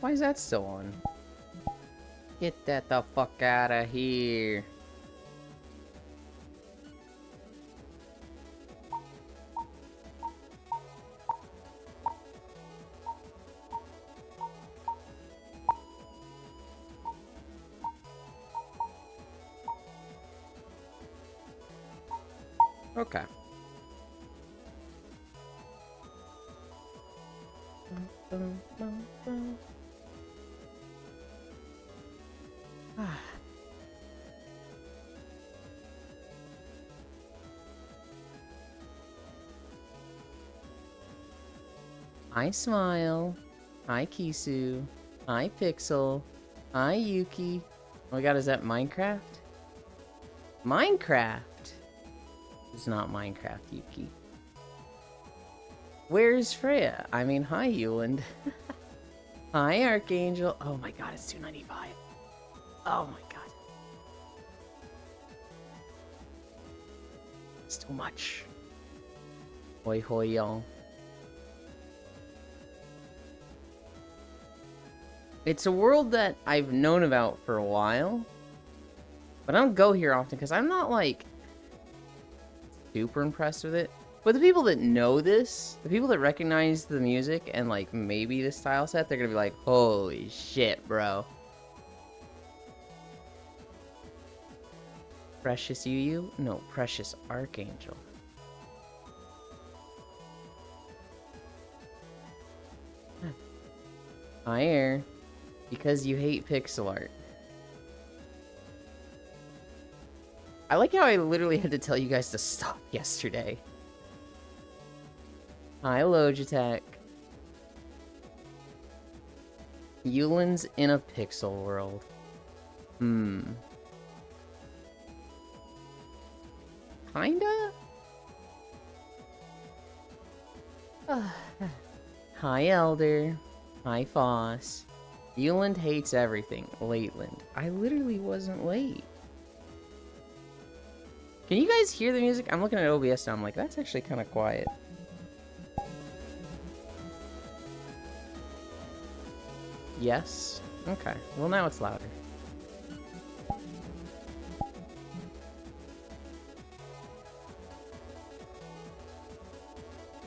Why is that still on? Get that the fuck out of here. Okay. Hi, Smile. Hi, Kisu. Hi, Pixel. Hi, Yuki. Oh my god, is that Minecraft? Minecraft! It's not Minecraft, Yuki. Where's Freya? I mean, hi, Yuland. Hi, Archangel. Oh my god, it's 295. Oh my god. It's too much. Hoi hoi, y'all. It's a world that I've known about for a while, but I don't go here often because I'm not, like, super impressed with it. But the people that know this, the people that recognize the music and, like, maybe the style set, they're gonna be like, holy shit, bro. Precious UU? No, Precious Archangel. Hi, Air. Because you hate pixel art. I like how I literally had to tell you guys to stop yesterday. Hi, Logitech. Yulin's in a pixel world. Kinda? Hi, Elder. Hi, Foss. Yuland hates everything. Lateland. I literally wasn't late. Can you guys hear the music? I'm looking at OBS now. I'm like, that's actually kind of quiet. Yes? Okay. Well, now it's louder.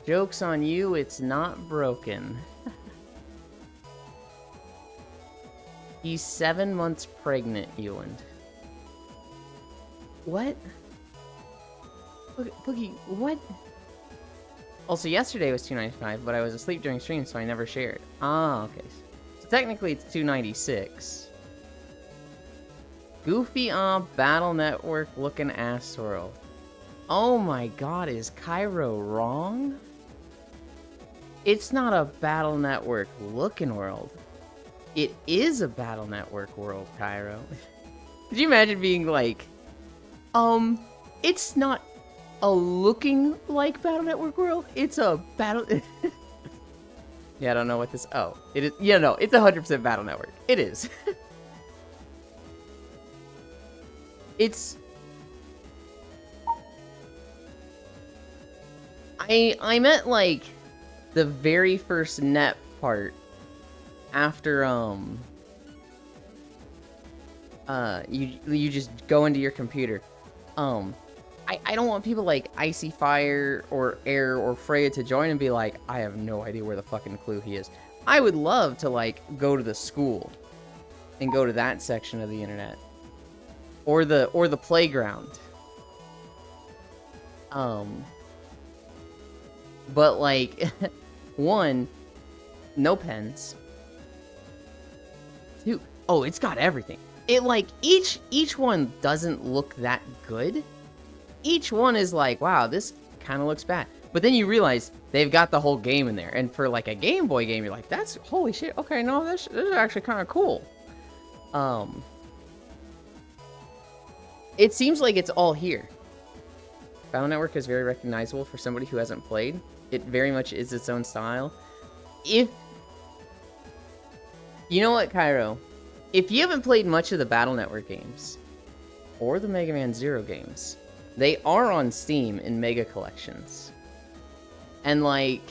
Joke's on you, it's not broken. He's 7 months pregnant, Yuland. What? Boogie, what? Also, yesterday was 295, but I was asleep during stream, so I never shared. Ah, okay. So technically, it's 296. Goofy Battle Network looking ass world. Oh my god, is Cairo wrong? It's not a Battle Network looking world. It is a Battle Network world, Cairo. Could you imagine being like, it's not a looking like Battle Network world, it's a Battle... Yeah, I don't know what this... Oh, it is... Yeah, no, it's 100% Battle Network. It is. It's... I meant, like, the very first net part after, you just go into your computer. I don't want people like Icy Fire or Air or Freya to join and be like, I have no idea where the fucking clue he is. I would love to, like, go to the school and go to that section of the internet. Or the playground. But, like, one, no pens. Two, oh, it's got everything. It, like, each one doesn't look that good. Each one is like, wow, this kind of looks bad. But then you realize they've got the whole game in there. And for, like, a Game Boy game, you're like, that's, holy shit, okay, no, this is actually kind of cool. It seems like it's all here. Battle Network is very recognizable for somebody who hasn't played. It very much is its own style. If... You know what, Cairo? If you haven't played much of the Battle Network games, or the Mega Man Zero games, they are on Steam in Mega Collections. And, like...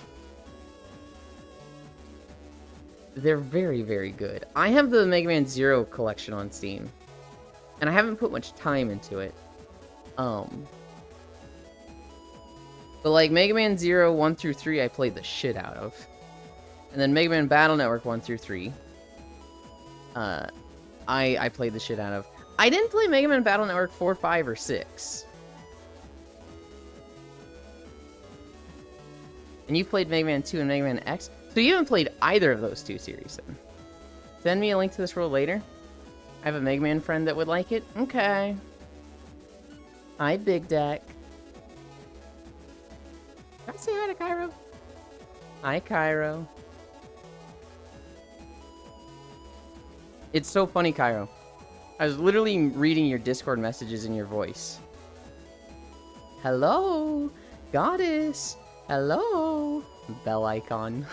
They're very, very good. I have the Mega Man Zero collection on Steam, and I haven't put much time into it. But like Mega Man Zero 1 through 3, I played the shit out of, and then Mega Man Battle Network 1 through 3, I played the shit out of. I didn't play Mega Man Battle Network 4, 5, or 6. And you played Mega Man 2 and Mega Man X? So you haven't played either of those two series, then? Send me a link to this world later. I have a Mega Man friend that would like it. Okay. Hi, Big Deck. Can I say hi to Cairo? Hi, Cairo. It's so funny, Cairo. I was literally reading your Discord messages in your voice. Hello, Goddess. Hello, bell icon.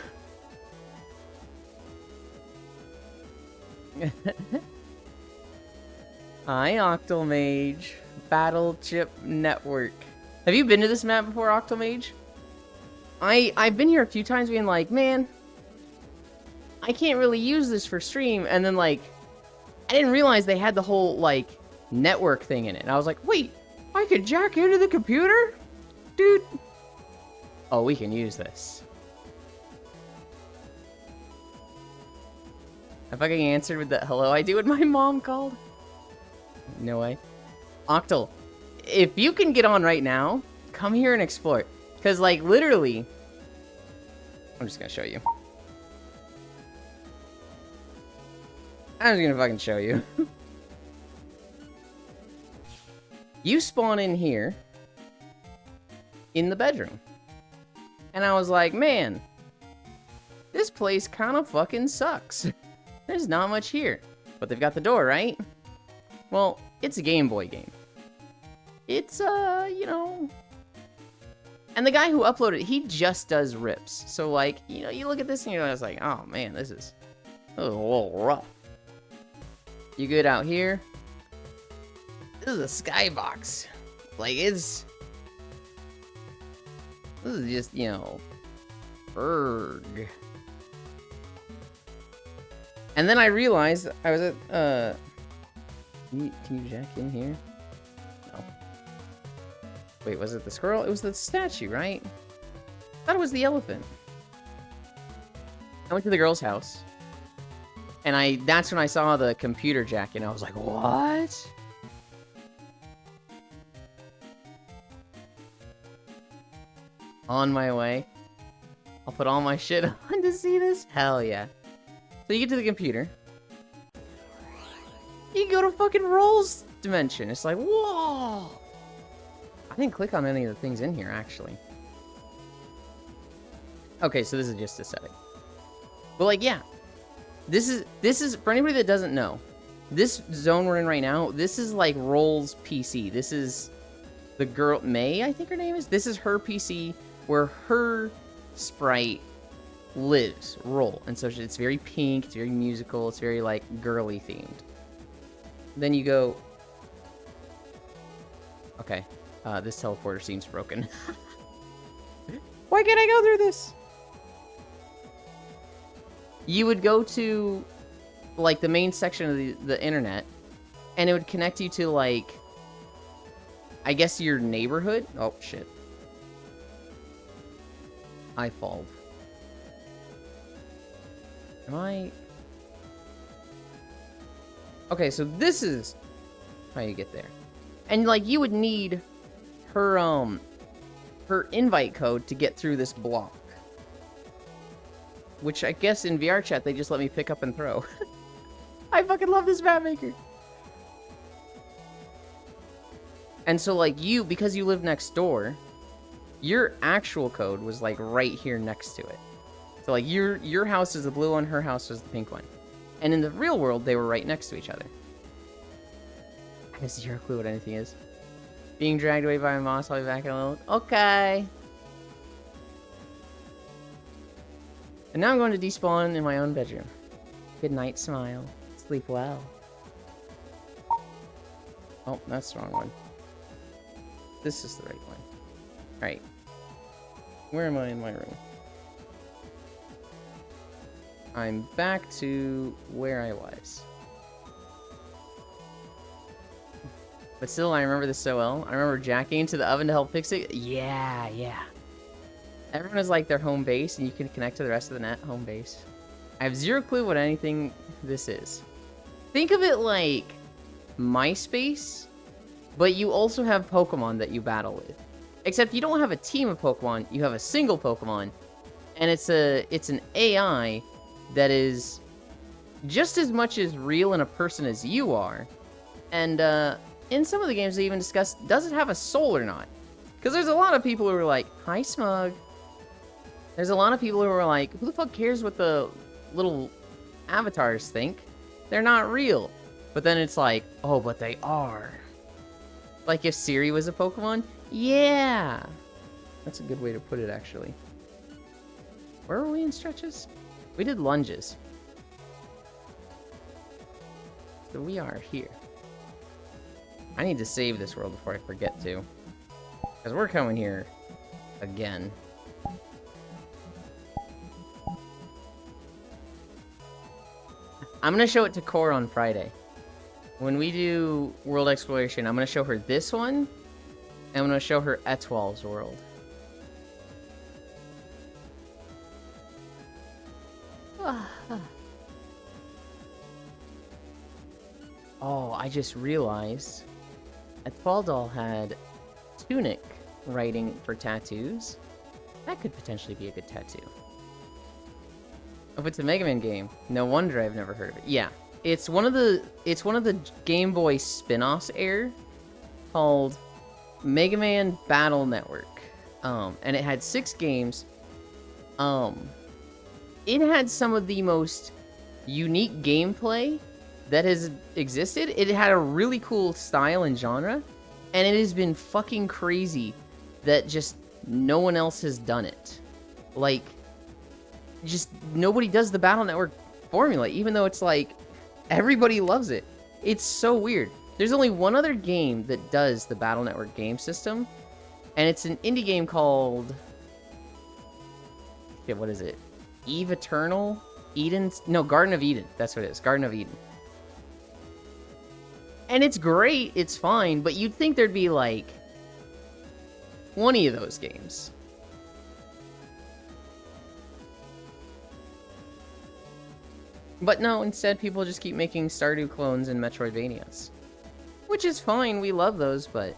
Hi, Octomage. Battle Chip Network. Have you been to this map before, Octomage? I've been here a few times being like, man, I can't really use this for stream, and then like, I didn't realize they had the whole like network thing in it. And I was like, wait, I could jack into the computer? Dude. Oh, we can use this. I fucking answered with the hello I do when my mom called. No way. Octal, if you can get on right now, come here and explore. Because, like, literally... I'm just gonna show you. I'm just gonna fucking show you. You spawn in here. In the bedroom. And I was like, man, this place kind of fucking sucks. There's not much here. But they've got the door, right? Well, it's a Game Boy game. It's, you know... And the guy who uploaded it, he just does rips. So, like, you know, you look at this and you're just like, oh, man, this is a little rough. You good out here? This is a skybox. Like, it's... This is just, you know, erg. And then I realized I was at, can you jack in here? No. Wait, was it the squirrel? It was the statue, right? I thought it was the elephant. I went to the girl's house. And that's when I saw the computer jack, and I was like, what? On my way. I'll put all my shit on to see this. Hell yeah. So you get to the computer. You go to fucking Roll's dimension. It's like, whoa! I didn't click on any of the things in here, actually. Okay, so this is just a setting. But like, yeah. This is, for anybody that doesn't know, this zone we're in right now, this is like Roll's PC. This is the girl, May, I think her name is. This is her PC where her sprite lives, Roll. And so it's very pink, it's very musical, it's very like girly themed. Then you go... Okay, this teleporter seems broken. Why can't I go through this? You would go to, like, the main section of the internet, and it would connect you to, like, I guess your neighborhood? Oh, shit. I fall. Am I... Okay, so this is how you get there. And, like, you would need her, her invite code to get through this block. Which I guess in VR chat, they just let me pick up and throw. I fucking love this map maker. And so, like, you, because you live next door, your actual code was, like, right here next to it. So, like, your house is the blue one, her house is the pink one. And in the real world, they were right next to each other. I have zero clue what anything is. Being dragged away by a moss, I'll be back in a little... Okay. And now I'm going to despawn in my own bedroom. Good night, smile. Sleep well. Oh, that's the wrong one. This is the right one. Alright. Where am I in my room? I'm back to where I was. But still, I remember this so well. I remember jacking into the oven to help fix it. Yeah, yeah. Everyone has like their home base, and you can connect to the rest of the net home base. I have zero clue what anything this is. Think of it like MySpace, but you also have Pokemon that you battle with. Except you don't have a team of Pokemon, you have a single Pokemon, and it's an AI that is just as much as real in a person as you are. And in some of the games they even discuss, does it have a soul or not? Because there's a lot of people who are like, hi Smug. There's a lot of people who are like, who the fuck cares what the little avatars think? They're not real. But then it's like, oh, but they are. Like if Siri was a Pokemon? Yeah! That's a good way to put it, actually. Where were we in stretches? We did lunges. So we are here. I need to save this world before I forget to. Because we're coming here again. I'm going to show it to Core on Friday. When we do world exploration, I'm going to show her this one. And I'm going to show her Etoile's world. Oh, I just realized Etoile Doll had Tunic writing for tattoos. That could potentially be a good tattoo. If it's a Mega Man game, no wonder I've never heard of it. Yeah, it's one of the Game Boy spin-offs air called Mega Man Battle Network. And it had 6 games. It had some of the most unique gameplay that has existed. It had a really cool style and genre, and it has been fucking crazy that just no one else has done it. Like, just nobody does the Battle Network formula, even though it's like everybody loves it. It's so weird. There's only one other game that does the Battle Network game system, and it's an indie game called... shit, what is it? Eve Eternal? Eden's... no, Garden of Eden. That's what it is. Garden of Eden. And it's great, it's fine, but you'd think there'd be, like, 20 of those games. But no, instead people just keep making Stardew clones and Metroidvanias. Which is fine, we love those, but...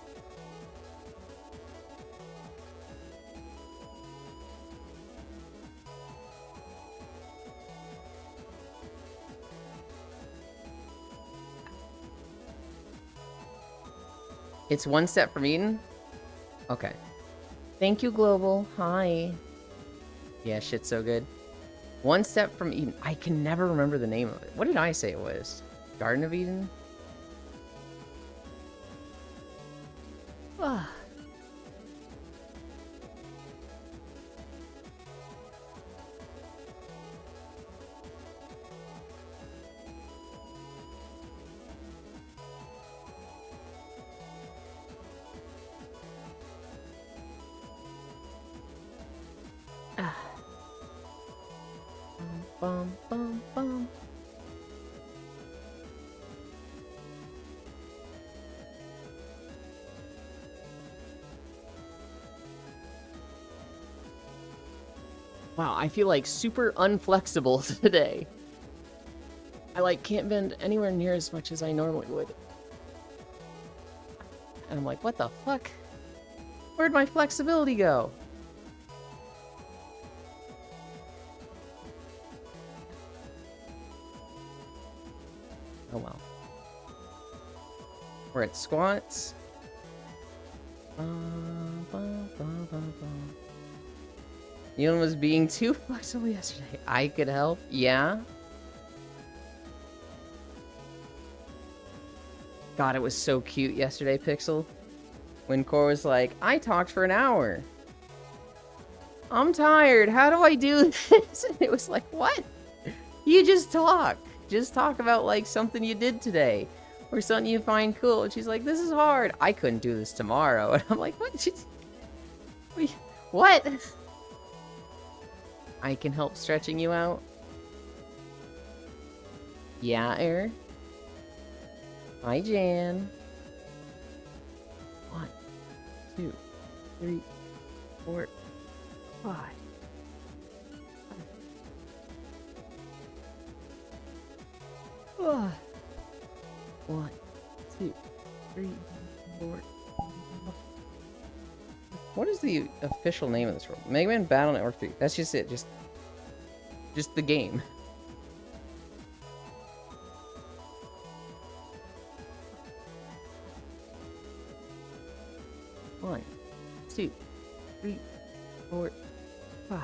It's one step from Eden? Okay. Thank you, Global. Hi. Yeah, shit's so good. One step from Eden. I can never remember the name of it. What did I say it was? Garden of Eden? Ah. Bum, bum, bum. Wow, I feel like super unflexible today. I like can't bend anywhere near as much as I normally would. And I'm like, what the fuck? Where'd my flexibility go? Oh well. We're at squats. Ewan was being too flexible yesterday. I could help? Yeah? God, it was so cute yesterday, Pixel. When Core was like, I talked for an hour. I'm tired. How do I do this? And it was like, what? You just talk. Just talk about, like, something you did today. Or something you find cool. And she's like, this is hard. I couldn't do this tomorrow. And I'm like, what? What? I can help stretching you out? Yeah, Air. Hi, Jan. 1, 2, 3, 4, 5. 1, 2, 3, 4. What is the official name of this world? Mega Man Battle Network 3. That's just it. Just the game. One, 2, 3, 4, 5.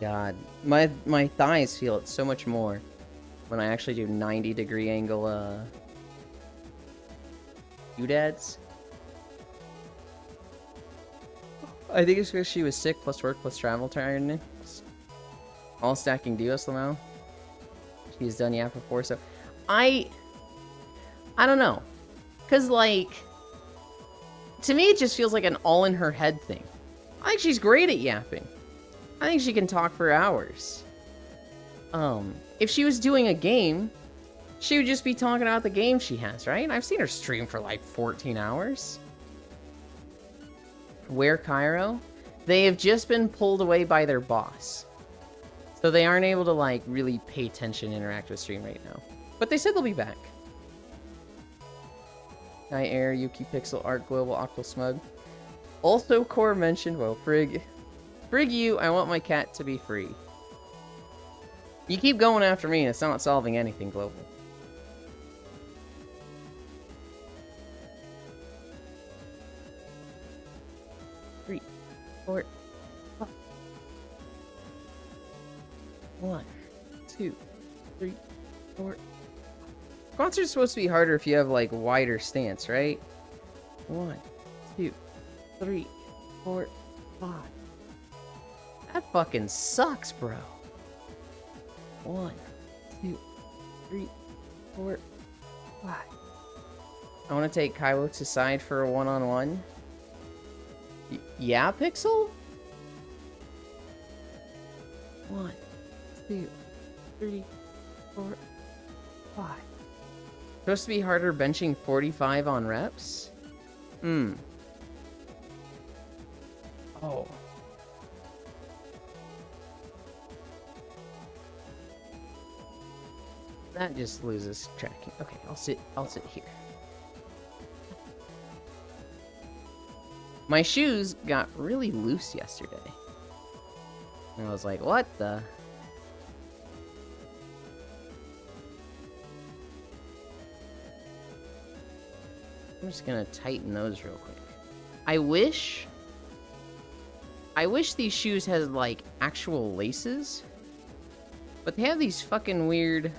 God, my thighs feel it so much more when I actually do 90-degree angle doodads. I think it's because she was sick, plus work, plus travel tiredness. All stacking Dios Lamau. She's done Yap before, so I don't know. Cause like, to me it just feels like an all in her head thing. I think she's great at yapping. I think she can talk for hours. If she was doing a game, she would just be talking about the game she has, right? I've seen her stream for like 14 hours. Where Cairo? They have just been pulled away by their boss. So they aren't able to like really pay attention and interact with stream right now. But they said they'll be back. Hi Air, Yuki Pixel, Art Global, Octal Smug. Also Core mentioned, well, Frig you, I want my cat to be free. You keep going after me and it's not solving anything, Global. Three, 4, 5. 1, 2, 3, 4. Concert's supposed to be harder if you have like wider stance, right? 1, 2, 3, 4, 5. That fucking sucks, bro. 1, 2, 3, 4, 5. I want to take Kaiwo to side for a one-on-one. Yeah, Pixel? 1, 2, 3, 4, 5. Supposed to be harder benching 45 on reps? Oh. That just loses tracking. Okay, I'll sit here. My shoes got really loose yesterday. And I was like, what the? I'm just gonna tighten those real quick. I wish these shoes had like actual laces. But they have these fucking weird,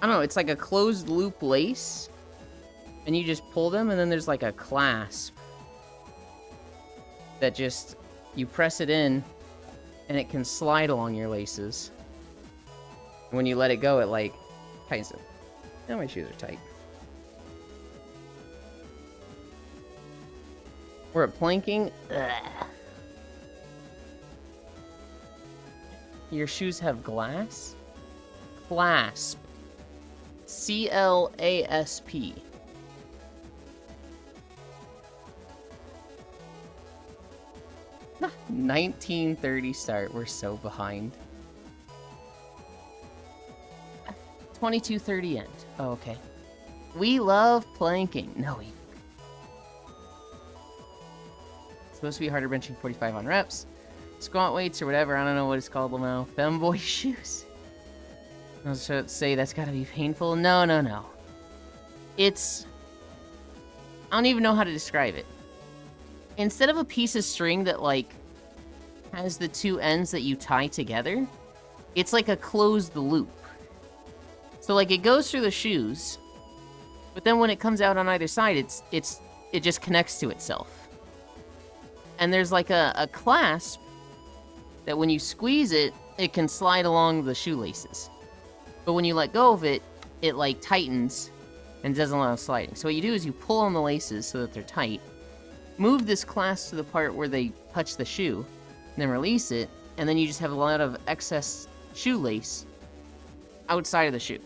I don't know, it's like a closed loop lace. And you just pull them and then there's like a clasp that just, you press it in and it can slide along your laces. And when you let it go, it like tightens it. Now my shoes are tight. We're at planking. Ugh. Your shoes have glass? Clasp. C-L-A-S-P. Nah, 1930 start. We're so behind. 22:30 end. Oh, okay. We love planking. No, we... It's supposed to be harder benching 45 on reps. Squat weights or whatever. I don't know what it's called now. Femboy shoes. I was about to say that's gotta be painful. No, no, no. It's... I don't even know how to describe it. Instead of a piece of string that, like, has the two ends that you tie together, it's like a closed loop. So, like, it goes through the shoes, but then when it comes out on either side, it just connects to itself. And there's, like, a clasp that when you squeeze it, it can slide along the shoelaces. But when you let go of it, it, like, tightens and doesn't allow sliding. So what you do is you pull on the laces so that they're tight, move this clasp to the part where they touch the shoe, and then release it, and then you just have a lot of excess shoelace outside of the shoe.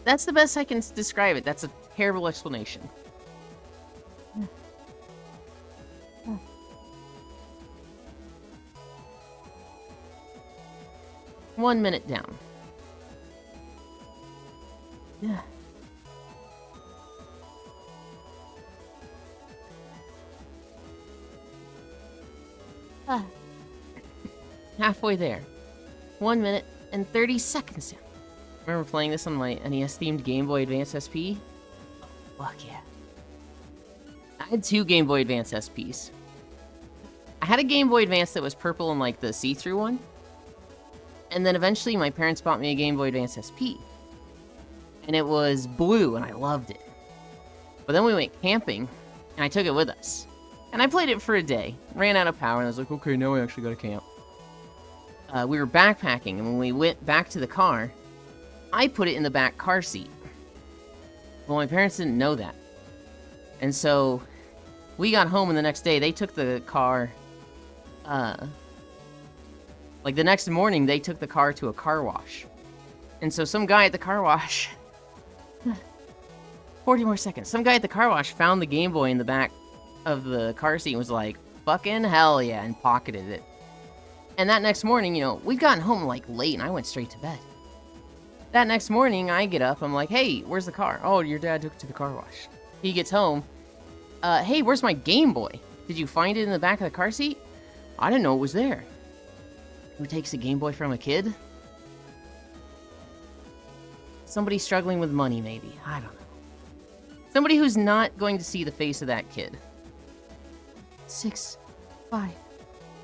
That's the best I can describe it. That's a terrible explanation. 1 minute down. Yeah. Halfway there. 1 minute and 30 seconds down. Remember playing this on my NES-themed Game Boy Advance SP? Oh, fuck yeah. I had 2 Game Boy Advance SPs. I had a Game Boy Advance that was purple and like the see-through one. And then eventually my parents bought me a Game Boy Advance SP. And it was blue, and I loved it. But then we went camping, and I took it with us. And I played it for a day, ran out of power, and I was like, okay, now I actually gotta camp. We were backpacking, and when we went back to the car, I put it in the back car seat. Well, my parents didn't know that. And so, we got home, and the next day, they took the car, like, the next morning, they took the car to a car wash. And so some guy at the car wash... 40 more seconds. Some guy at the car wash found the Game Boy in the back of the car seat and was like, fucking hell yeah, and pocketed it. And that next morning, you know, we'd gotten home, like, late, and I went straight to bed. That next morning, I get up, I'm like, hey, where's the car? Oh, your dad took it to the car wash. He gets home. Hey, where's my Game Boy? Did you find it in the back of the car seat? I didn't know it was there. Who takes a Game Boy from a kid? Somebody struggling with money, maybe. I don't know. Somebody who's not going to see the face of that kid. 6, 5,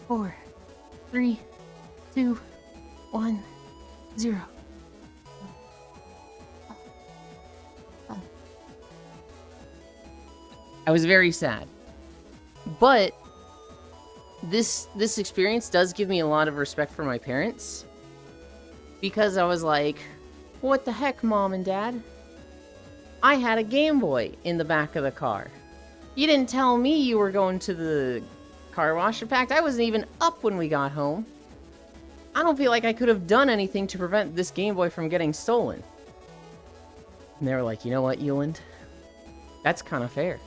4, 3, 2, 1, 0. I was very sad. But this experience does give me a lot of respect for my parents. Because I was like, what the heck, Mom and Dad? I had a Game Boy in the back of the car. You didn't tell me you were going to the car wash. In fact, I wasn't even up when we got home. I don't feel like I could have done anything to prevent this Game Boy from getting stolen. And they were like, you know what, Euland? That's kind of fair.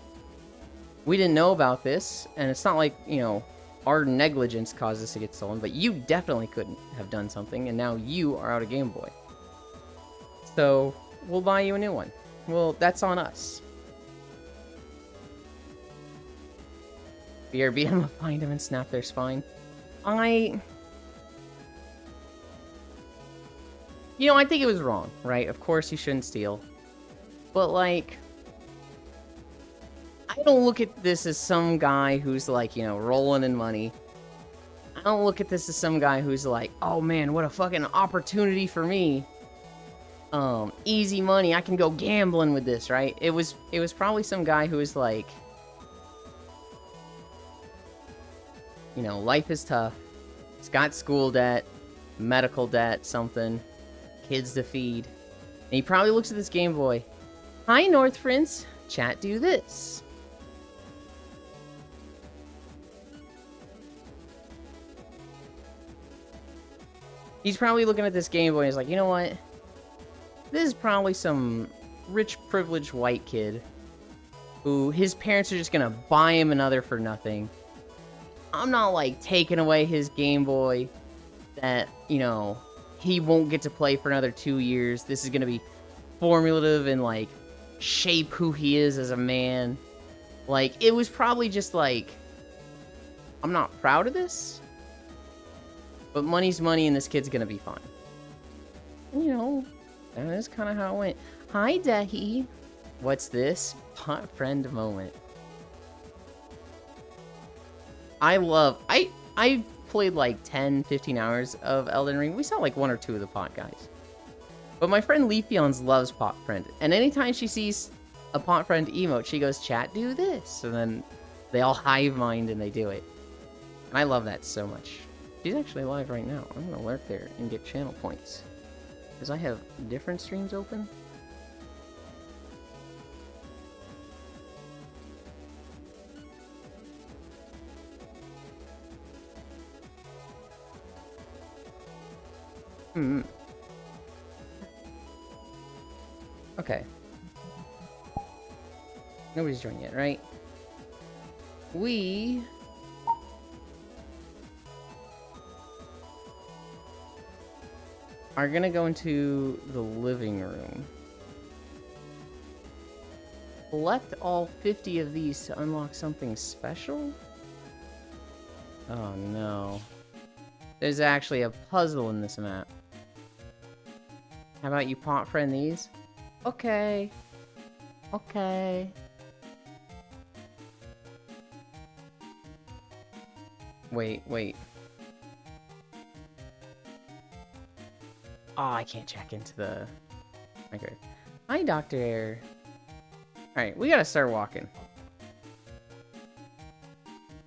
We didn't know about this, and it's not like, you know, our negligence caused this to get stolen, but you definitely couldn't have done something, and now you are out of Game Boy. So, we'll buy you a new one. Well, that's on us. BRB, I'm gonna find them and snap their spine. You know, I think it was wrong, right? Of course you shouldn't steal. But, like, I don't look at this as some guy who's, like, you know, rolling in money. I don't look at this as some guy who's like, oh man, what a fucking opportunity for me. Easy money, I can go gambling with this, right? It was probably some guy who was like, you know, life is tough. He's got school debt, medical debt, something, kids to feed. And he probably looks at this Game Boy. Hi, North Prince. Chat, do this. He's probably looking at this Game Boy and he's like, you know what? This is probably some rich, privileged white kid who his parents are just gonna buy him another for nothing. I'm not, like, taking away his Game Boy that, you know, he won't get to play for another 2 years. This is gonna be formulative and, like, shape who he is as a man. Like, it was probably just, like, I'm not proud of this, but money's money and this kid's gonna be fine. And, you know, that is kind of how it went. Hi, Dehi. What's this? Pot friend moment. I played like 10, 15 hours of Elden Ring. We saw like 1 or 2 of the pot guys. But my friend Leafeons loves pot friend. And anytime she sees a pot friend emote, she goes, chat, do this. And then they all hive mind and they do it. And I love that so much. She's actually live right now. I'm gonna lurk there and get channel points. Because I have different streams open. Hmm. Okay. Nobody's joined yet, right? We... are gonna go into the living room. Collect all 50 of these to unlock something special? Oh no. There's actually a puzzle in this map. How about you pot friend these? Okay. Okay. Wait. Oh, I can't check into the... Okay. Hi, Doctor. Alright, we gotta start walking.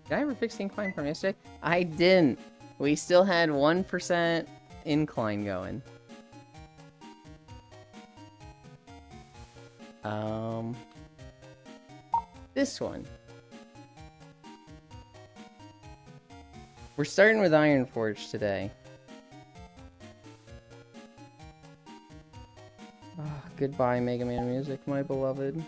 Did I ever fix the incline from yesterday? I didn't. We still had 1% incline going. This one. We're starting with Ironforge today. Oh, goodbye, Mega Man music, my beloved.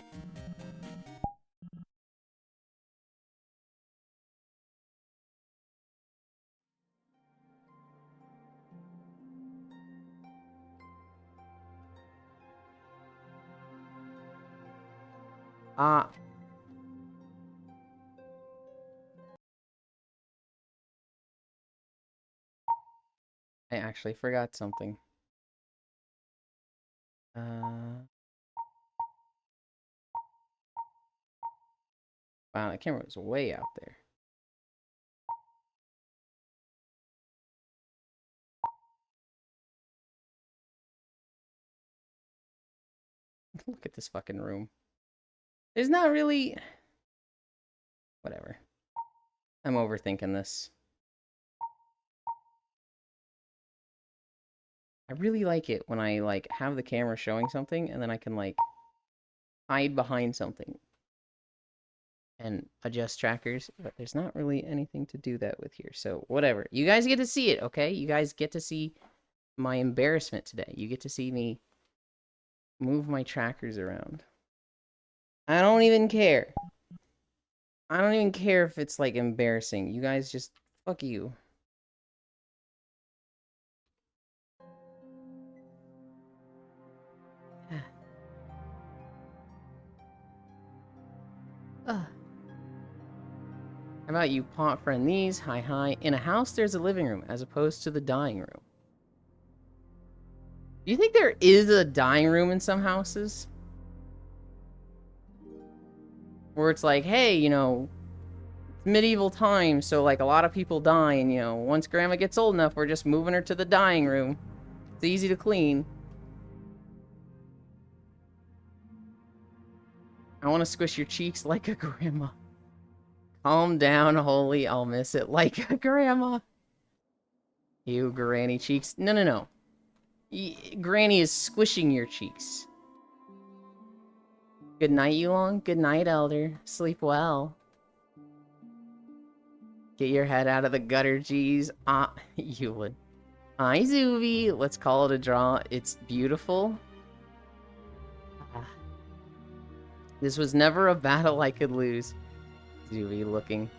I actually forgot something. Wow, that camera was way out there. Look at this fucking room. There's not really... Whatever. I'm overthinking this. I really like it when I, like, have the camera showing something, and then I can, like, hide behind something and adjust trackers, but there's not really anything to do that with here, so whatever. You guys get to see it, okay? You guys get to see my embarrassment today. You get to see me move my trackers around. I don't even care. I don't even care if it's, like, embarrassing. You guys just... fuck you. How about you pot friend these? Hi. In a house, there's a living room, as opposed to the dining room. Do you think there is a dining room in some houses? Where it's like, hey, you know, it's medieval times, so, like, a lot of people die, and, you know, once Grandma gets old enough, we're just moving her to the dining room. It's easy to clean. I want to squish your cheeks like a grandma. Calm down, Holy. I'll miss it like a grandma. You granny cheeks. No. Granny is squishing your cheeks. Good night, Yulong. Good night, Elder. Sleep well. Get your head out of the gutter, geez. You would. Hi, Zuvi. Let's call it a draw. It's beautiful. This was never a battle I could lose. Zuvi looking.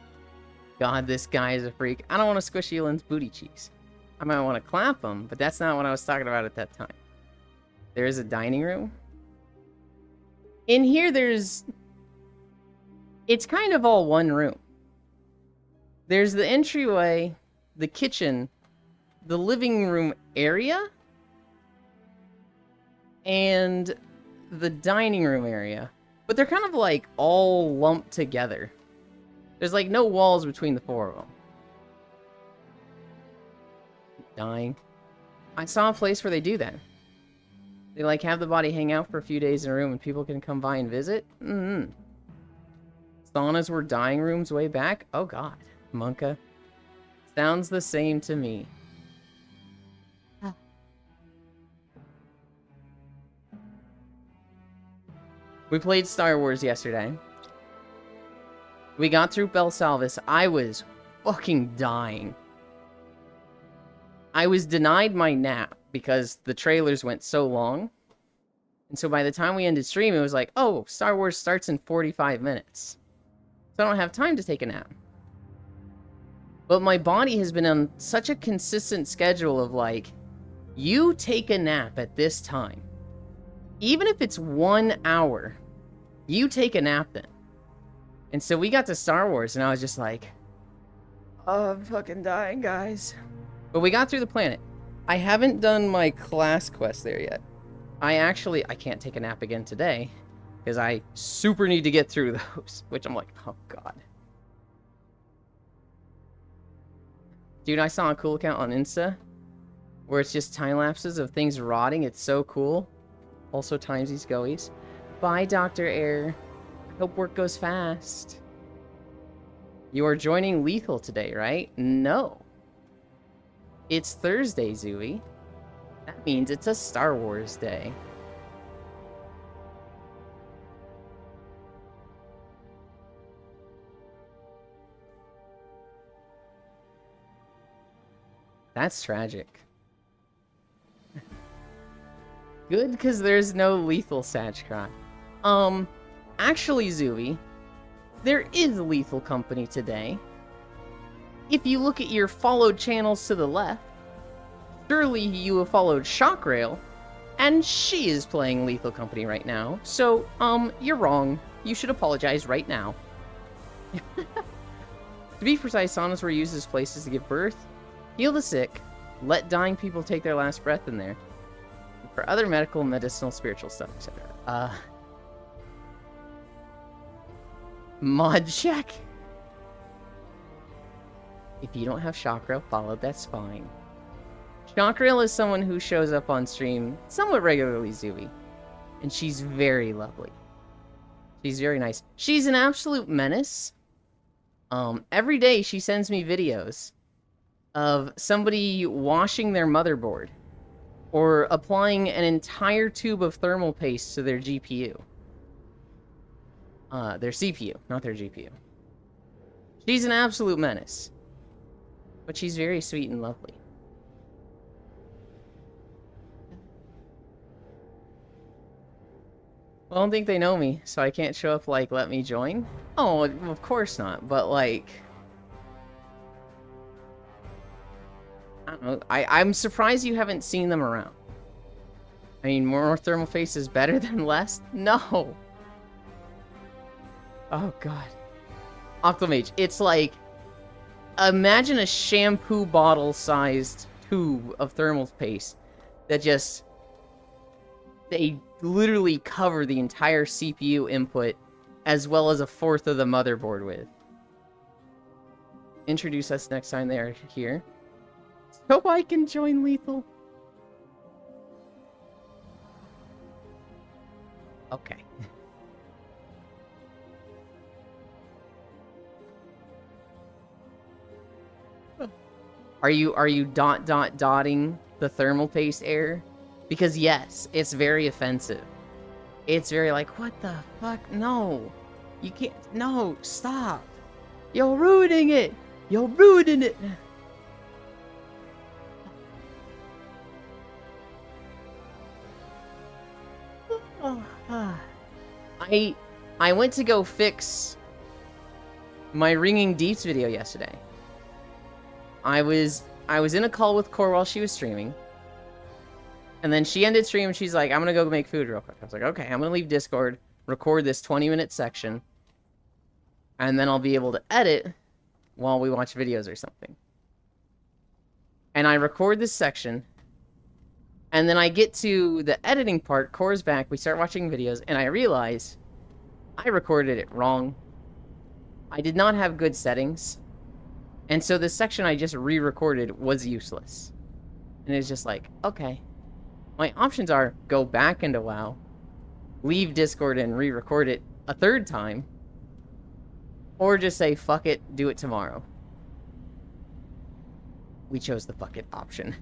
God, this guy is a freak. I don't want to squish Elan's booty cheeks. I might want to clap him, but that's not what I was talking about at that time. There is a dining room. In here, there's... It's kind of all one room. There's the entryway, the kitchen, the living room area, and the dining room area. But they're kind of like all lumped together. There's like no walls between the four of them. Dying. I saw a place where they do that. They like have the body hang out for a few days in a room and people can come by and visit. Saunas were dining rooms way back? Oh god. Monka. Sounds the same to me. We played Star Wars yesterday. We got through Belsalvis. I was fucking dying. I was denied my nap because the trailers went so long. And so by the time we ended stream, it was like, oh, Star Wars starts in 45 minutes. So I don't have time to take a nap. But my body has been on such a consistent schedule of like, you take a nap at this time. Even if it's 1 hour, you take a nap then. And so we got to Star Wars, and I was just like, oh, I'm fucking dying, guys. But we got through the planet. I haven't done my class quest there yet. I can't take a nap again today, because I super need to get through those, which I'm like, oh god. Dude, I saw a cool account on Insta, where it's just time lapses of things rotting. It's so cool. Also timesies goies. Bye, Dr. Air. Hope work goes fast. You are joining Lethal today, right? No. It's Thursday, Zooey. That means it's a Star Wars day. That's tragic. Good, because there's no Lethal Satchcraft. Actually, Zooey, there is Lethal Company today. If you look at your followed channels to the left, surely you have followed Shockrail, and she is playing Lethal Company right now. So, you're wrong. You should apologize right now. To be precise, saunas were used as places to give birth, heal the sick, let dying people take their last breath in there, for other medical, medicinal, spiritual stuff, etc. Mod check. If you don't have Shockrail followed, that's fine. Shockrail is someone who shows up on stream somewhat regularly, Zooey. And she's very lovely. She's very nice. She's an absolute menace. Every day she sends me videos of somebody washing their motherboard or applying an entire tube of thermal paste to their GPU. Their CPU, not their GPU. She's an absolute menace. But she's very sweet and lovely. Well, I don't think they know me, so I can't show up like, let me join. Oh, of course not, but like... I don't know, I'm surprised you haven't seen them around. I mean, more thermal face is better than less? No! Oh god. Octomage, it's like... Imagine a shampoo bottle-sized tube of thermal paste that just... They literally cover the entire CPU input as well as a fourth of the motherboard with. Introduce us next time they are here. So I can join Lethal. Okay. Are you dotting the thermal paste air? Because yes, it's very offensive. It's very like, what the fuck? No. You can't. No, stop. You're ruining it. You're ruining it. I went to go fix my Ringing Deeps video yesterday. I was in a call with Core while she was streaming. And then she ended stream and she's like, I'm gonna go make food real quick. I was like, okay, I'm gonna leave Discord, record this 20-minute section, and then I'll be able to edit while we watch videos or something. And I record this section, and then I get to the editing part, Core's back, we start watching videos, and I realize I recorded it wrong. I did not have good settings. And so the section I just re-recorded was useless. And it's just like, okay. My options are go back into WoW, leave Discord and re-record it a third time, or just say, fuck it, do it tomorrow. We chose the fuck it option.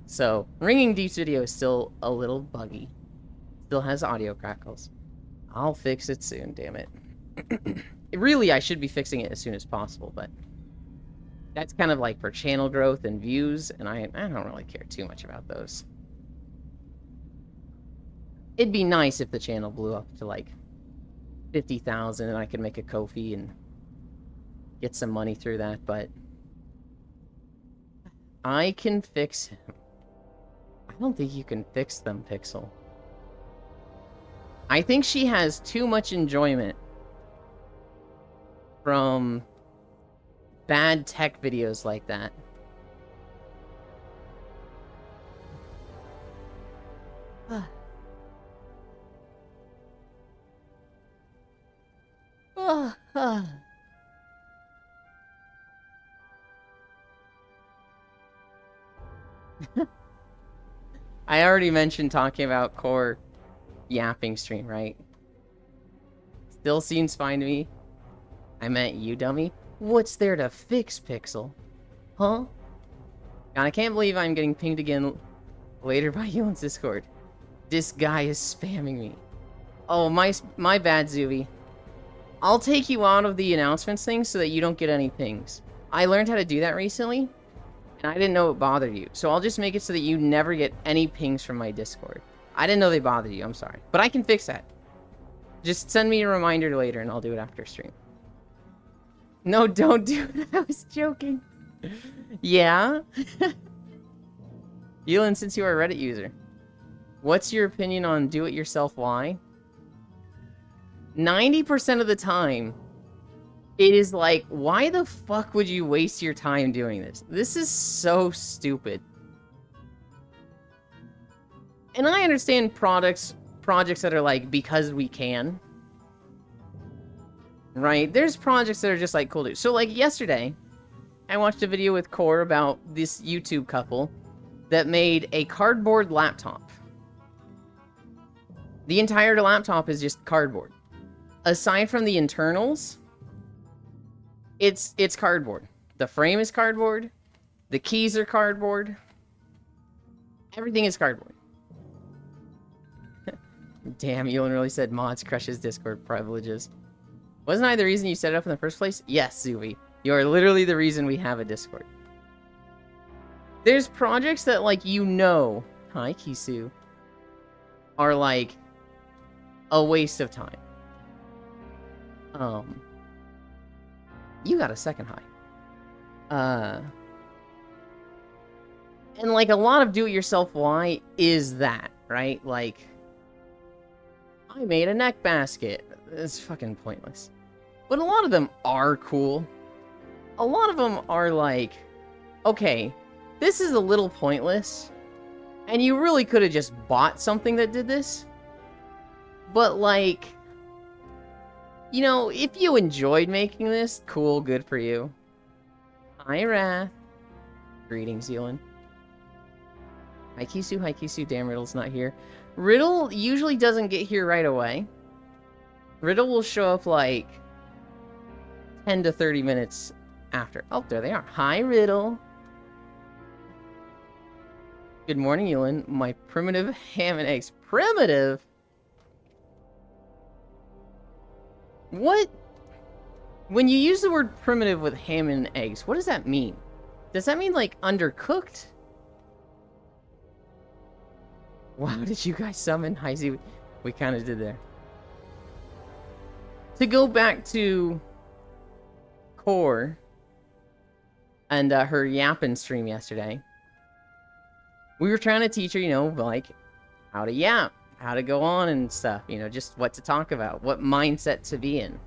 So, Ringing Deeps video is still a little buggy. Still has audio crackles. I'll fix it soon, damn it. Really, I should be fixing it as soon as possible, but... That's kind of like for channel growth and views, and I don't really care too much about those. It'd be nice if the channel blew up to like 50,000 and I could make a Ko-fi and get some money through that, but I can fix him. I don't think you can fix them, Pixel. I think she has too much enjoyment from bad tech videos like that. I already mentioned talking about core yapping stream, right? Still seems fine to me. I meant you, dummy. What's there to fix, Pixel? Huh? God, I can't believe I'm getting pinged again later by you on Discord. This guy is spamming me. Oh, my bad, Zuby. I'll take you out of the announcements thing so that you don't get any pings. I learned how to do that recently, and I didn't know it bothered you. So I'll just make it so that you never get any pings from my Discord. I didn't know they bothered you, I'm sorry. But I can fix that. Just send me a reminder later and I'll do it after stream. No, don't do it. I was joking. Yeah? Yulin, since you are a Reddit user, what's your opinion on do-it-yourself why? 90% of the time, it is like, why the fuck would you waste your time doing this? This is so stupid. And I understand projects that are like, because we can. Right? There's projects that are just like, cool dude. So like yesterday, I watched a video with Core about this YouTube couple that made a cardboard laptop. The entire laptop is just cardboard. Aside from the internals, it's cardboard. The frame is cardboard. The keys are cardboard. Everything is cardboard. Damn, Elon really said mods crushes Discord privileges. Wasn't I the reason you set it up in the first place? Yes, Zuvi. You are literally the reason we have a Discord. There's projects that, like, you know, hi, Kisu, are, like, a waste of time. You got a second high. And, like, a lot of do-it-yourself why is that, right? Like, I made a neck basket. It's fucking pointless. But a lot of them are cool. A lot of them are like, okay, this is a little pointless, and you really could have just bought something that did this. But, like, you know, if you enjoyed making this, cool, good for you. Hi, Wrath. Greetings, Zealand. Hi, Kisu, damn, Riddle's not here. Riddle usually doesn't get here right away. Riddle will show up, like, 10 to 30 minutes after. Oh, there they are. Hi, Riddle. Good morning, Ewan. My primitive ham and eggs. Primitive? What? When you use the word primitive with ham and eggs, what does that mean? Does that mean, like, undercooked? Wow, did you guys summon Heisey? We kind of did there. To go back to Core and her yapping stream yesterday, we were trying to teach her, you know, like, how to yap, how to go on and stuff, you know, just what to talk about, what mindset to be in.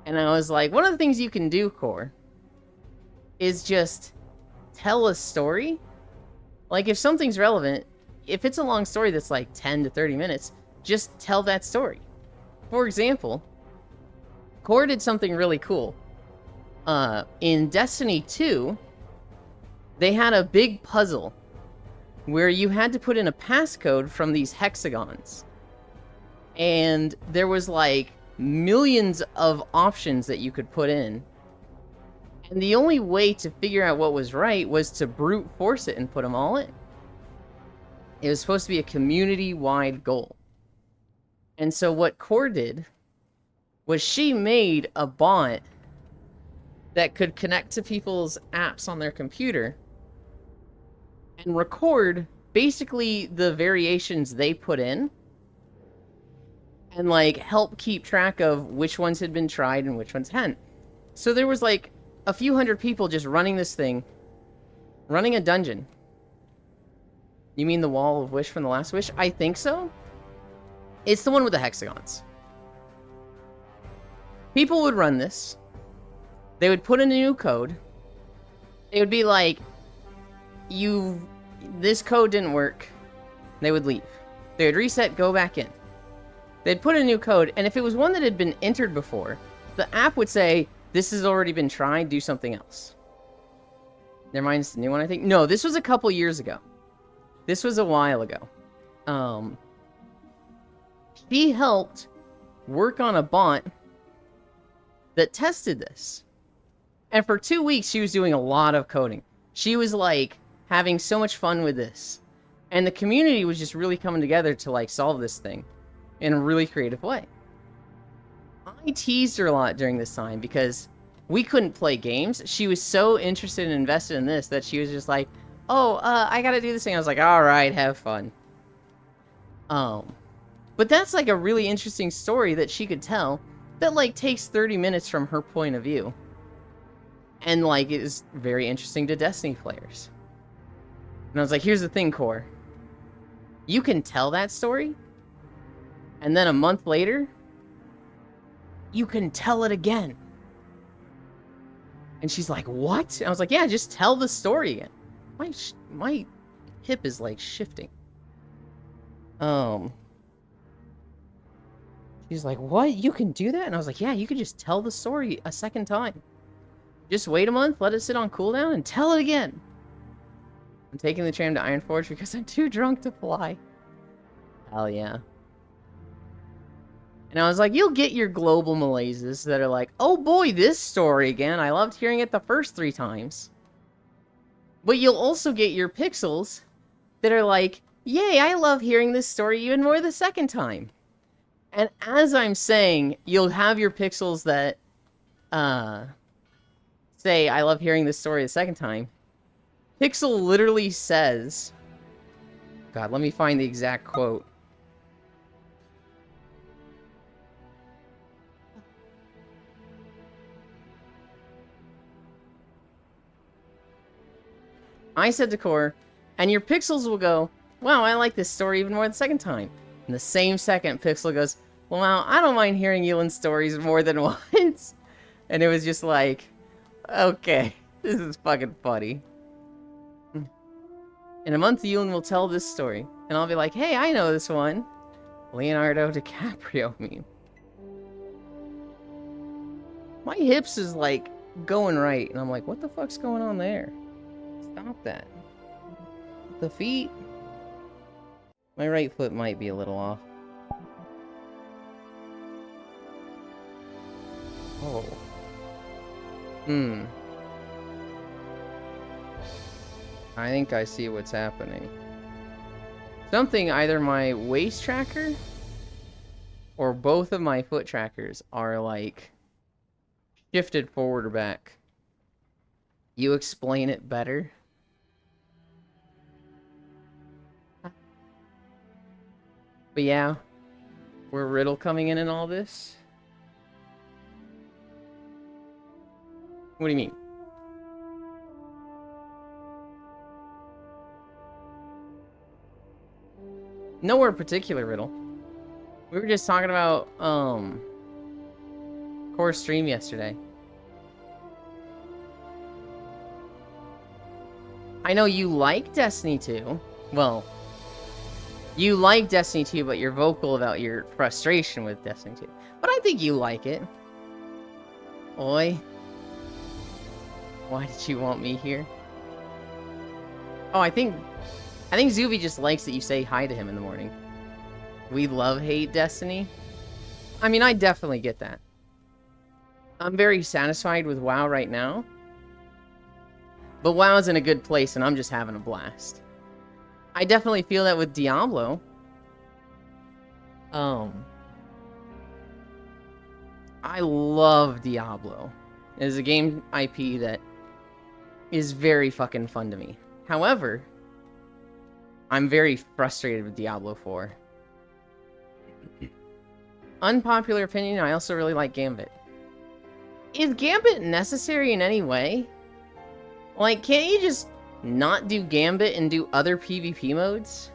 And I was like, one of the things you can do, Core, is just tell a story. Like, if something's relevant, if it's a long story that's like 10 to 30 minutes, just tell that story. For example, Core did something really cool. In Destiny 2, they had a big puzzle where you had to put in a passcode from these hexagons. And there was like millions of options that you could put in. And the only way to figure out what was right was to brute force it and put them all in. It was supposed to be a community-wide goal. And so what Core did was she made a bot that could connect to people's apps on their computer and record basically the variations they put in and like help keep track of which ones had been tried and which ones hadn't. So there was like a few hundred people just running this thing, running a dungeon. You mean the Wall of Wish from The Last Wish? I think so. It's the one with the hexagons. People would run this. They would put in a new code. It would be like, this code didn't work. They would leave. They would reset, go back in. They'd put in a new code, and if it was one that had been entered before, the app would say, this has already been tried, do something else. Never mind, it's the new one, I think. No, this was a couple years ago. This was a while ago. She helped work on a bot that tested this. And for 2 weeks, she was doing a lot of coding. She was, like, having so much fun with this. And the community was just really coming together to, like, solve this thing in a really creative way. I teased her a lot during this time because we couldn't play games. She was so interested and invested in this that she was just like, oh, I gotta do this thing. I was like, alright, have fun. But that's, like, a really interesting story that she could tell that, like, takes 30 minutes from her point of view. And, like, it is very interesting to Destiny players. And I was like, here's the thing, Core. You can tell that story, and then a month later, you can tell it again. And she's like, what? And I was like, yeah, just tell the story again. My hip is, like, shifting. She's like, what? You can do that? And I was like, yeah, you can just tell the story a second time. Just wait a month, let it sit on cooldown, and tell it again. I'm taking the tram to Ironforge because I'm too drunk to fly. Hell yeah. And I was like, you'll get your global malaises that are like, oh boy, this story again. I loved hearing it the first 3 times. But you'll also get your pixels that are like, yay, I love hearing this story even more the second time. And as I'm saying, you'll have your pixels that say, I love hearing this story the second time. Pixel literally says, God, let me find the exact quote. I said to Core, and your pixels will go, wow, I like this story even more the second time. And the same second, Pixel goes, well, wow, I don't mind hearing Yulin's stories more than once. And it was just like, okay, this is fucking funny. In a month, Yulin will tell this story, and I'll be like, hey, I know this one. Leonardo DiCaprio meme. My hips is, like, going right, and I'm like, what the fuck's going on there? Stop that. The feet. My right foot might be a little off. Oh. I think I see what's happening. Something, either my waist tracker or both of my foot trackers are, like, shifted forward or back. You explain it better? But yeah, we're Riddle coming in and all this? What do you mean? Nowhere particular, Riddle. We were just talking about, Core stream yesterday. I know you like Destiny 2. Well, you like Destiny 2, but you're vocal about your frustration with Destiny 2. But I think you like it. Oi. Why did you want me here? Oh, I think Zuby just likes that you say hi to him in the morning. We love-hate Destiny. I mean, I definitely get that. I'm very satisfied with WoW right now. But WoW's in a good place, and I'm just having a blast. I definitely feel that with Diablo. I love Diablo. It is a game IP that is very fucking fun to me. However, I'm very frustrated with Diablo 4. Unpopular opinion, I also really like Gambit. Is Gambit necessary in any way? Like, can't you just not do Gambit and do other PvP modes?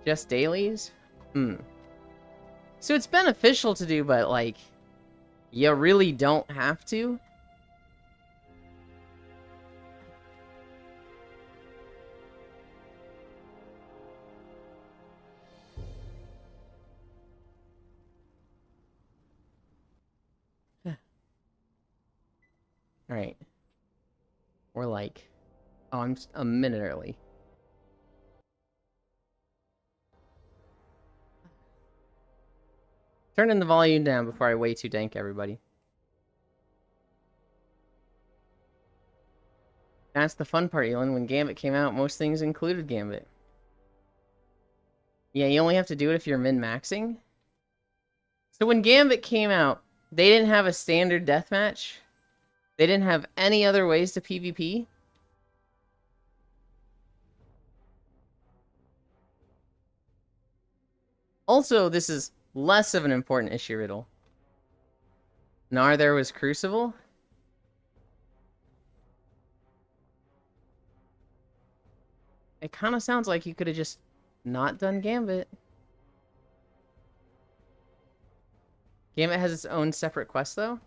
Just dailies? So it's beneficial to do, but, like, you really don't have to? Alright. We're like... Oh, I'm a minute early. Turning the volume down before I way too dank everybody. That's the fun part, Elon. When Gambit came out, most things included Gambit. Yeah, you only have to do it if you're min-maxing. So when Gambit came out, they didn't have a standard deathmatch. They didn't have any other ways to PvP. Also, this is less of an important issue, Riddle. Nar there was Crucible. It kind of sounds like you could have just not done Gambit. Gambit has its own separate quest, though.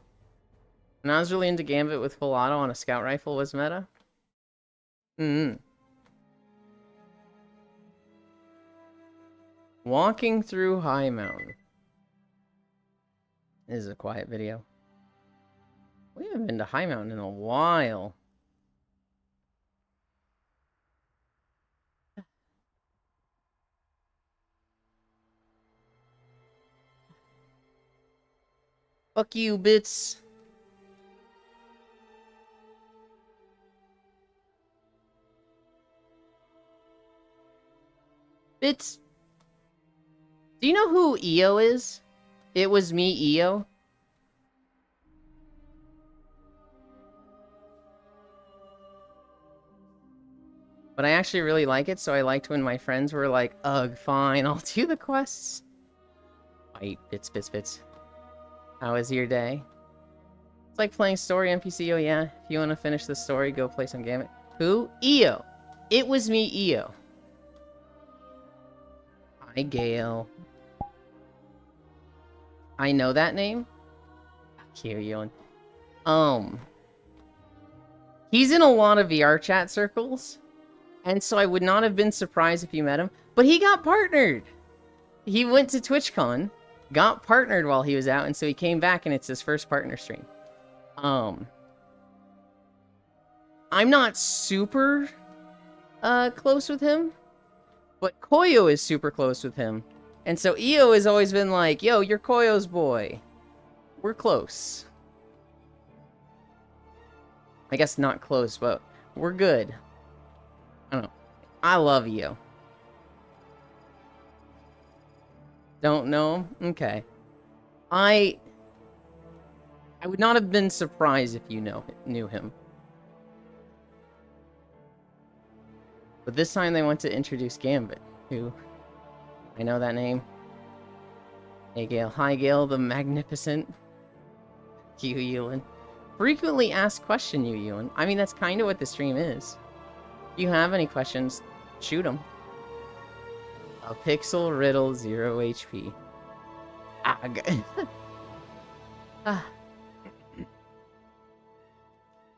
And I was really into Gambit with full auto on a scout rifle was meta. Walking through High Mountain. This is a quiet video. We haven't been to High Mountain in a while. Fuck you, Bits. Bits. Do you know who EO is? It was me, EO. But I actually really like it, so I liked when my friends were like, ugh, fine, I'll do the quests. Fight, Bits. How was your day? It's like playing story NPC. Oh yeah, if you want to finish the story, go play some Gambit. Who? EO. It was me, EO. Hi, Gale. I know that name. Kiryon. He's in a lot of VR chat circles, and so I would not have been surprised if you met him. But he got partnered. He went to TwitchCon, got partnered while he was out, and so he came back, and it's his first partner stream. I'm not super close with him, but Koyo is super close with him. And so EO has always been like, yo, you're Koyo's boy. We're close. I guess not close, but we're good. I don't know. I love EO. Don't know him? Okay. I would not have been surprised if you knew him. But this time they want to introduce Gambit, who... I know that name. Hey, Gale. Hi, Gale, the Magnificent. You, Ewan. Frequently asked question, you, Ewan. I mean, that's kind of what the stream is. If you have any questions, shoot them. A pixel riddle, 0 HP.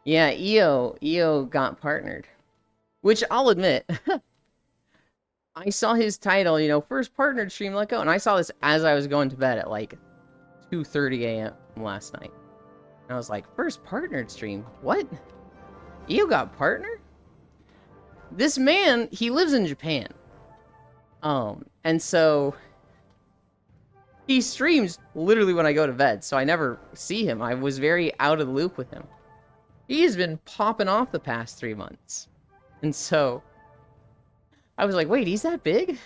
Yeah, EO got partnered. Which, I'll admit... I saw his title, you know, first partnered stream, let go. And I saw this as I was going to bed at like 2:30 a.m. last night. And I was like, first partnered stream? What? You got partnered? This man, he lives in Japan. And so he streams literally when I go to bed, so I never see him. I was very out of the loop with him. He's been popping off the past 3 months. And so I was like, wait, he's that big?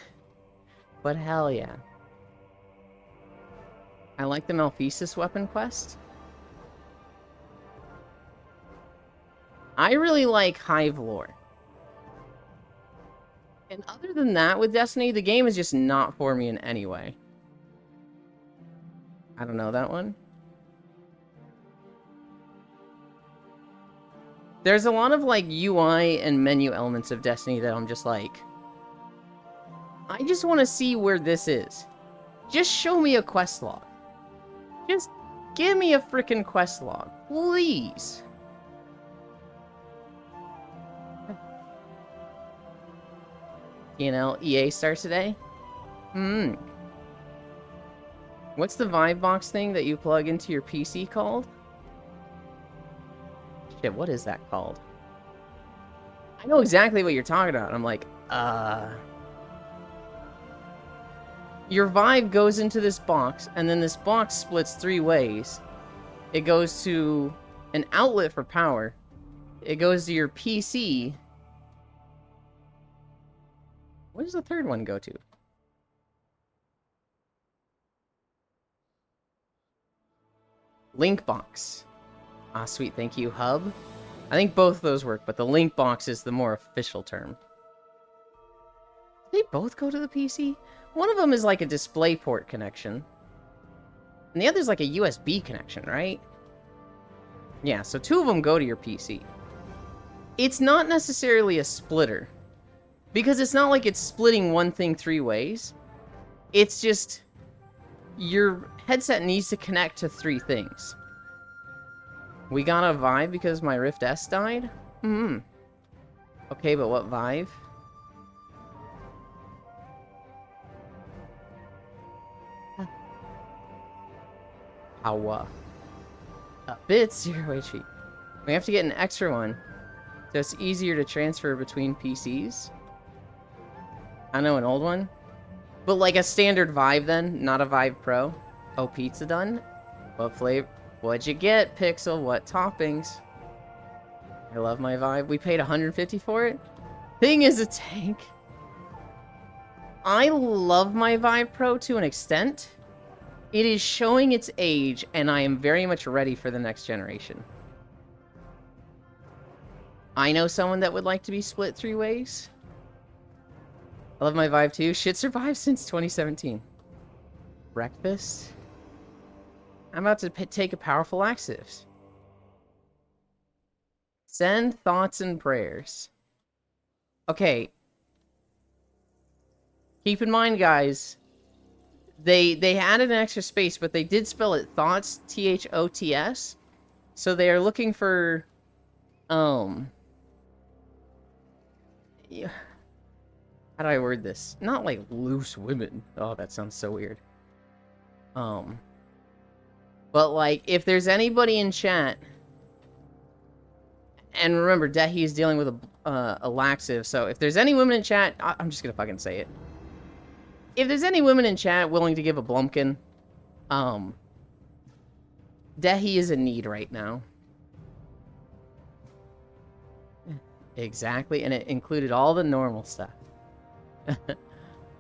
But hell yeah. I like the Malphesis weapon quest. I really like Hive lore. And other than that, with Destiny, the game is just not for me in any way. I don't know that one. There's a lot of, like, UI and menu elements of Destiny that I'm just like... I just want to see where this is. Just show me a quest log. Just give me a freaking quest log, please. You know, EA starts today? What's the Vive box thing that you plug into your PC called? Shit, what is that called? I know exactly what you're talking about. I'm like, Your Vive goes into this box, and then this box splits 3 ways. It goes to an outlet for power. It goes to your PC. What does the third one go to? Link box. Ah, sweet, thank you. Hub? I think both of those work, but the link box is the more official term. They both go to the PC? One of them is like a DisplayPort connection. And the other's like a USB connection, right? Yeah, so 2 of them go to your PC. It's not necessarily a splitter. Because it's not like it's splitting one thing 3 ways. It's just... your headset needs to connect to 3 things. We got a Vive because my Rift S died? Okay, but what Vive? Awa. Bits 0 HP. We have to get an extra one. So it's easier to transfer between PCs. I know, an old one. But like a standard Vive then, not a Vive Pro. Oh, pizza done? What flavor? What'd you get, Pixel? What toppings? I love my Vive. We paid $150 for it? Thing is a tank. I love my Vive Pro to an extent. It is showing its age, and I am very much ready for the next generation. I know someone that would like to be split 3 ways. I love my Vive too. Shit survived since 2017. Breakfast? I'm about to take a powerful laxatives. Send thoughts and prayers. Okay. Keep in mind, guys, they added an extra space, but they did spell it thoughts, THOTS. So they are looking for, yeah. How do I word this? Not like loose women. Oh, that sounds so weird. But like, if there's anybody in chat, and remember, Dehi is dealing with a laxative, so if there's any women in chat, I'm just gonna fucking say it. If there's any women in chat willing to give a Blumpkin, Dehi is in need right now. Exactly, and it included all the normal stuff.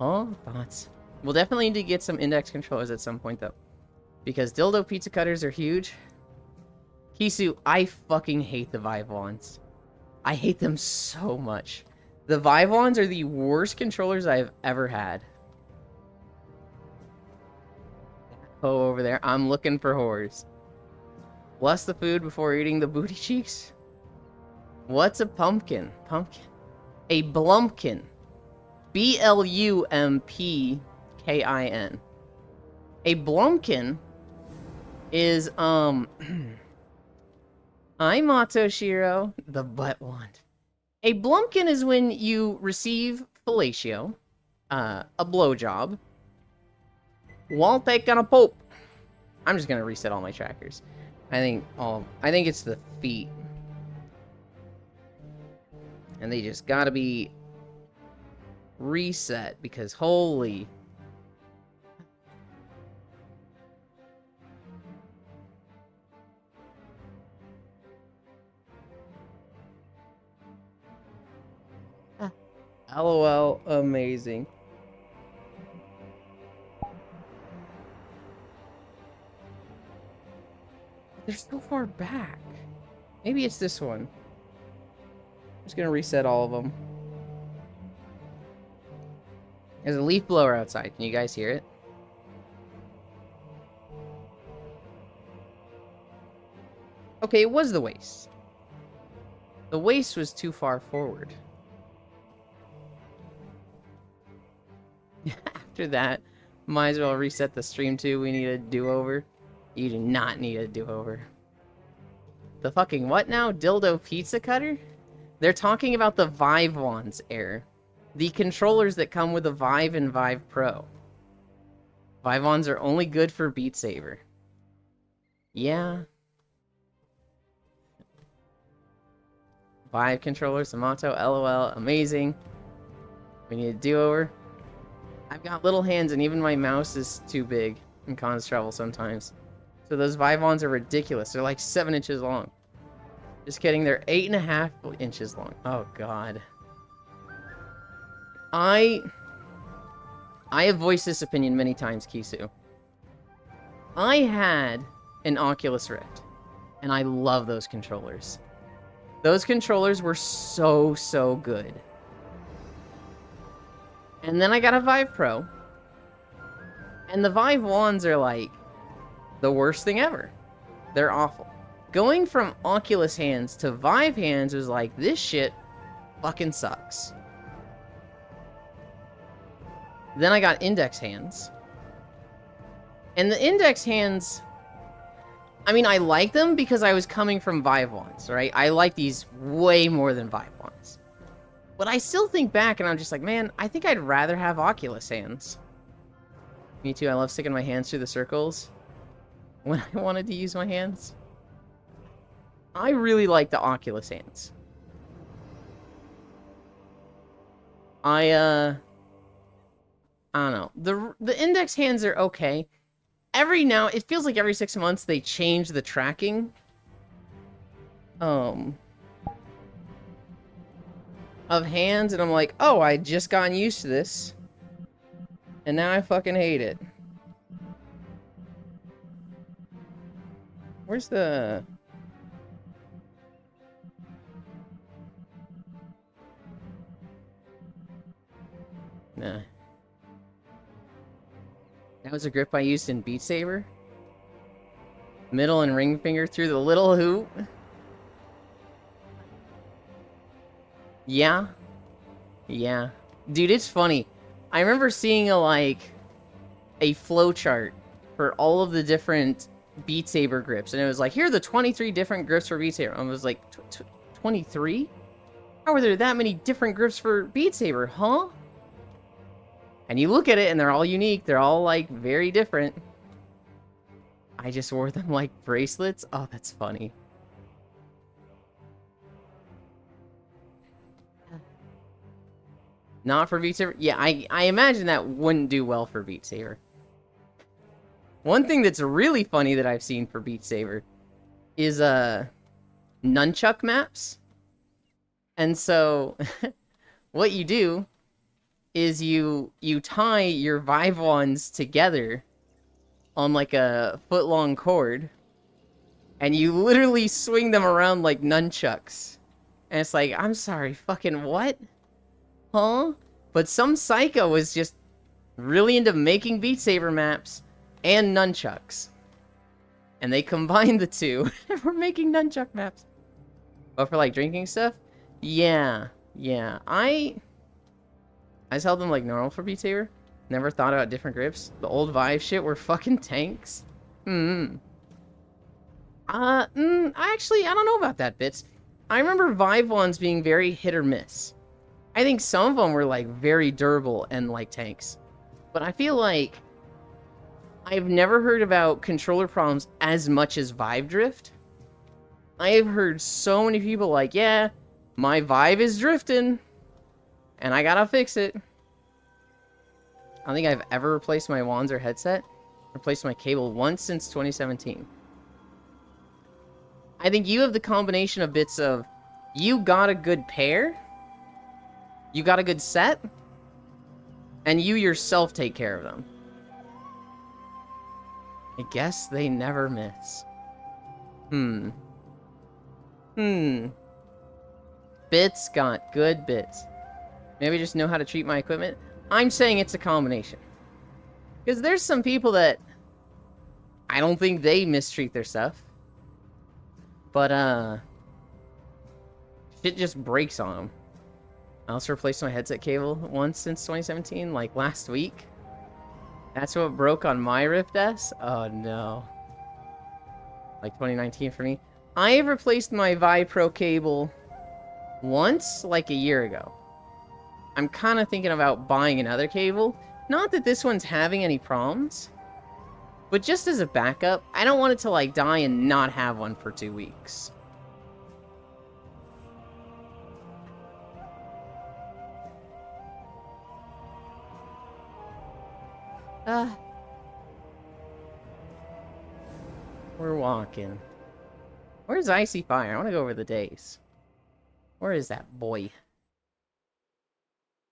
Oh, thoughts. We'll definitely need to get some index controllers at some point, though. Because dildo pizza cutters are huge. Kisu, I fucking hate the Vive wands. I hate them so much. The Vive wands are the worst controllers I've ever had. Oh, over there. I'm looking for whores. Bless the food before eating the booty cheeks. What's a pumpkin? Pumpkin. A blumpkin. B-L-U-M-P-K-I-N. A blumpkin is, I'm Matoshiro, the butt wand. A blumpkin is when you receive fellatio, a blowjob, while taking a poop. I'm just gonna reset all my trackers. I think it's the feet. And they just gotta be reset because holy... LOL, amazing. They're so far back. Maybe it's this one. I'm just gonna reset all of them. There's a leaf blower outside. Can you guys hear it? Okay, it was the waist. The waist was too far forward. After that, might as well reset the stream too. We need a do-over. You do not need a do-over. The fucking what now? Dildo pizza cutter? They're talking about the Vive wands error. The controllers that come with the Vive and Vive Pro. Vive wands are only good for Beat Saber. Yeah. Vive controllers, Amato, LOL, amazing. We need a do-over. I've got little hands and even my mouse is too big in cons travel sometimes. So those Vive wands are ridiculous. They're like 7 inches long. Just kidding, they're 8.5 inches long. Oh god. I have voiced this opinion many times, Kisu. I had an Oculus Rift, and I love those controllers. Those controllers were so good. And then I got a Vive Pro, and the Vive wands are like the worst thing ever. They're awful. Going from Oculus hands to Vive hands was like, this shit fucking sucks. Then I got Index hands. And the Index hands, I mean, I like them because I was coming from Vive wands, right? I like these way more than Vive wands. But I still think back and I'm just like, man, I think I'd rather have Oculus hands. Me too, I love sticking my hands through the circles when I wanted to use my hands. I really like the Oculus hands. I don't know. The Index hands are okay. It feels like every 6 months they change the tracking. Of hands, and I'm like, oh, I just gotten used to this. And now I fucking hate it. Where's the... Nah. That was a grip I used in Beat Saber. Middle and ring finger through the little hoop. Yeah. Yeah. Dude, it's funny. I remember seeing a flowchart for all of the different Beat Saber grips. And it was like, here are the 23 different grips for Beat Saber. I was like, 23? How are there that many different grips for Beat Saber, huh? And you look at it, and they're all unique. They're all, like, very different. I just wore them like bracelets. Oh, that's funny. Not for Beat Saber? Yeah, I imagine that wouldn't do well for Beat Saber. One thing that's really funny that I've seen for Beat Saber is, nunchuck maps. And so, what you do is you tie your Vive wands together on like a foot-long cord, and you literally swing them around like nunchucks. And it's like, I'm sorry, fucking what? Huh? But some psycho was just really into making Beat Saber maps and nunchucks. And they combined the two, and we're making nunchuck maps. But for like drinking stuff? Yeah. I just held them like normal for Beat Saber. Never thought about different grips. The old Vive shit were fucking tanks. I don't know about that, Bits. I remember Vive ones being very hit or miss. I think some of them were like very durable and like tanks. But I feel like I've never heard about controller problems as much as Vive drift. I have heard so many people like, yeah, my Vive is drifting, and I gotta fix it. I don't think I've ever replaced my wands or headset. Replaced my cable once since 2017. I think you have the combination of bits of, you got a good pair, you got a good set, and you yourself take care of them. I guess they never miss. Hmm. Bits got good bits. Maybe just know how to treat my equipment. I'm saying it's a combination. Because there's some people that I don't think they mistreat their stuff. But, shit just breaks on them. I also replaced my headset cable once since 2017, like last week. That's what broke on my Rift S? Oh no. Like 2019 for me. I replaced my Vi Pro cable once, like a year ago. I'm kind of thinking about buying another cable. Not that this one's having any problems, but just as a backup, I don't want it to like die and not have one for 2 weeks. We're walking. Where's Icy Fire? I want to go over the days. Where is that boy?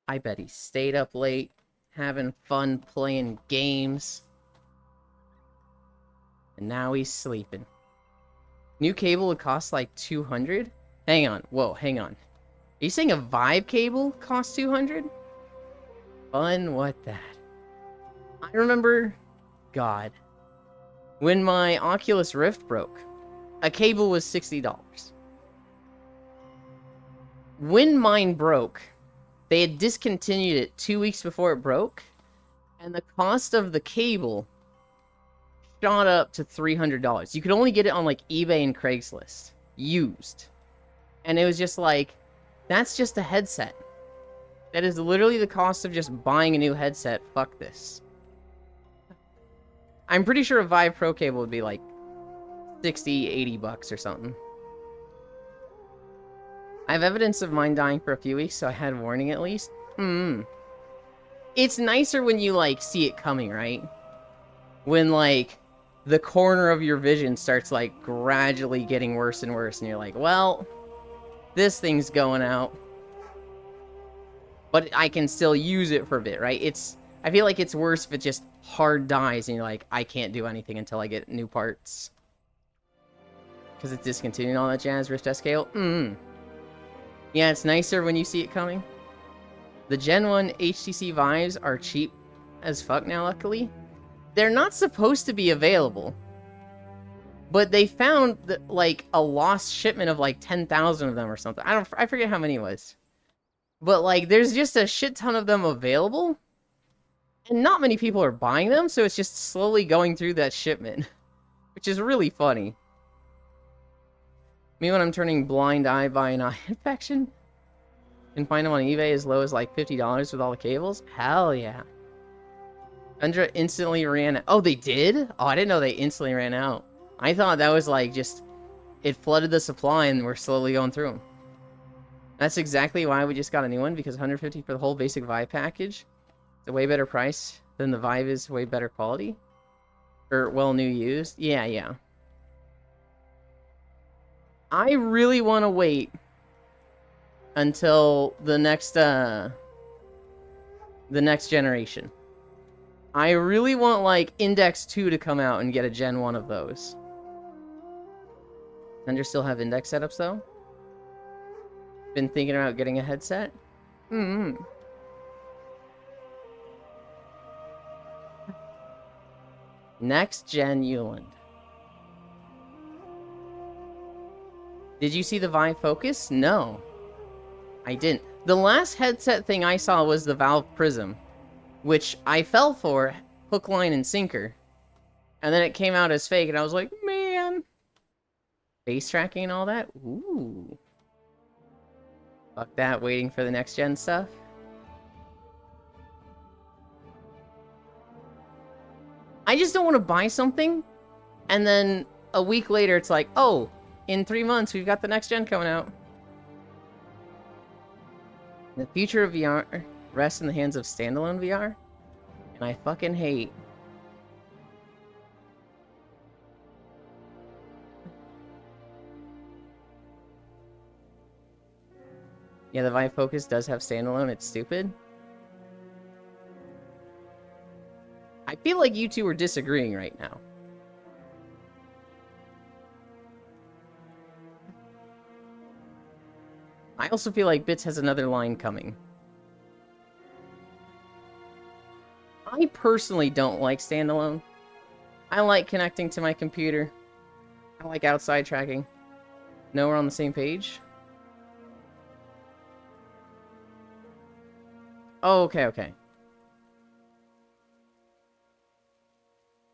I bet he stayed up late, having fun playing games. And now he's sleeping. New cable would cost like 200? Hang on. Whoa, hang on. Are you saying a Vive cable costs 200? Fun, what that? I remember... God. When my Oculus Rift broke, a cable was $60. When mine broke, they had discontinued it 2 weeks before it broke, and the cost of the cable shot up to $300. You could only get it on like eBay and Craigslist, used. And it was just like, that's just a headset. That is literally the cost of just buying a new headset. Fuck this. I'm pretty sure a Vive Pro cable would be like 60, 80 bucks or something. I have evidence of mine dying for a few weeks, so I had warning at least. It's nicer when you, like, see it coming, right? When, like, the corner of your vision starts, like, gradually getting worse and worse, and you're like, well, this thing's going out. But I can still use it for a bit, right? I feel like it's worse if it just hard dies, and you're like, I can't do anything until I get new parts. Because it's discontinued all that jazz, Rift S scale. Yeah, it's nicer when you see it coming. The Gen 1 HTC Vives are cheap as fuck now, luckily. They're not supposed to be available. But they found, that, like, a lost shipment of, like, 10,000 of them or something. I forget how many it was. But, like, there's just a shit ton of them available. And not many people are buying them, so it's just slowly going through that shipment. Which is really funny. Me when I'm turning blind eye by an eye infection? Can find them on eBay as low as like $50 with all the cables? Hell yeah. Undra instantly ran out. Oh, they did? Oh, I didn't know they instantly ran out. I thought that was like just... It flooded the supply and we're slowly going through them. That's exactly why we just got a new one, because $150 for the whole basic Vive package. It's a way better price than the Vive is, way better quality. Or, well, new used. Yeah. I really want to wait until the next generation. I really want, like, Index 2 to come out and get a Gen 1 of those. Thunder still have Index setups, though? Been thinking about getting a headset? Next Gen Euland. Did you see the Vive Focus? No. I didn't. The last headset thing I saw was the Valve Prism, which I fell for, hook, line, and sinker. And then it came out as fake, and I was like, man. Face tracking and all that? Ooh. Fuck that, waiting for the next gen stuff. I just don't want to buy something, and then a week later it's like, oh, in 3 months we've got the next gen coming out. The future of VR rests in the hands of standalone VR, and I fucking hate. Yeah, the Vive Focus does have standalone, it's stupid. I feel like you two are disagreeing right now. I also feel like Bits has another line coming. I personally don't like standalone. I like connecting to my computer. I like outside tracking. No, we're on the same page? Oh, okay.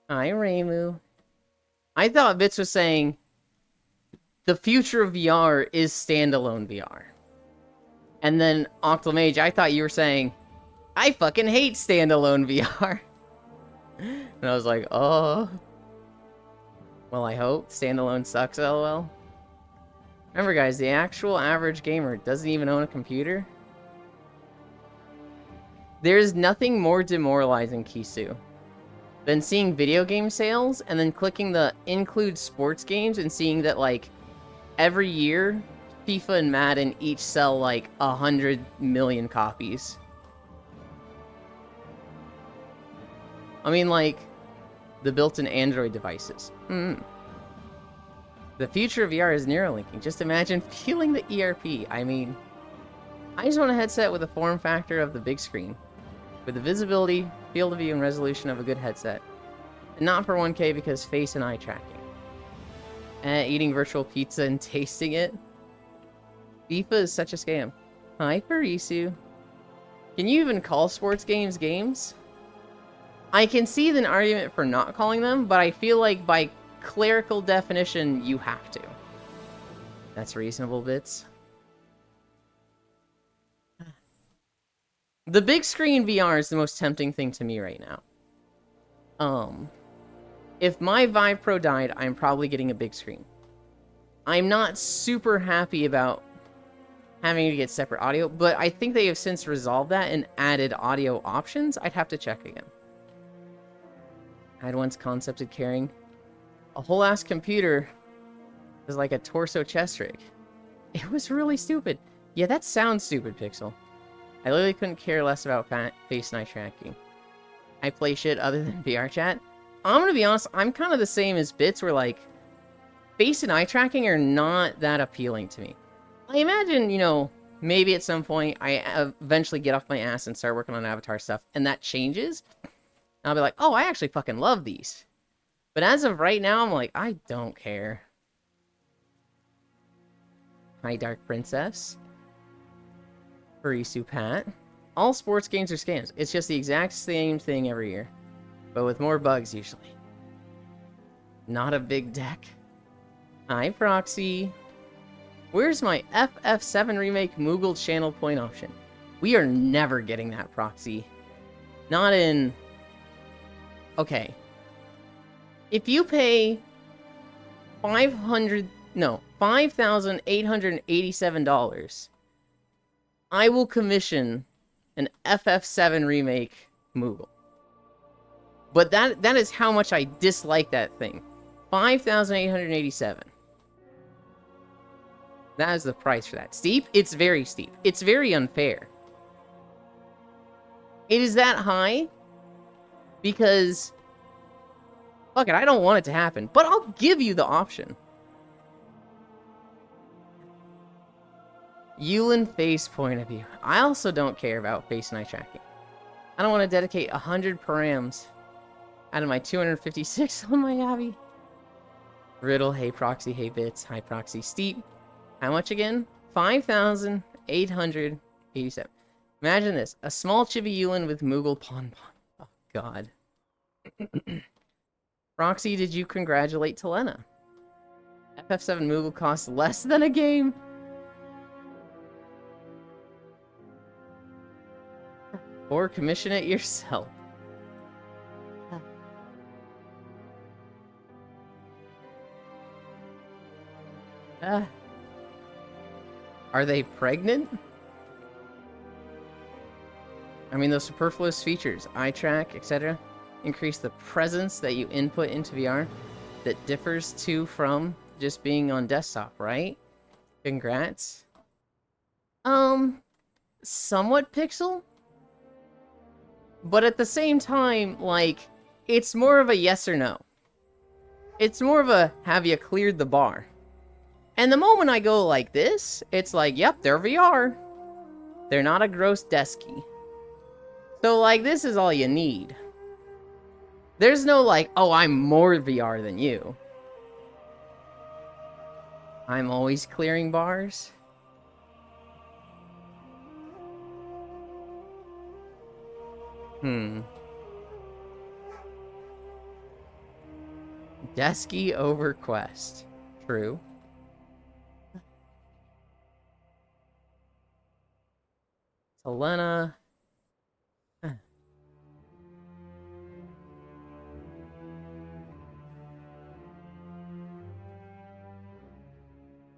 Hi, Reimu. I thought Bits was saying the future of VR is standalone VR. And then Octomage, I thought you were saying, I fucking hate standalone VR. And I was like, oh. Well, I hope. Standalone sucks, lol. Remember, guys, the actual average gamer doesn't even own a computer. There's nothing more demoralizing, Kisu, than seeing video game sales and then clicking the include sports games and seeing that, like, every year, FIFA and Madden each sell, like, 100 million copies. I mean, like, the built-in Android devices. The future of VR is Neuralinking. Just imagine feeling the ERP. I mean, I just want a headset with the form factor of the big screen, with the visibility, field of view, and resolution of a good headset. And not for 1K because face and eye tracking. Eating virtual pizza and tasting it. FIFA is such a scam. Hi, Parisu. Can you even call sports games games? I can see an argument for not calling them, but I feel like by clerical definition, you have to. That's reasonable, Bits. The big screen VR is the most tempting thing to me right now. If my Vive Pro died, I'm probably getting a big screen. I'm not super happy about having to get separate audio, but I think they have since resolved that and added audio options. I'd have to check again. I had once concepted carrying a whole ass computer as like a torso chest rig. It was really stupid. Yeah, that sounds stupid, Pixel. I literally couldn't care less about face and eye tracking. I play shit other than VR chat. I'm gonna be honest, I'm kind of the same as Bits, where like face and eye tracking are not that appealing to me. I imagine, you know, maybe at some point I eventually get off my ass and start working on Avatar stuff, and that changes. I'll be like, oh, I actually fucking love these. But as of right now, I'm like, I don't care. Hi, Dark Princess. Parisu Pat. All sports games are scams. It's just the exact same thing every year, but with more bugs usually. Not a big deck. Hi, Proxy. Where's my FF7 Remake Moogle channel point option? We are never getting that, Proxy. Not in... Okay. If you pay $5,887, I will commission an FF7 Remake Moogle. But that is how much I dislike that thing. $5,887. That is the price for that. Steep? It's very steep. It's very unfair. It is that high because... Fuck it, I don't want it to happen, but I'll give you the option. Yulin face point of view. I also don't care about face and eye tracking. I don't want to dedicate 100 params out of my 256 on my Yavi. Riddle, hey Proxy, hey Bits, hi Proxy. Steep. How much again? 5,887. Imagine this. A small chibi Yulin with Moogle Pon Pon. Oh, God. Roxy, did you congratulate Telena? FF7 Moogle costs less than a game? Or commission it yourself. Are they pregnant? I mean, those superfluous features, eye track, etc., increase the presence that you input into VR that differs from just being on desktop, right? Congrats. Somewhat Pixel? But at the same time, like, it's more of a yes or no. It's more of a, have you cleared the bar? And the moment I go like this, it's like, yep, they're VR. They're not a gross desky. So, like, this is all you need. There's no, like, oh, I'm more VR than you. I'm always clearing bars. Desky over quest. True. Helena.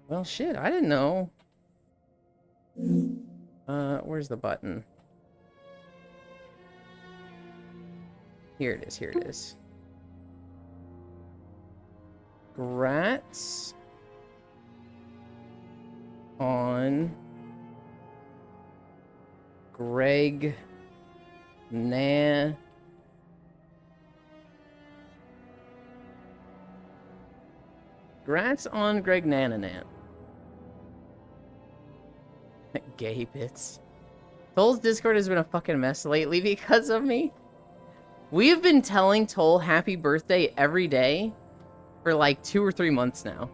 Well, shit, I didn't know. Where's the button? Here it is, here it is. Grats on Greg Nah. Grats on Greg Nananant. Gay bits. Toll's Discord has been a fucking mess lately because of me. We have been telling Toll happy birthday every day for like 2 or 3 months now.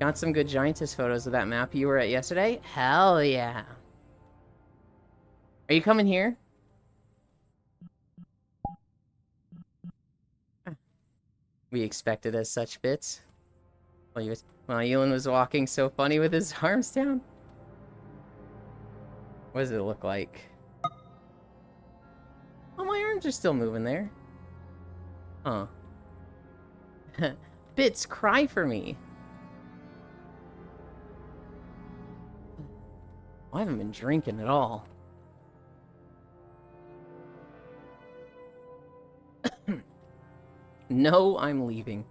Got some good Giantess photos of that map you were at yesterday? Hell yeah. Are you coming here? We expected as such, bits. Well, Elon was walking so funny with his arms down. What does it look like? Oh, my arms are still moving there. Huh. Bits, cry for me. I haven't been drinking at all. No, I'm leaving.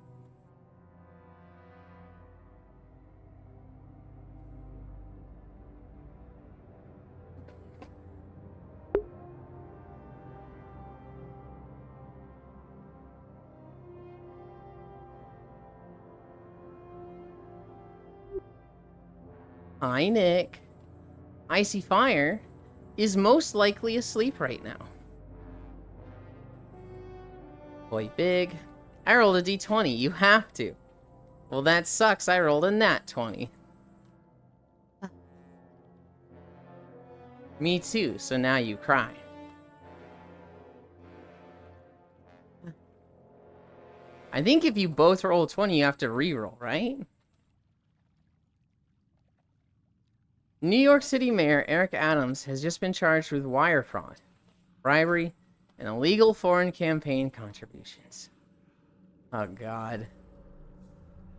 Hi, Nick. Icy Fire is most likely asleep right now. Boy, big. I rolled a d20. You have to. Well, that sucks. I rolled a nat 20. Me too, so now you cry. I think if you both roll 20, you have to re-roll, right? New York City Mayor Eric Adams has just been charged with wire fraud, bribery, and illegal foreign campaign contributions. Oh, God.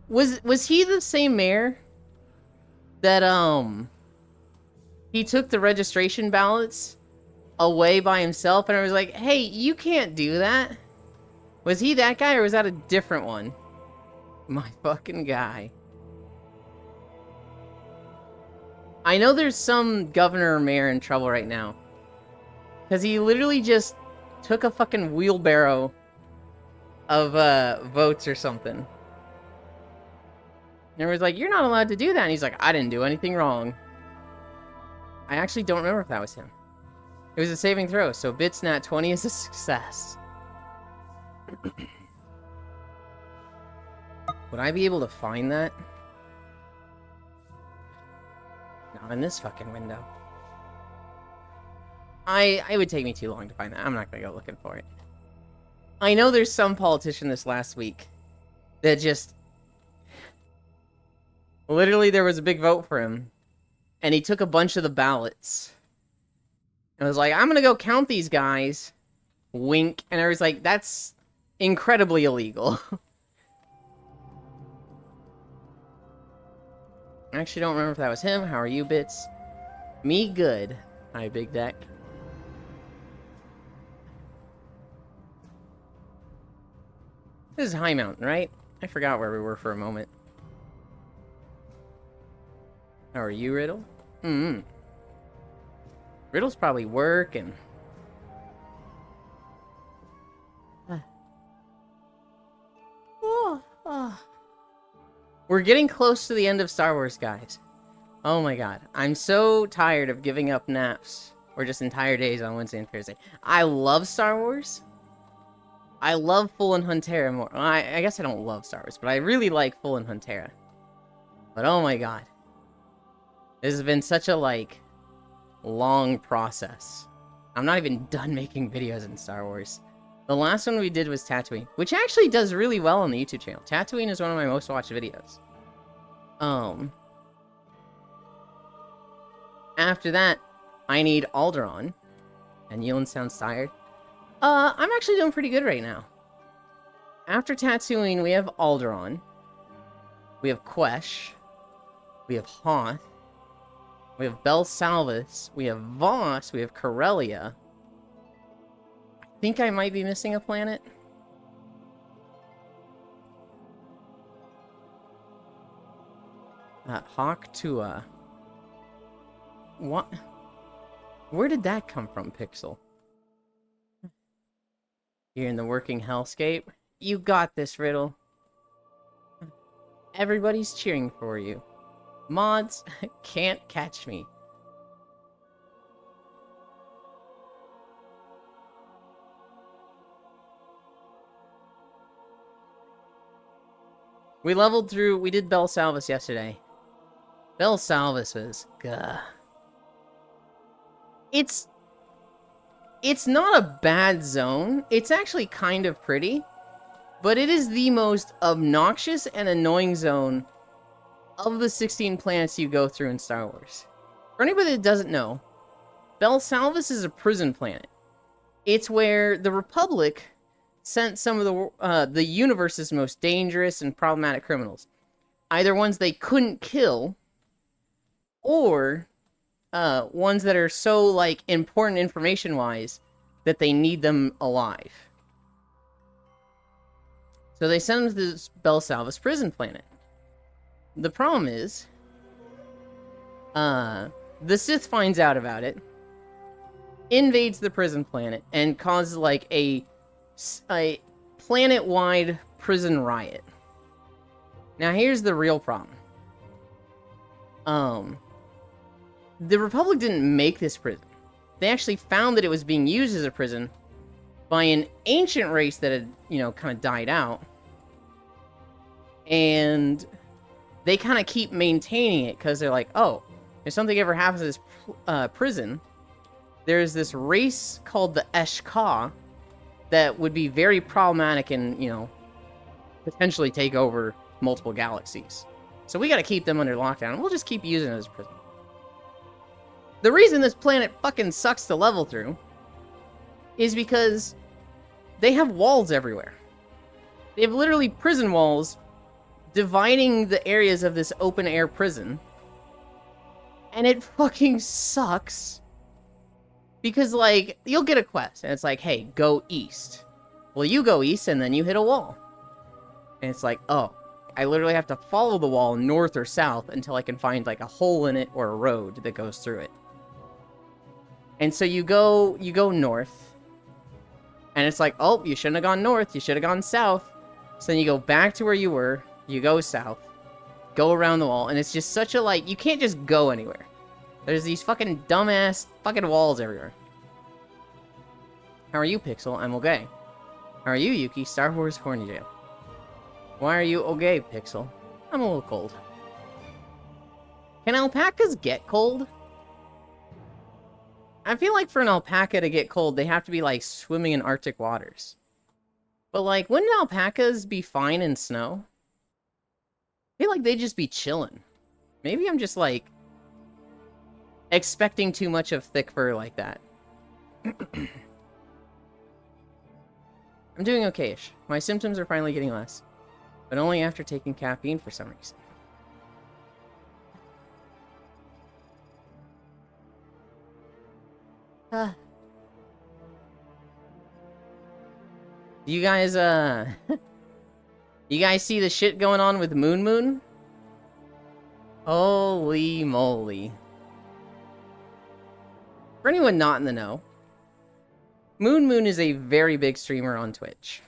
Was he the same mayor that, he took the registration ballots away by himself and I was like, hey, you can't do that? Was he that guy or was that a different one? My fucking guy. I know there's some governor or mayor in trouble right now. Because he literally just took a fucking wheelbarrow of votes or something. And everyone's like, you're not allowed to do that. And he's like, I didn't do anything wrong. I actually don't remember if that was him. It was a saving throw, so Bits Nat 20 is a success. Would I be able to find that? Not in this fucking window. It would take me too long to find that. I'm not gonna go looking for it. I know there's some politician this last week that just... Literally, there was a big vote for him. And he took a bunch of the ballots. And was like, I'm gonna go count these guys. Wink. And I was like, that's incredibly illegal. I actually don't remember if that was him. How are you, Bits? Me good. Hi, Big Deck. This is High Mountain, right? I forgot where we were for a moment. How are you, Riddle? Riddle's probably working. We're getting close to the end of Star Wars, guys. Oh my god. I'm so tired of giving up naps. Or just entire days on Wednesday and Thursday. I love Star Wars. I love Full and Huntera more. Well, I guess I don't love Star Wars, but I really like Full and Huntera. But oh my god. This has been such a, like, long process. I'm not even done making videos in Star Wars. The last one we did was Tatooine, which actually does really well on the YouTube channel. Tatooine is one of my most watched videos. After that, I need Alderaan. And Yulin sounds tired. I'm actually doing pretty good right now. After Tatooine, we have Alderaan. We have Quesh. We have Hoth. We have Bel Salvis. We have Voss. We have Corellia. I think I might be missing a planet. Hawk Tua. What? Where did that come from, Pixel? You're in the working hellscape? You got this, Riddle. Everybody's cheering for you. Mods can't catch me. We leveled through, we did Bel Salvis yesterday. Bel Salvis was, gah. It's not a bad zone. It's actually kind of pretty. But it is the most obnoxious and annoying zone of the 16 planets you go through in Star Wars. For anybody that doesn't know, Bel Salvis is a prison planet. It's where the Republic sent some of the universe's most dangerous and problematic criminals. Either ones they couldn't kill, or ones that are so, like, important information-wise that they need them alive. So they send them to this Bel Salvis prison planet. The problem is, the Sith finds out about it, invades the prison planet, and causes, like, a planet-wide prison riot. Now, here's the real problem. The Republic didn't make this prison. They actually found that it was being used as a prison by an ancient race that had, you know, kind of died out. And they kind of keep maintaining it because they're like, oh, if something ever happens to this prison, there's this race called the Eshka that would be very problematic and, you know, potentially take over multiple galaxies. So we got to keep them under lockdown, and we'll just keep using it as a prison. The reason this planet fucking sucks to level through is because they have walls everywhere. They have literally prison walls dividing the areas of this open-air prison. And it fucking sucks. Because, like, you'll get a quest, and it's like, hey, go east. Well, you go east, and then you hit a wall. And it's like, oh, I literally have to follow the wall north or south until I can find, like, a hole in it or a road that goes through it. And so you go north, and it's like, oh, you shouldn't have gone north, you should have gone south. So then you go back to where you were, you go south, go around the wall, and it's just such a, like, you can't just go anywhere. There's these fucking dumbass fucking walls everywhere. How are you, Pixel? I'm okay. How are you, Yuki? Star Wars Horny Jail. Why are you okay, Pixel? I'm a little cold. Can alpacas get cold? I feel like for an alpaca to get cold, they have to be, like, swimming in Arctic waters. But, like, wouldn't alpacas be fine in snow? I feel like they'd just be chilling. Maybe I'm just, like, expecting too much of thick fur like that. I'm doing okay-ish. My symptoms are finally getting less. But only after taking caffeine for some reason. You guys, you guys see the shit going on with Moon Moon? Holy moly. For anyone not in the know, Moon Moon is a very big streamer on Twitch.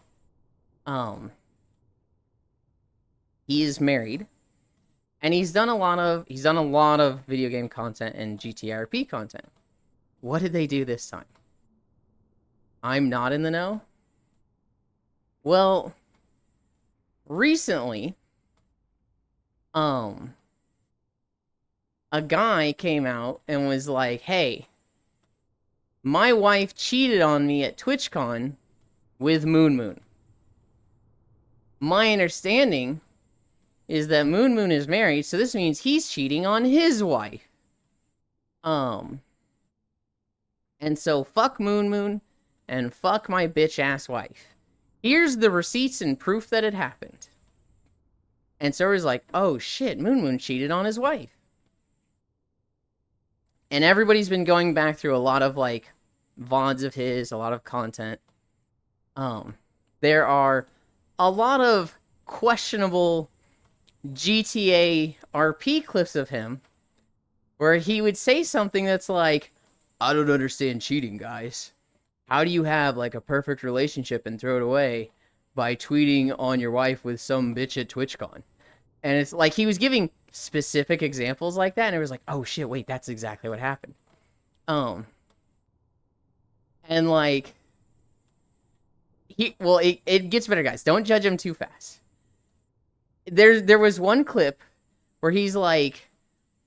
He is married And he's done a lot of video game content and GTRP content. What did they do this time? I'm not in the know. Well, recently, a guy came out and was like, "Hey, my wife cheated on me at TwitchCon with Moon Moon. My understanding is that Moon Moon is married, so this means he's cheating on his wife. And so fuck Moon Moon and fuck my bitch ass wife. Here's the receipts and proof that it happened." And server's like, "Oh shit, Moon Moon cheated on his wife." And everybody's been going back through a lot of like VODs of his, a lot of content. There are a lot of questionable GTA RP clips of him where he would say something that's like, "I don't understand cheating, guys. How do you have like a perfect relationship and throw it away by tweeting on your wife with some bitch at TwitchCon?" And it's like he was giving specific examples like that, and it was like, "Oh shit, wait, that's exactly what happened." And like it gets better, guys. Don't judge him too fast. There was one clip where he's like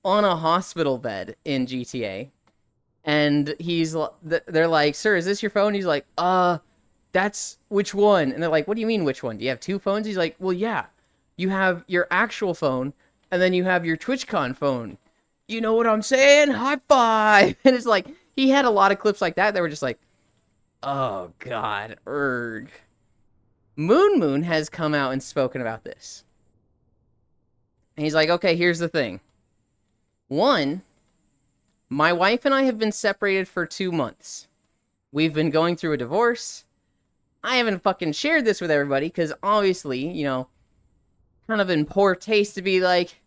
on a hospital bed in GTA, and they're like, "Sir, is this your phone?" He's like, "That's which one?" And they're like, "What do you mean which one? Do you have two phones?" He's like, "Well, yeah. You have your actual phone, and then you have your TwitchCon phone. You know what I'm saying? High five!" And it's like, he had a lot of clips like that were just like, oh god, erg. Moon Moon has come out and spoken about this. And he's like, "Okay, here's the thing. One, my wife and I have been separated for 2 months. We've been going through a divorce. I haven't fucking shared this with everybody, because obviously, you know, kind of in poor taste to be like,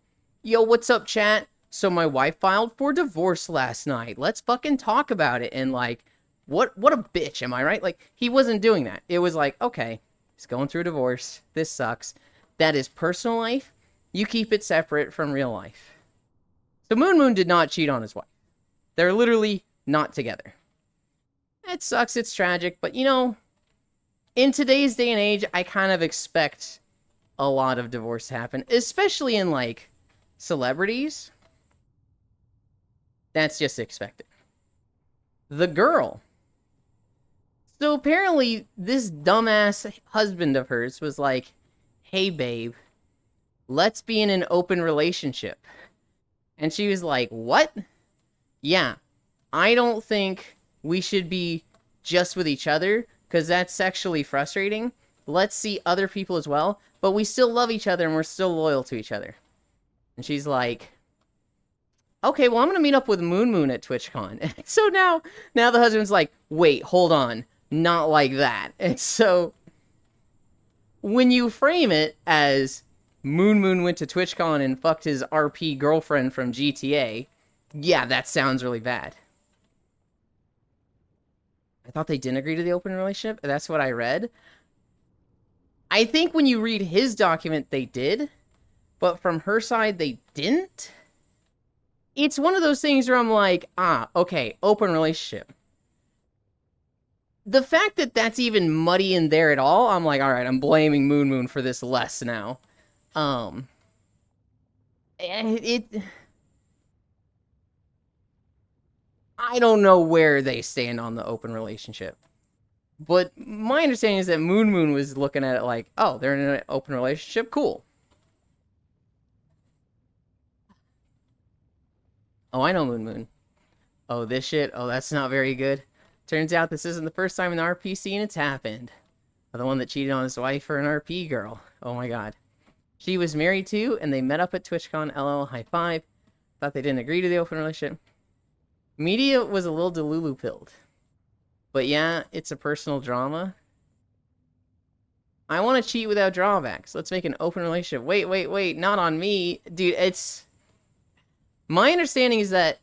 'Yo, what's up, chat? So my wife filed for divorce last night. Let's fucking talk about it.' And like, what a bitch, am I right?" Like, he wasn't doing that. It was like, okay, he's going through a divorce. This sucks. That is personal life. You keep it separate from real life. So Moon Moon did not cheat on his wife. They're literally not together. It sucks, it's tragic, but you know, in today's day and age, I kind of expect a lot of divorce to happen, especially in like celebrities. That's just expected. The girl. So apparently this dumbass husband of hers was like, "Hey babe, let's be in an open relationship." And she was like, "What? Yeah, I don't think we should be just with each other, because that's sexually frustrating. Let's see other people as well, but we still love each other and we're still loyal to each other." And she's like, "Okay, well, I'm gonna meet up with Moon Moon at TwitchCon." And so now the husband's like, "Wait, hold on, not like that." And so when you frame it as Moon Moon went to TwitchCon and fucked his RP girlfriend from GTA, yeah, that sounds really bad. I thought they didn't agree to the open relationship. That's what I read. I think when you read his document, they did, but from her side, they didn't. It's one of those things where I'm like, okay, open relationship. The fact that that's even muddy in there at all, I'm like, all right, I'm blaming Moon Moon for this less now. I don't know where they stand on the open relationship. But my understanding is that Moon Moon was looking at it like, oh, they're in an open relationship? Cool. Oh, I know Moon Moon. Oh, this shit? Oh, that's not very good. Turns out this isn't the first time in the RP scene it's happened. The one that cheated on his wife for an RP girl. Oh my god. She was married to, and they met up at TwitchCon, LL, high five. Thought they didn't agree to the open relationship. Media was a little delulu-pilled. But yeah, it's a personal drama. I want to cheat without drawbacks. Let's make an open relationship. Wait, not on me. Dude, it's... My understanding is that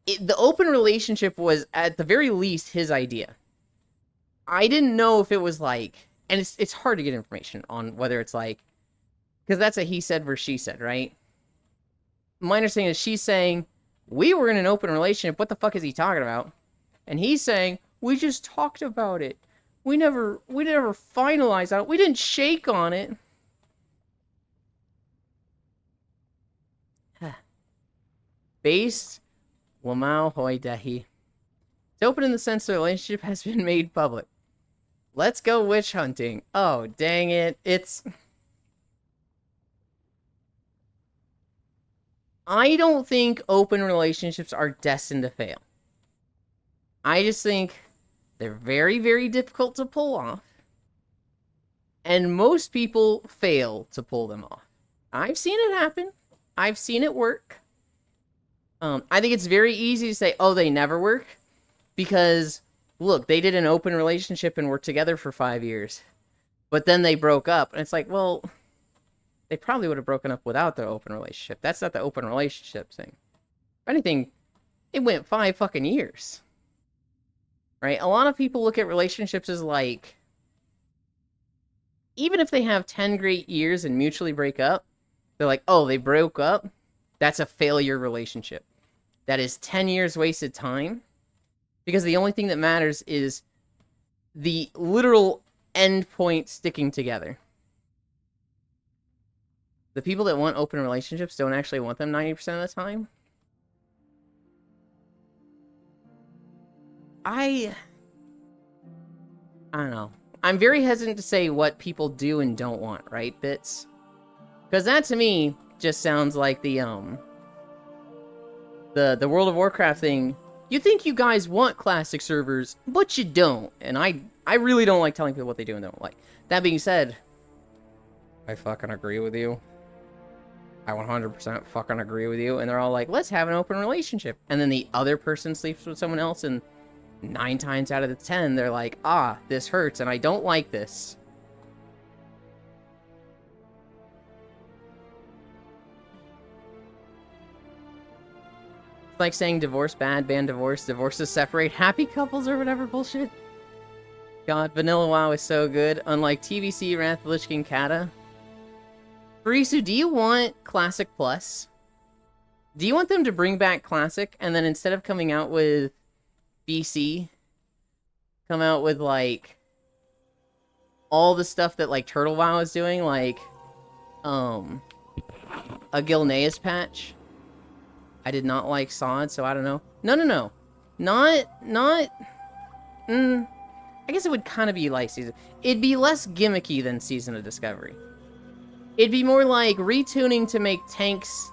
the open relationship was, at the very least, his idea. I didn't know if it was like... And it's hard to get information on whether it's like... Because that's a he said versus she said, right? My understanding is she's saying, we were in an open relationship. What the fuck is he talking about? And he's saying, we just talked about it. We never finalized on it. We didn't shake on it. Based Wamau Hoi Dahi. It's open in the sense the relationship has been made public. Let's go witch hunting. Oh, dang it. I don't think open relationships are destined to fail. I just think they're very, very difficult to pull off. And most people fail to pull them off. I've seen it happen. I've seen it work. I think it's very easy to say, oh, they never work. Because, look, they did an open relationship and were together for 5 years. But then they broke up. And it's like, well, they probably would have broken up without the open relationship. That's not the open relationship thing. If anything, it went 5 fucking years. Right? A lot of people look at relationships as like, even if they have 10 great years and mutually break up, they're like, oh, they broke up? That's a failure relationship. That is 10 years wasted time. Because the only thing that matters is the literal end point sticking together. The people that want open relationships don't actually want them 90% of the time. I don't know. I'm very hesitant to say what people do and don't want, right, Bits? Because that to me just sounds like the World of Warcraft thing. You think you guys want classic servers, but you don't. And I really don't like telling people what they do and don't like. That being said, I fucking agree with you. I 100% fucking agree with you. And they're all like, let's have an open relationship. And then the other person sleeps with someone else, and 9 times out of the 10, they're like, ah, this hurts, and I don't like this. It's like saying divorce bad, ban divorce, divorces separate happy couples or whatever bullshit. God, Vanilla WoW is so good. Unlike TBC, Wrath of the Lich King, Kata. Farisu, do you want Classic Plus? Do you want them to bring back Classic, and then instead of coming out with BC, come out with, like, all the stuff that, like, Turtle WoW is doing, like, a Gilneas patch? I did not like Sod, so I don't know. No. I guess it would kind of be like Season. It'd be less gimmicky than Season of Discovery. It'd be more like retuning to make tanks,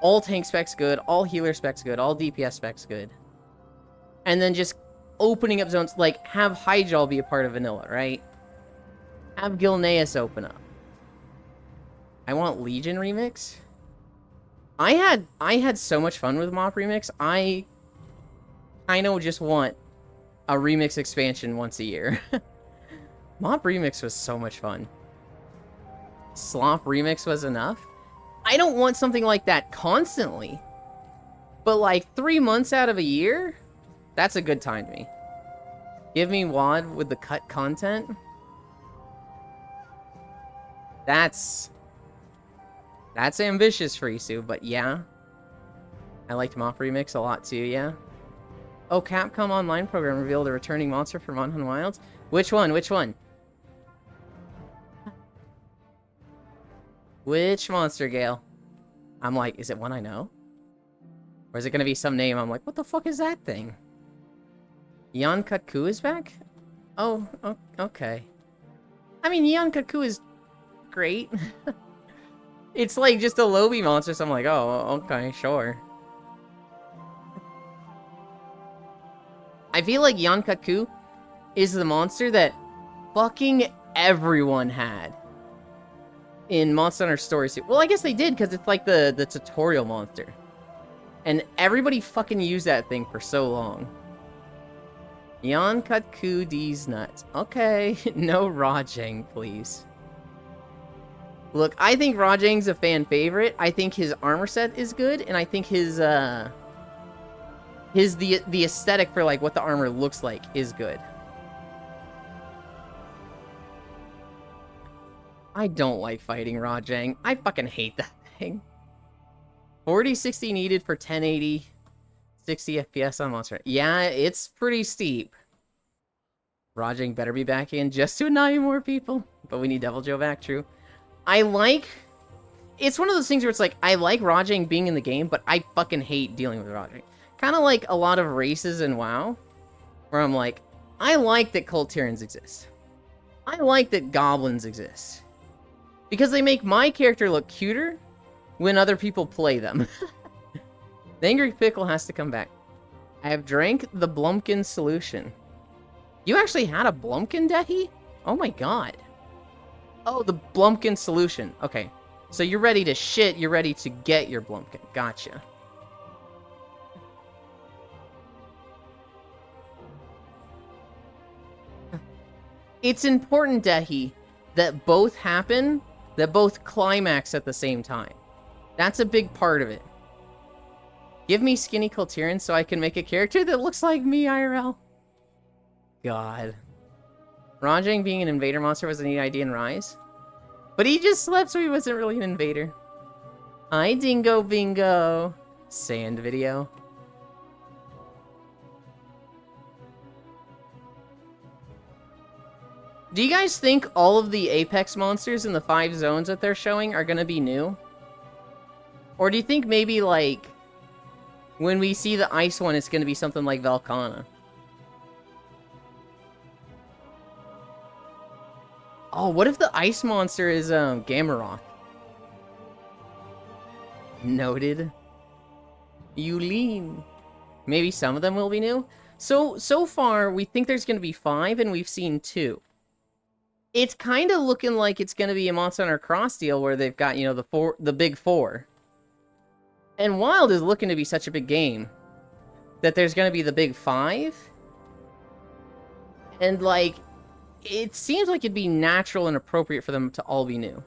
all tank specs good, all healer specs good, all DPS specs good. And then just opening up zones, like, have Hyjal be a part of Vanilla, right? Have Gilneas open up. I want Legion Remix. I had so much fun with Mop Remix. I know just want a remix expansion once a year. Mop Remix was so much fun. Slop Remix was enough. I don't want something like that constantly. But like 3 months out of a year, that's a good time to me. Give me WoD with the cut content. That's ambitious, Farisu, but yeah. I liked Mop Remix a lot too, yeah. Oh, Capcom Online program revealed a returning monster from Monhan Wilds. Which one? Which one? Which monster, Gale? I'm like, is it one I know? Or is it gonna be some name I'm like, what the fuck is that thing? Yan Kutku is back? Oh, okay. I mean, Yan Kutku is great. It's like just a Lobby monster, so I'm like, oh, okay, sure. I feel like Yan Kutku is the monster that fucking everyone had in Monster Hunter Stories. Well, I guess they did, because it's like the tutorial monster. And everybody fucking used that thing for so long. Yan Kutku D's nuts. Okay, no Rajang, please. Look, I think Rajang's a fan favorite. I think his armor set is good, and I think his the aesthetic for like what the armor looks like is good. I don't like fighting Rajang. I fucking hate that thing. 4060 needed for 1080, 60 FPS on Monster. Yeah, it's pretty steep. Rajang better be back in just to annoy more people. But we need Deviljho back, true. I like... It's one of those things where it's like, I like Rajang being in the game, but I fucking hate dealing with Rajang. Kind of like a lot of races in WoW, where I'm like, I like that Cult Tyrants exist. I like that Goblins exist. Because they make my character look cuter when other people play them. The Angry Pickle has to come back. I have drank the Blumpkin solution. You actually had a Blumpkin, Dehi? Oh my god. Oh, the Blumpkin solution. Okay. So you're ready to shit, you're ready to get your Blumpkin. Gotcha. It's important, Dehi, that both happen, that both climax at the same time. That's a big part of it. Give me skinny Cult Tyrants so I can make a character that looks like me, IRL. God. Rajang being an invader monster was a neat idea in Rise. But he just slept, so he wasn't really an invader. Hi, Dingo Bingo. Sand video. Do you guys think all of the Apex monsters in the 5 zones that they're showing are gonna be new? Or do you think maybe, like, when we see the ice one, it's gonna be something like Velkhana? Oh, what if the ice monster is, Gamorok? Noted. Yulin. Maybe some of them will be new? So far, we think there's gonna be 5, and we've seen 2. It's kind of looking like it's gonna be a Monster Hunter Cross deal where they've got, you know, the big 4. And Wild is looking to be such a big game that there's gonna be the big 5. And, like, it seems like it'd be natural and appropriate for them to all be new.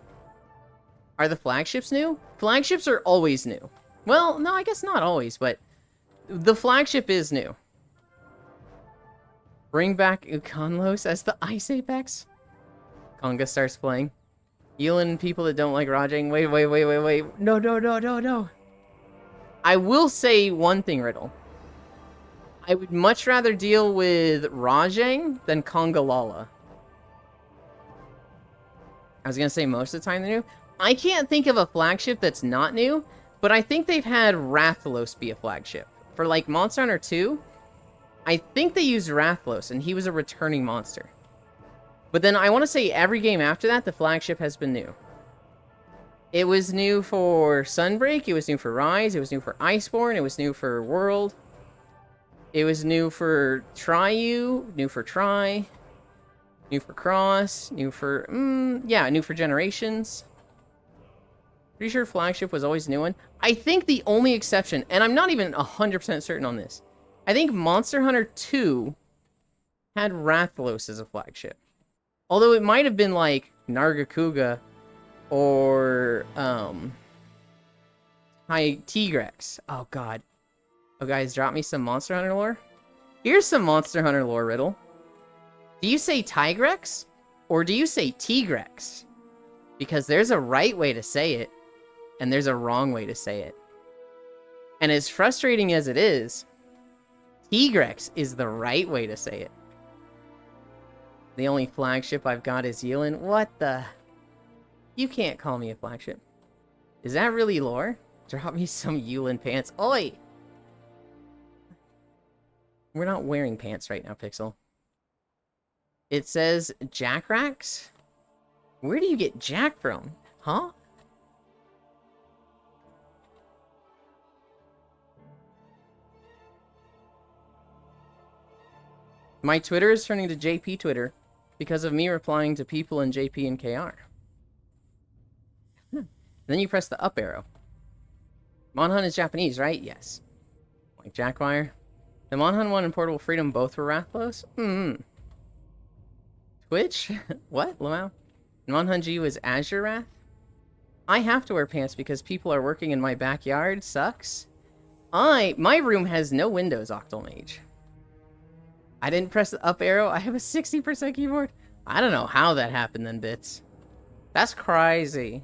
Are the flagships new? Flagships are always new. Well, no, I guess not always, but the flagship is new. Bring back Ukanlos as the Ice Apex? Konga starts playing. Yulin people that don't like Rajang. Wait. No. I will say one thing, Riddle. I would much rather deal with Rajang than Kongalala. I was gonna say most of the time they're new. I can't think of a flagship that's not new, but I think they've had Rathalos be a flagship. For, like, Monster Hunter 2, I think they used Rathalos, and he was a returning monster. But then I want to say every game after that, the flagship has been new. It was new for Sunbreak, it was new for Rise, it was new for Iceborne, it was new for World. It was new for Triu, new for Tri, new for Cross, new for, new for Generations. Pretty sure flagship was always a new one. I think the only exception, and I'm not even 100% certain on this, I think Monster Hunter 2 had Rathalos as a flagship. Although it might have been like Nargacuga or Tigrex. Oh god. Oh guys, drop me some Monster Hunter lore. Here's some Monster Hunter lore, Riddle. Do you say Tigrex or do you say Tigrex? Because there's a right way to say it and there's a wrong way to say it. And as frustrating as it is, Tigrex is the right way to say it. The only flagship I've got is Yulin. What the? You can't call me a flagship. Is that really lore? Drop me some Yulin pants. Oi! We're not wearing pants right now, Pixel. It says Jackrax? Where do you get Jack from? Huh? My Twitter is turning to JP Twitter because of me replying to people in JP and KR. Then you press the up arrow. Monhun is Japanese, right? Yes. Like Jackwire. The Monhun 1 and Portable Freedom both were Rathalos? Twitch? What? Lamau? Monhun G was Azure Wrath? I have to wear pants because people are working in my backyard. Sucks. My room has no windows, Octomage. I didn't press the up arrow. I have a 60% keyboard. I don't know how that happened then, Bits. That's crazy.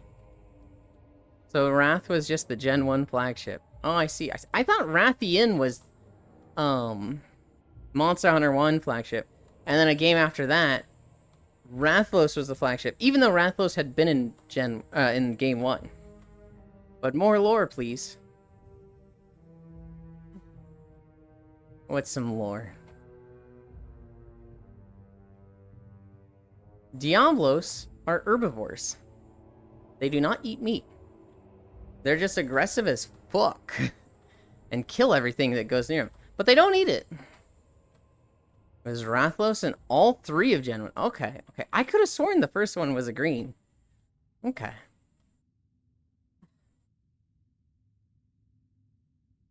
So Wrath was just the Gen 1 flagship. Oh, I see. I thought Rathian was, Monster Hunter 1 flagship. And then a game after that, Rathalos was the flagship. Even though Rathalos had been in in Game 1. But more lore, please. What's some lore? Diablos are herbivores. They do not eat meat. They're just aggressive as fuck. And kill everything that goes near them. But they don't eat it. There's Rathalos in all 3 of Gen 1. Okay, okay. I could have sworn the first one was a green. Okay.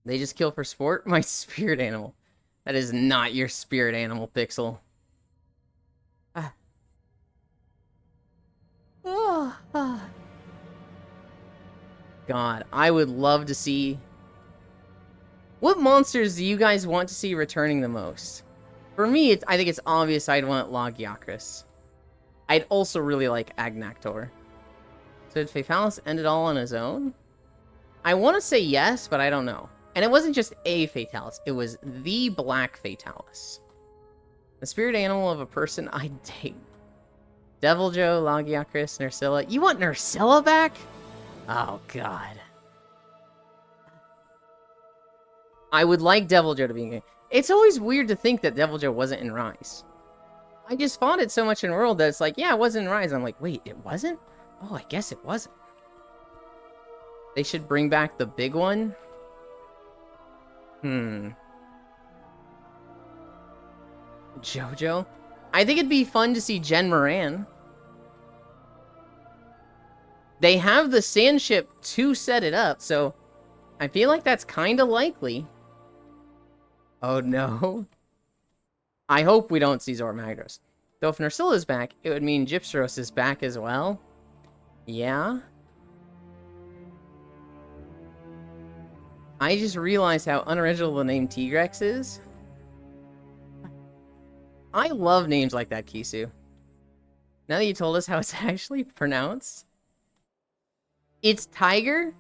They just kill for sport? My spirit animal. That is not your spirit animal, Pixel. God, I would love to see... What monsters do you guys want to see returning the most? For me, I think it's obvious I'd want Lagiacrus. I'd also really like Agnaktor. So did Fatalis end it all on his own? I want to say yes, but I don't know. And it wasn't just a Fatalis, it was the Black Fatalis. The spirit animal of a person I'd date. Deviljho, Lagiacrus, Nerscylla. You want Nerscylla back? Oh, God. I would like Deviljho to be in game. It's always weird to think that Deviljho wasn't in Rise. I just fought it so much in World that it's like, yeah, it wasn't in Rise. I'm like, wait, it wasn't? Oh, I guess it wasn't. They should bring back the big one. Jojo? I think it'd be fun to see Jen Moran. They have the sand ship to set it up, so I feel like that's kind of likely. Oh no. I hope we don't see Zormagdros. Though if Nerscylla's back, it would mean Gypsros is back as well. Yeah? I just realized how unoriginal the name Tigrex is. I love names like that, Kisu. Now that you told us how it's actually pronounced. It's Tiger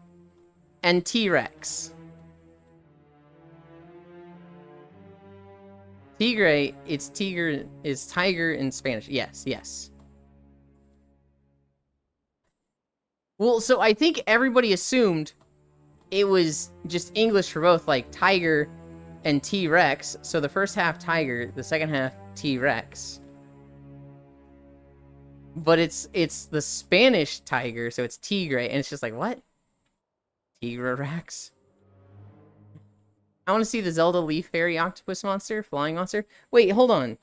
and T-Rex. Tigre, it's Tiger, is tiger in Spanish. Yes, yes. Well, so I think everybody assumed it was just English for both, like Tiger and T-Rex. So the first half Tiger, the second half T-Rex. But it's the Spanish tiger, so it's Tigre, and it's just like, what? Tigrarex? I want to see the Zelda Leaf Fairy Octopus monster, flying monster. Wait, hold on.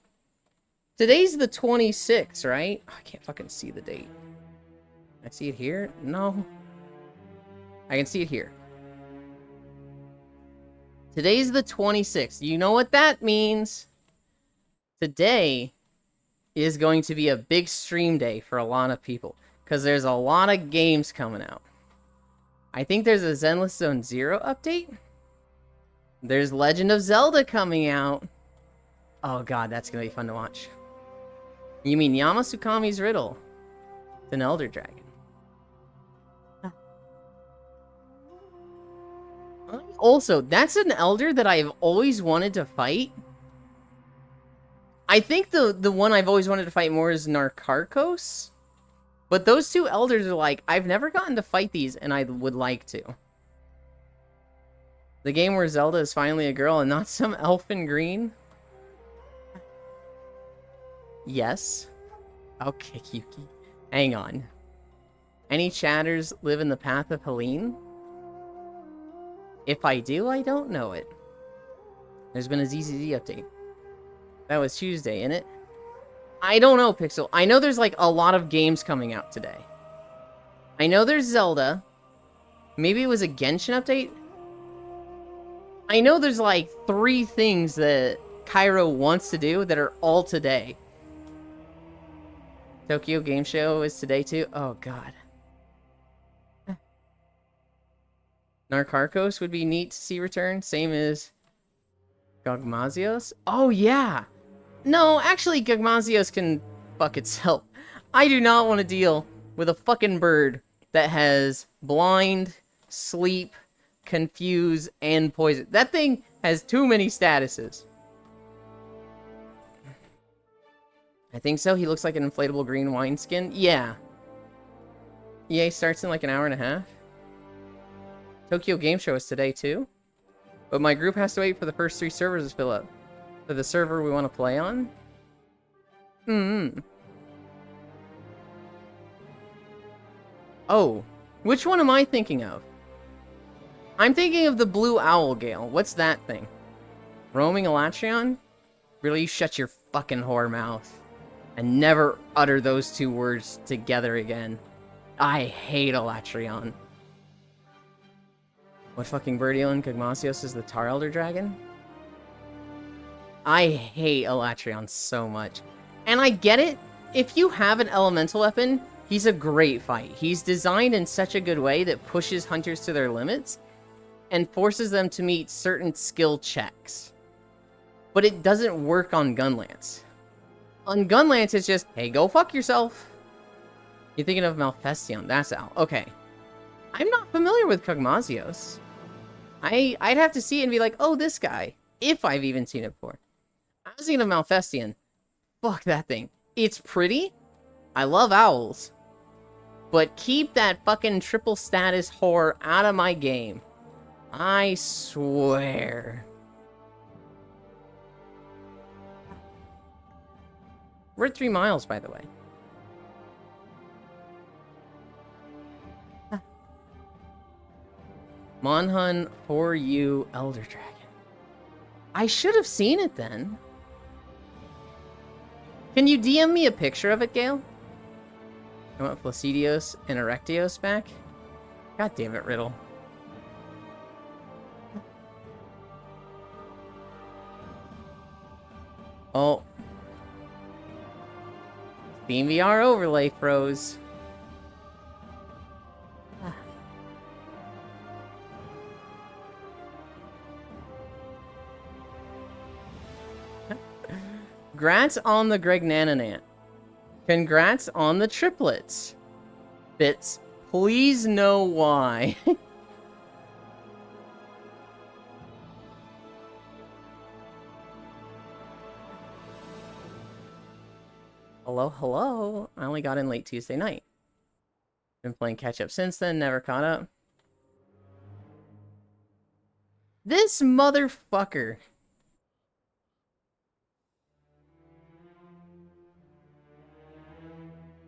Today's the 26th, right? I can't fucking see the date. Can I see it here? No. I can see it here. Today's the 26th. You know what that means? Today is going to be a big stream day for a lot of people, because there's a lot of games coming out. I think there's a Zenless Zone Zero update. There's Legend of Zelda coming out. Oh god, that's gonna be fun to watch. You mean Yamasukami's Riddle? It's an Elder Dragon. Also, that's an Elder that I've always wanted to fight. I think the one I've always wanted to fight more is Narkarkos. But those two Elders are like, I've never gotten to fight these, and I would like to. The game where Zelda is finally a girl and not some elf in green? Yes. Okay, Yuki. Hang on. Any chatters live in the path of Helene? If I do, I don't know it. There's been a ZZZ update. That was Tuesday, innit? I don't know, Pixel. I know there's like a lot of games coming out today. I know there's Zelda. Maybe it was a Genshin update? I know there's like 3 things that Cairo wants to do that are all today. Tokyo Game Show is today too? Oh god. Narkarkos would be neat to see return. Same as Gogmazios. Oh yeah! No, actually Gogmazios can fuck itself. I do not want to deal with a fucking bird that has blind, sleep, confuse, and poison. That thing has too many statuses. I think so. He looks like an inflatable green wineskin. Yeah. EA starts in like an hour and a half. Tokyo Game Show is today too. But my group has to wait for the first 3 servers to fill up. For the server we want to play on? Oh. Which one am I thinking of? I'm thinking of the Blue Owl Gale. What's that thing? Roaming Elatrion? Really? Shut your fucking whore mouth. And never utter those 2 words together again. I hate Elatrion. What fucking Birdion Kogmasios is the Tar Elder Dragon? I hate Elatrion so much. And I get it. If you have an elemental weapon, he's a great fight. He's designed in such a good way that pushes hunters to their limits and forces them to meet certain skill checks. But it doesn't work on Gunlance. On Gunlance, it's just, hey, go fuck yourself. You're thinking of Malfestion. That's Al. Okay. I'm not familiar with Kogmasios. I'd have to see it and be like, oh, this guy. If I've even seen it before. I was thinking of Malfestion. Fuck that thing. It's pretty. I love owls. But keep that fucking triple status whore out of my game. I swear. We're at 3 miles, by the way. Monhun for you, Elder Dragon. I should have seen it then. Can you DM me a picture of it, Gale? I want Placidios and Erectios back? God damn it, Riddle. Oh. Steam VR overlay froze. Congrats on the Greg Nananant. Congrats on the triplets. Bits, please know why. Hello, hello. I only got in late Tuesday night. Been playing catch up since then, never caught up. This motherfucker.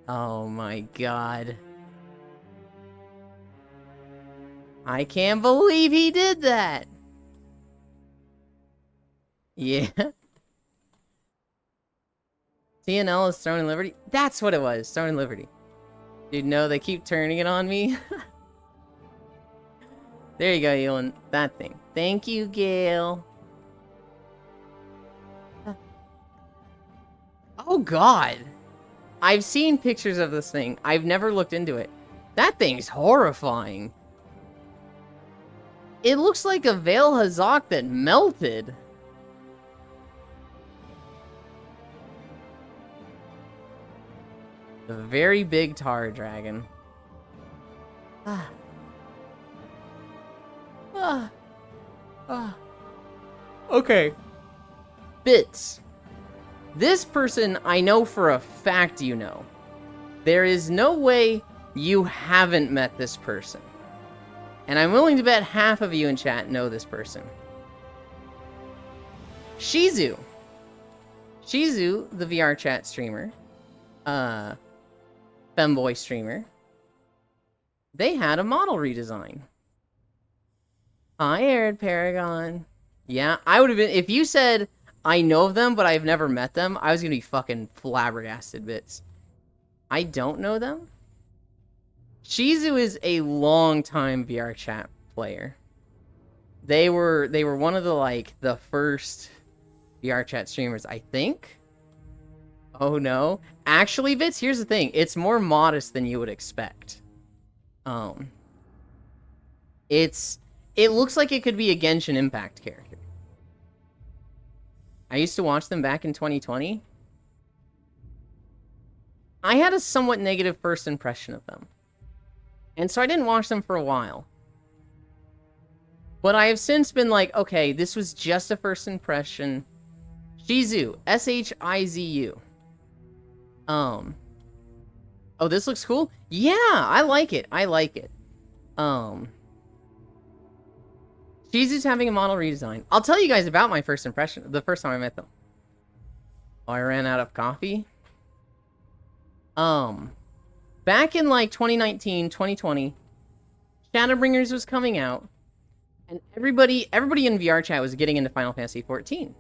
Oh my god. I can't believe he did that! Yeah. TNL is Throne and Liberty? That's what it was, Throne and Liberty. Dude, no, they keep turning it on me. There you go, Elon. That thing. Thank you, Gale. Oh god! I've seen pictures of this thing. I've never looked into it. That thing's horrifying. It looks like a Veil Hazak that melted. The very big tar dragon. Okay. Bits. This person, I know for a fact you know. There is no way you haven't met this person. And I'm willing to bet half of you in chat know this person. Shizu. Shizu, the VR chat streamer. Femboy streamer. They had a model redesign. Hi, Arid Paragon. Yeah, I would have been... If you said... I know of them, but I've never met them, I was gonna be fucking flabbergasted, Bits. I don't know them? Shizu is a long-time VR chat player. They were one of the, like, the first VR chat streamers, I think? Oh, no. Actually, Bits, here's the thing. It's more modest than you would expect. It looks like it could be a Genshin Impact character. I used to watch them back in 2020. I had a somewhat negative first impression of them. And so I didn't watch them for a while. But I have since been like, okay, this was just a first impression. Shizu, Shizu. Oh, this looks cool? Yeah, I like it. I like it. Shizu's having a model redesign. I'll tell you guys about my first impression, the first time I met them. Oh, I ran out of coffee. Back in like 2019, 2020, Shadowbringers was coming out, and everybody in VR chat was getting into Final Fantasy XIV.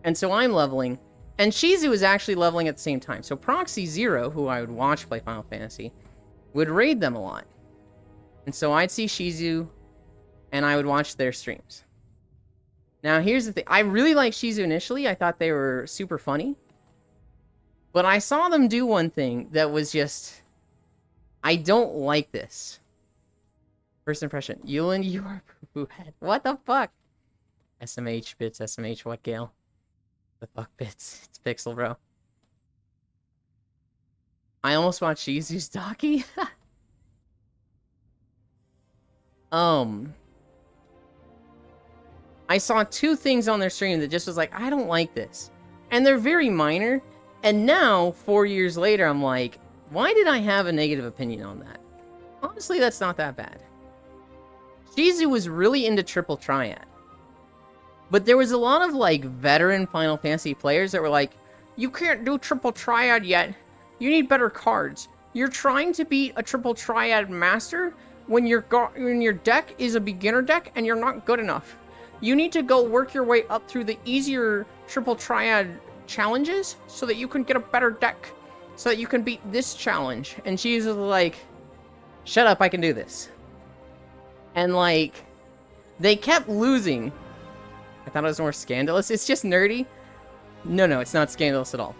And so I'm leveling, and Shizu was actually leveling at the same time. So Proxy Zero, who I would watch play Final Fantasy, would raid them a lot. And so I'd see Shizu, and I would watch their streams. Now here's the thing, I really liked Shizu initially. I thought they were super funny. But I saw them do one thing that was just... I don't like this. First impression. Yulin, you are poo-poo head. What the fuck? SMH, bits, SMH, what, Gale? The fuck, bits? It's Pixel, bro. I almost watched Shizu's Daki. I saw two things on their stream that just was like, I don't like this. And they're very minor. And now, 4 years later, I'm like, why did I have a negative opinion on that? Honestly, that's not that bad. Shizu was really into Triple Triad. But there was a lot of, like, veteran Final Fantasy players that were like, you can't do Triple Triad yet. You need better cards. You're trying to beat a Triple Triad master when your deck is a beginner deck and you're not good enough. You need to go work your way up through the easier Triple Triad challenges so that you can get a better deck, so that you can beat this challenge. And she's like, shut up, I can do this. And like, they kept losing. I thought it was more scandalous. It's just nerdy. No, it's not scandalous at all.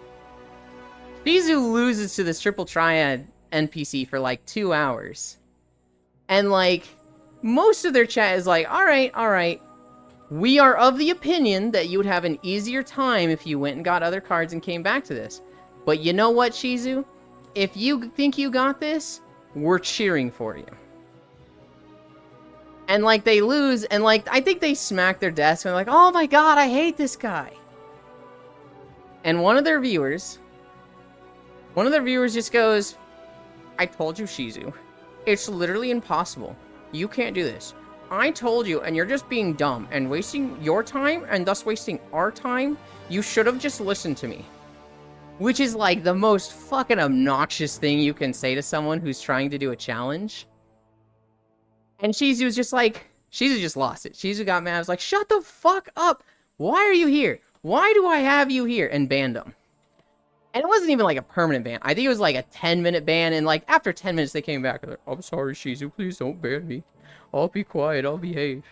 Shizu loses to this Triple Triad NPC for like 2 hours. And like, most of their chat is like, alright. We are of the opinion that you would have an easier time if you went and got other cards and came back to this. But you know what, Shizu? If you think you got this, we're cheering for you. And like, they lose, and like, I think they smack their desk and they're like, oh my god, I hate this guy. And one of their viewers just goes, I told you, Shizu. It's literally impossible. You can't do this. I told you, and you're just being dumb and wasting your time and thus wasting our time. You should have just listened to me. Which is like the most fucking obnoxious thing you can say to someone who's trying to do a challenge. And Shizu was just like, Shizu just lost it. Shizu got mad. I was like, shut the fuck up. Why are you here? Why do I have you here? And banned him. And it wasn't even like a permanent ban. I think it was like a 10-minute ban. And like after 10 minutes, they came back. They're like, I'm sorry, Shizu. Please don't ban me. I'll be quiet, I'll behave.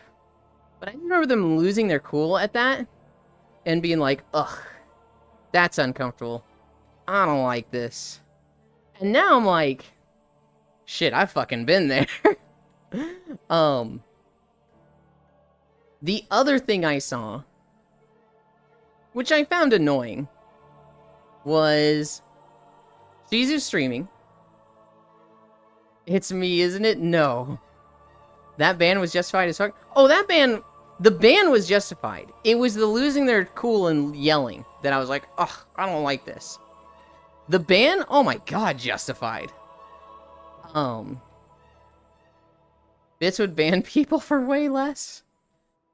But I remember them losing their cool at that. And being like, ugh. That's uncomfortable. I don't like this. And now I'm like, shit, I've fucking been there. The other thing I saw, which I found annoying, was Shizu streaming. It's me, isn't it? No. That ban was justified as fuck. Oh, the ban was justified. It was the losing their cool and yelling that I was like, ugh, I don't like this. The ban, oh my god, justified. Bits would ban people for way less.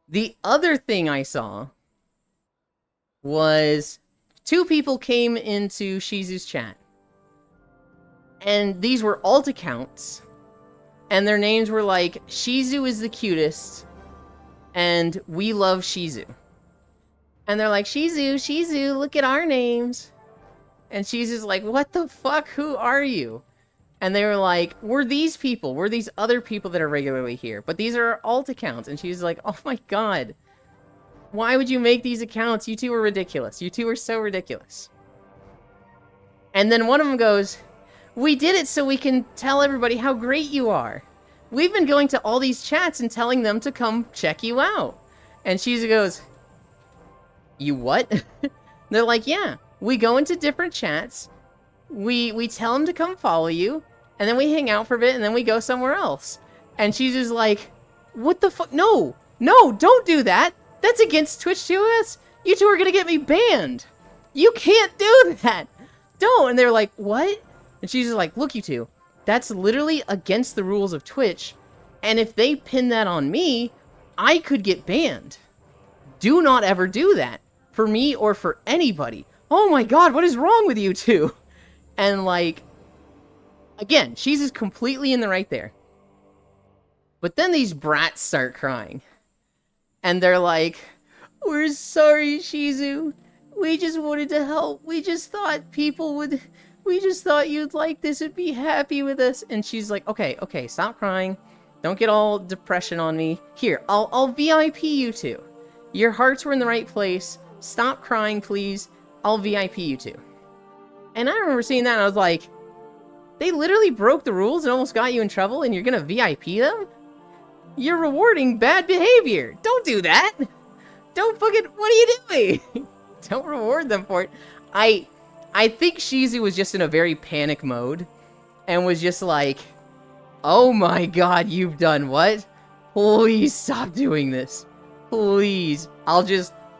The other thing I saw was 2 people came into Shizu's chat. And these were alt accounts. And their names were like, Shizu is the cutest, and we love Shizu. And they're like, Shizu, look at our names. And Shizu's like, what the fuck, who are you? And they were like, we're these people, we're these other people that are regularly here, but these are alt accounts. And she's like, oh my god, why would you make these accounts? You two are ridiculous. You two are so ridiculous. And then one of them goes, we did it so we can tell everybody how great you are. We've been going to all these chats and telling them to come check you out. And Shizu goes, you what? They're like, yeah, we go into different chats we tell him to come follow you, and then we hang out for a bit, and then we go somewhere else. And she's just like, what the fuck? No, don't do that. That's against Twitch TOS. You two are gonna get me banned. You can't do that. Don't. And they're like, what? And she's just like, look, you two, that's literally against the rules of Twitch. And if they pin that on me, I could get banned. Do not ever do that for me or for anybody. Oh my god, what is wrong with you two? And like, again, she's just completely in the right there. But then these brats start crying. And they're like, we're sorry, Shizu. We just wanted to help. We just thought you'd like this and be happy with us. And she's like, okay, stop crying. Don't get all depression on me. Here, I'll VIP you two. Your hearts were in the right place. Stop crying, please. I'll VIP you two. And I remember seeing that and I was like, they literally broke the rules and almost got you in trouble and you're gonna VIP them? You're rewarding bad behavior. Don't do that. Don't fucking, what are you doing? Don't reward them for it. I think Shizu was just in a very panic mode and was just like, oh my god, you've done what? Please stop doing this. Please.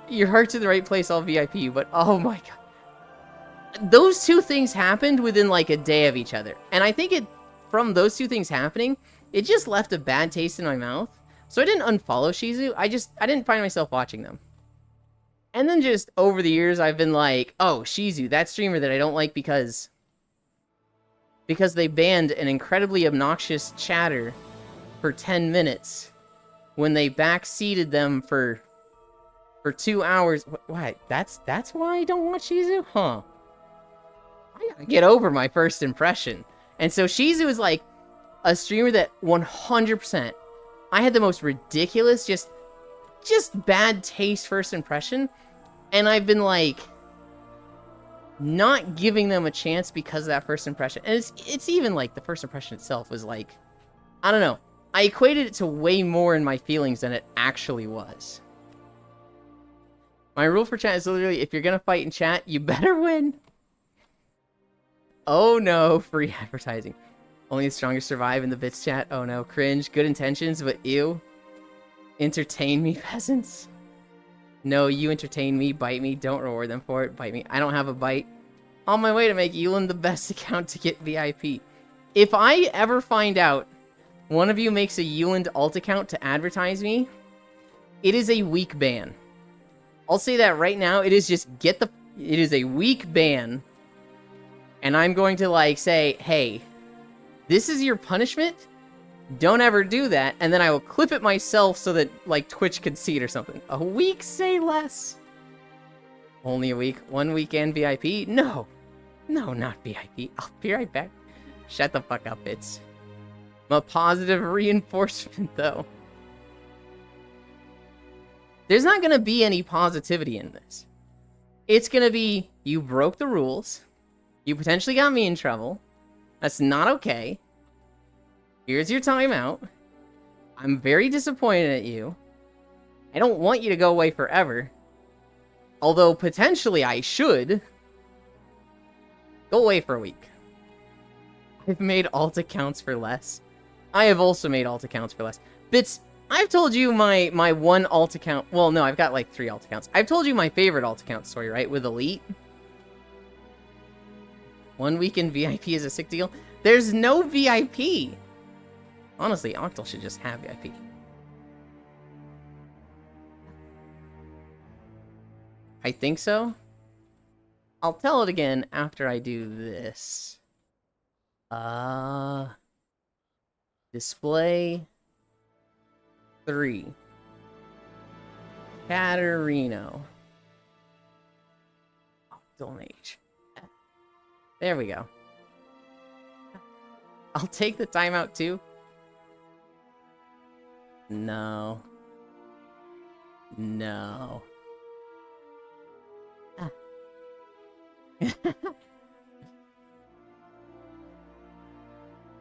Your heart's in the right place, I'll VIP you, but oh my god. Those two things happened within like a day of each other. And I think from those two things happening, it just left a bad taste in my mouth. So I didn't unfollow Shizu, I didn't find myself watching them. And then just over the years, I've been like, oh, Shizu, that streamer that I don't like because they banned an incredibly obnoxious chatter for 10 minutes when they backseated them for 2 hours. Why? That's why I don't watch Shizu? Huh. I gotta get over my first impression. And so Shizu is like a streamer that 100%, I had the most ridiculous, just bad taste first impression. And I've been like, not giving them a chance because of that first impression. And it's even like the first impression itself was like, I don't know. I equated it to way more in my feelings than it actually was. My rule for chat is literally, if you're gonna fight in chat, you better win. Oh no, free advertising. Only the strongest survive in the bits chat. Oh no, cringe. Good intentions, but ew. Entertain me, peasants. No, you entertain me, bite me, don't reward them for it, bite me. I don't have a bite. On my way to make Yulin the best account to get VIP. If I ever find out one of you makes a Yulin alt account to advertise me, it is a weak ban. I'll say that right now, it is just it is a weak ban. And I'm going to like say, hey, this is your punishment? Don't ever do that, and then I will clip it myself so that, like, Twitch can see it or something. A week, say less. Only a week. 1 weekend VIP? No. No, not VIP. I'll be right back. Shut the fuck up, it's a positive reinforcement, though. There's not gonna be any positivity in this. It's gonna be, you broke the rules. You potentially got me in trouble. That's not okay. Here's your timeout. I'm very disappointed at you. I don't want you to go away forever. Although, potentially, I should. Go away for a week. I've made alt accounts for less. I have also made alt accounts for less. Bits, I've told you my one alt account. Well, no, I've got like 3 alt accounts. I've told you my favorite alt account story, right? With Elite. 1 weekend VIP is a sick deal. There's no VIP. Honestly, Octal should just have VIP. I think so. I'll tell it again after I do this. Display 3. Caterino. Octal Mage. There we go. I'll take the timeout too. No. No. Ah.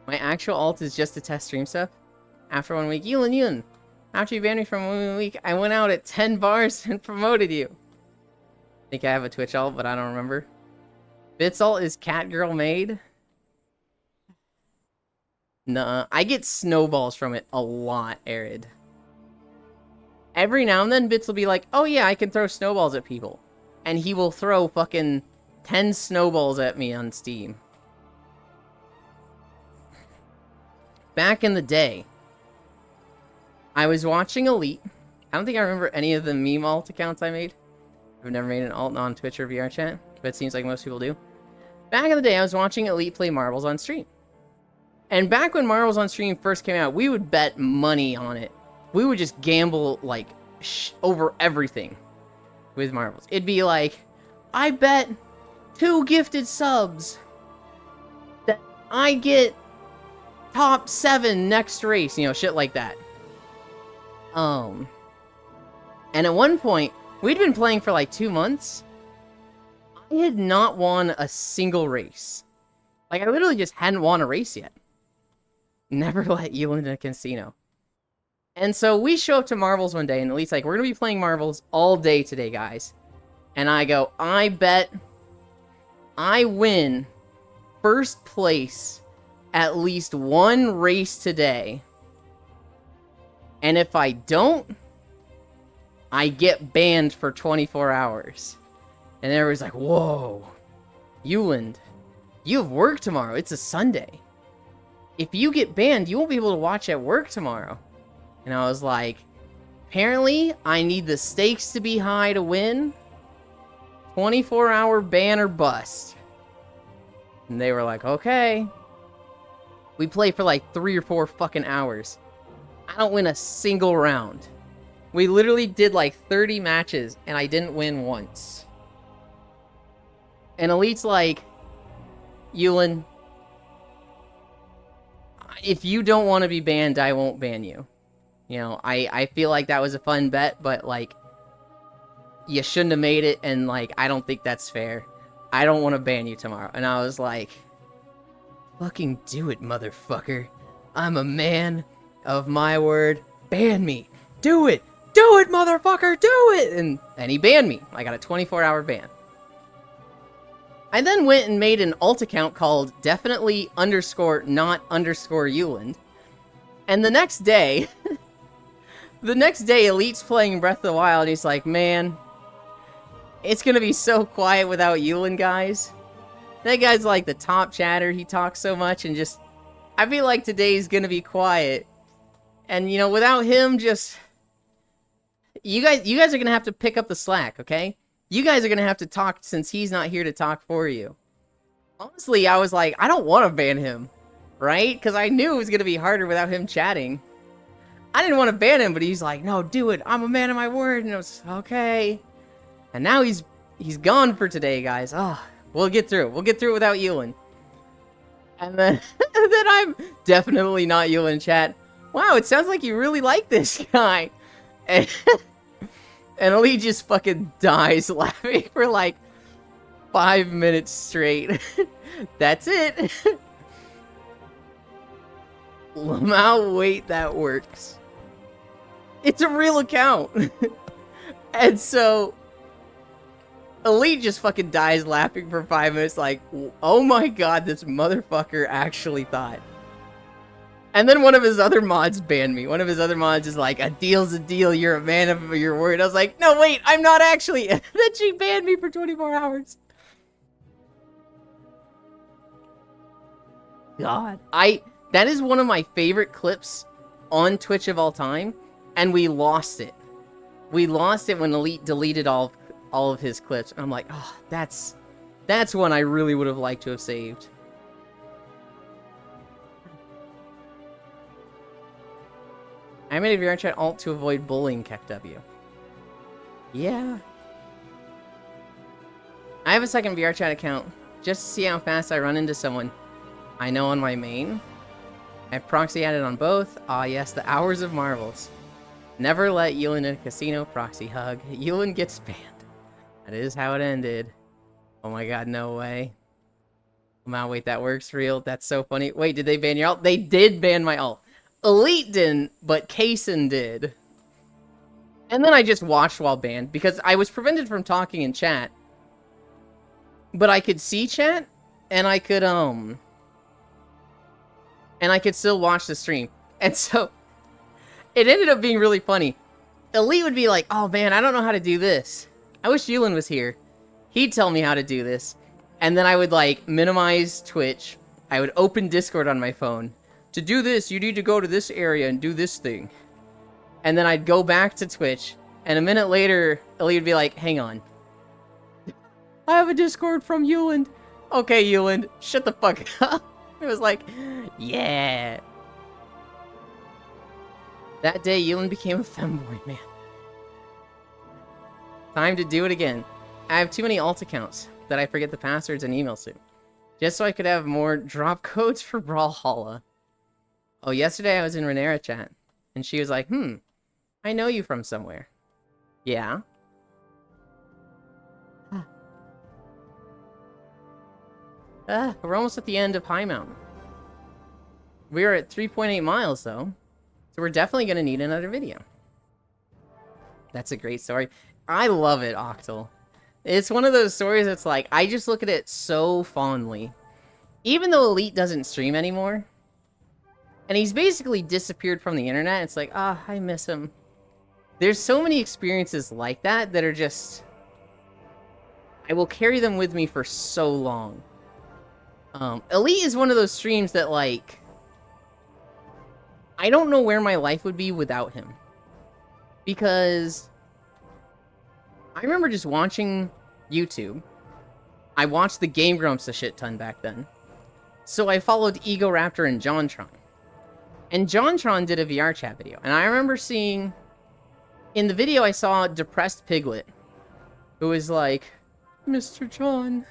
My actual alt is just to test stream stuff. After 1 week, Yulin. After you banned me from 1 week, I went out at 10 bars and promoted you. I think I have a Twitch alt, but I don't remember. Bitsalt is Catgirl made? Nuh-uh. I get snowballs from it a lot, Arid. Every now and then, Bits will be like, oh yeah, I can throw snowballs at people. And he will throw fucking 10 snowballs at me on Steam. Back in the day, I was watching Elite. I don't think I remember any of the meme alt accounts I made. I've never made an alt on Twitch or VRChat, but it seems like most people do. Back in the day, I was watching Elite play marbles on stream. And back when marbles on stream first came out, we would bet money on it. We would just gamble, like, over everything with marbles. It'd be like, I bet 2 gifted subs that I get top 7 next race, you know, shit like that. And at one point, we'd been playing for like 2 months. I had not won a single race. Like, I literally just hadn't won a race yet. Never let you in a casino. And so we show up to marbles one day, and Elite's like, we're going to be playing marbles all day today, guys. And I go, I bet I win first place at least 1 race today. And if I don't, I get banned for 24 hours. And everybody's like, whoa, Yuland, you have work tomorrow. It's a Sunday. If you get banned, you won't be able to watch at work tomorrow. And I was like, apparently, I need the stakes to be high to win. 24-hour ban or bust. And they were like, okay. We play for like 3 or 4 fucking hours. I don't win a single round. We literally did like 30 matches, and I didn't win once. And Elite's like, Yulin, if you don't want to be banned, I won't ban you. You know, I feel like that was a fun bet, but, like, you shouldn't have made it, and, like, I don't think that's fair. I don't want to ban you tomorrow. And I was like, fucking do it, motherfucker. I'm a man of my word. Ban me. Do it. Do it, motherfucker. Do it. And he banned me. I got a 24-hour ban. I then went and made an alt account called definitely underscore not underscore Yuland. And the next day, Elite's playing Breath of the Wild, and he's like, man, it's gonna be so quiet without Yuland, guys. That guy's like the top chatter. He talks so much, and just, I feel like today's gonna be quiet. And, you know, without him, just, you guys are gonna have to pick up the slack, okay? You guys are gonna have to talk since he's not here to talk for you. Honestly, I was like, I don't want to ban him, right? Because I knew it was gonna be harder without him chatting. I didn't want to ban him, but he's like, no, do it. I'm a man of my word. And it was, okay. And now he's gone for today, guys. Oh, we'll get through it. We'll get through it without Yulin. And then, then I'm definitely not Yulin, chat. Wow, it sounds like you really like this guy. And Elite just fucking dies laughing for like 5 minutes straight. That's it. Lamau, wait, that works. It's a real account. And so Elite just fucking dies laughing for 5 minutes like, oh my god, this motherfucker actually thought. And then one of his other mods banned me. One of his other mods is like, a deal's a deal, you're a man of your word. I was like, no, wait, I'm not actually. And then she banned me for 24 hours. God. That is one of my favorite clips on Twitch of all time, and we lost it. We lost it when Elite deleted all of his clips. And I'm like, oh, that's one I really would have liked to have saved. I made a VRChat alt to avoid bullying KekW. Yeah. I have a second VRChat account just to see how fast I run into someone I know on my main. I have proxy added on both. Ah, yes, the hours of marvels. Never let Yulin in a casino proxy hug. Yulin gets banned. That is how it ended. Oh my god, no way. Wow, wait, that works real? That's so funny. Wait, did they ban your alt? They did ban my alt. Elite didn't, but Kaysen did. And then I just watched while banned, because I was prevented from talking in chat. but I could see chat, and I could still watch the stream. And so, it ended up being really funny. Elite would be like, oh man, I don't know how to do this. I wish Yulin was here. He'd tell me how to do this. And then I would, like, minimize Twitch. I would open Discord on my phone. To do this, you need to go to this area and do this thing. And then I'd go back to Twitch. And a minute later, Elite would be like, hang on. I have a Discord from Yulin. Okay, Yulin, shut the fuck up. It was like, yeah. That day, Yulin became a femboy, man. Time to do it again. I have too many alt accounts that I forget the passwords and emails to. Just so I could have more drop codes for Brawlhalla. Oh, yesterday I was in Renera chat. And she was like, I know you from somewhere. Yeah? We're almost at the end of High Mountain. We're at 3.8 miles, though. So we're definitely going to need another video. That's a great story. I love it, Octal. It's one of those stories that's like, I just look at it so fondly. Even though Elite doesn't stream anymore, and he's basically disappeared from the internet, it's like, I miss him. There's so many experiences like that that are just... I will carry them with me for so long. Elite is one of those streams that, like... I don't know where my life would be without him. Because... I remember just watching YouTube. I watched the Game Grumps a shit ton back then. So I followed Egoraptor and JonTron. And JonTron did a VR chat video. And I remember seeing... In the video, I saw Depressed Piglet. Who was like, Mr. John,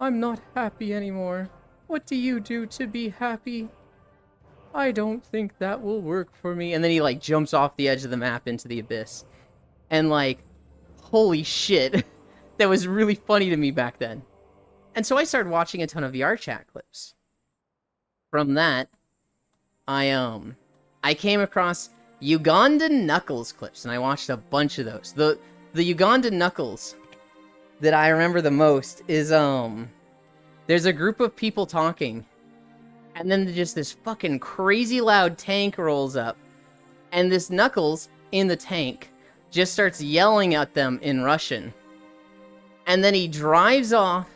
I'm not happy anymore. What do you do to be happy? I don't think that will work for me. And then he, like, jumps off the edge of the map into the abyss. And, like, holy shit. That was really funny to me back then. And so I started watching a ton of VR chat clips. From that, I came across Ugandan Knuckles clips, and I watched a bunch of those. The Ugandan Knuckles that I remember the most is, there's a group of people talking, and then just this fucking crazy loud tank rolls up, and this Knuckles in the tank just starts yelling at them in Russian. And then he drives off,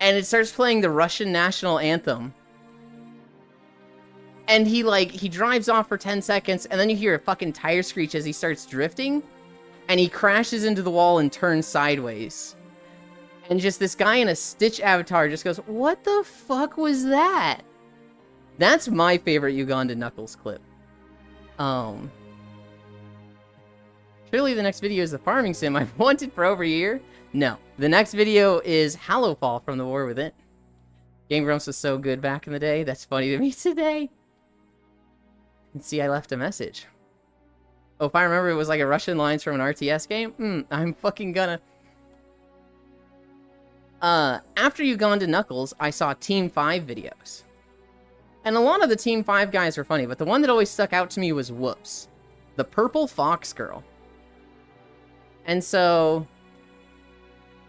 and it starts playing the Russian national anthem. And he drives off for 10 seconds, and then you hear a fucking tire screech as he starts drifting, and he crashes into the wall and turns sideways. And just this guy in a Stitch avatar just goes, what the fuck was that? That's my favorite Ugandan Knuckles clip. Surely the next video is the farming sim I've wanted for over a year? No. The next video is Hallowfall from The War Within. Game Grumps was so good back in the day. That's funny to me today. And see, I left a message. Oh, if I remember, it was like a Russian lines from an RTS game? I'm fucking gonna... After Ugandan Knuckles, I saw Team 5 videos. And a lot of the Team 5 guys were funny, but the one that always stuck out to me was Whoops. The Purple Fox Girl. And so...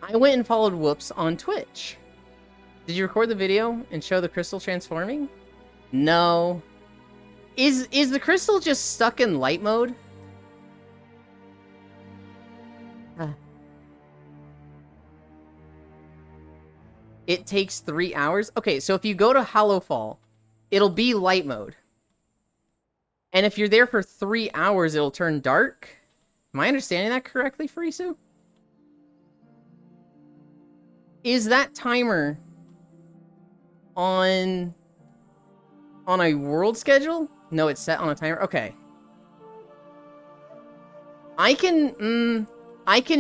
I went and followed Whoops on Twitch. Did you record the video and show the crystal transforming? No. Is the crystal just stuck in light mode? It takes 3 hours? Okay, so if you go to Hallowfall, it'll be light mode. And if you're there for 3 hours, it'll turn dark? Am I understanding that correctly, Farisu? Is that timer on a world schedule? No, it's set on a timer. Okay. I can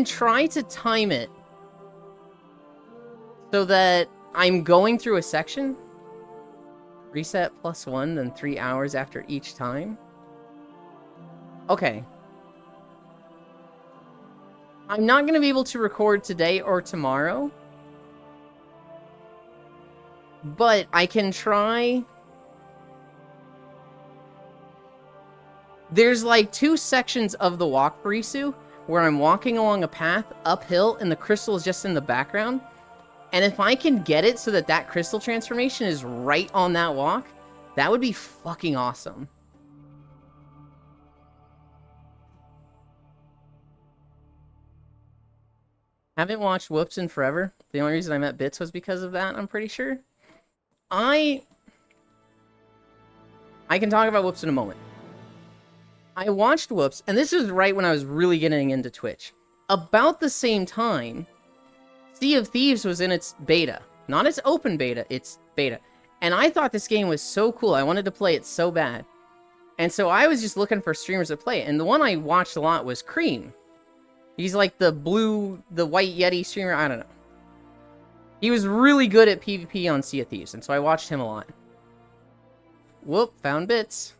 try to time it so that I'm going through a section. Reset +1, then 3 hours after each time. Okay. I'm not going to be able to record today or tomorrow. But I can try... There's like 2 sections of the walk, Farisu, where I'm walking along a path uphill and the crystal is just in the background. And if I can get it so that that crystal transformation is right on that walk, that would be fucking awesome. Haven't watched Whoops in forever. The only reason I met Bits was because of that, I'm pretty sure. I can talk about Whoops in a moment. I watched Whoops, and this is right when I was really getting into Twitch. About the same time, Sea of Thieves was in its beta. Not its open beta, its beta. And I thought this game was so cool. I wanted to play it so bad. And so I was just looking for streamers to play it. And the one I watched a lot was Cream. He's like the white Yeti streamer. I don't know. He was really good at PvP on Sea of Thieves. And so I watched him a lot. Whoop, found Bits.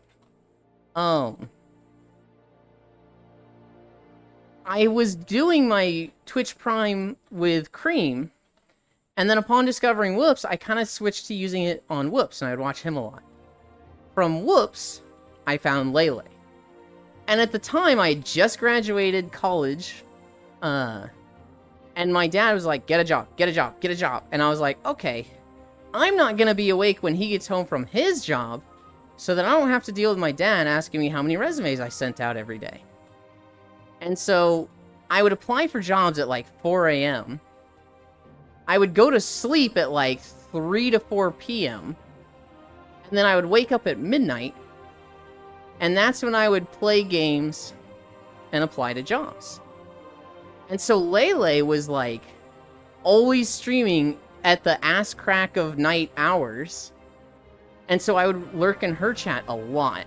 I was doing my Twitch Prime with Cream, and then upon discovering Whoops, I kind of switched to using it on Whoops, and I would watch him a lot. From Whoops, I found Lele. And at the time, I had just graduated college, and my dad was like, get a job, get a job, get a job. And I was like, okay, I'm not going to be awake when he gets home from his job, so that I don't have to deal with my dad asking me how many resumes I sent out every day. And so I would apply for jobs at like 4 a.m. I would go to sleep at like 3 to 4 p.m. And then I would wake up at midnight. And that's when I would play games and apply to jobs. And so Lele was like always streaming at the ass crack of night hours. And so I would lurk in her chat a lot.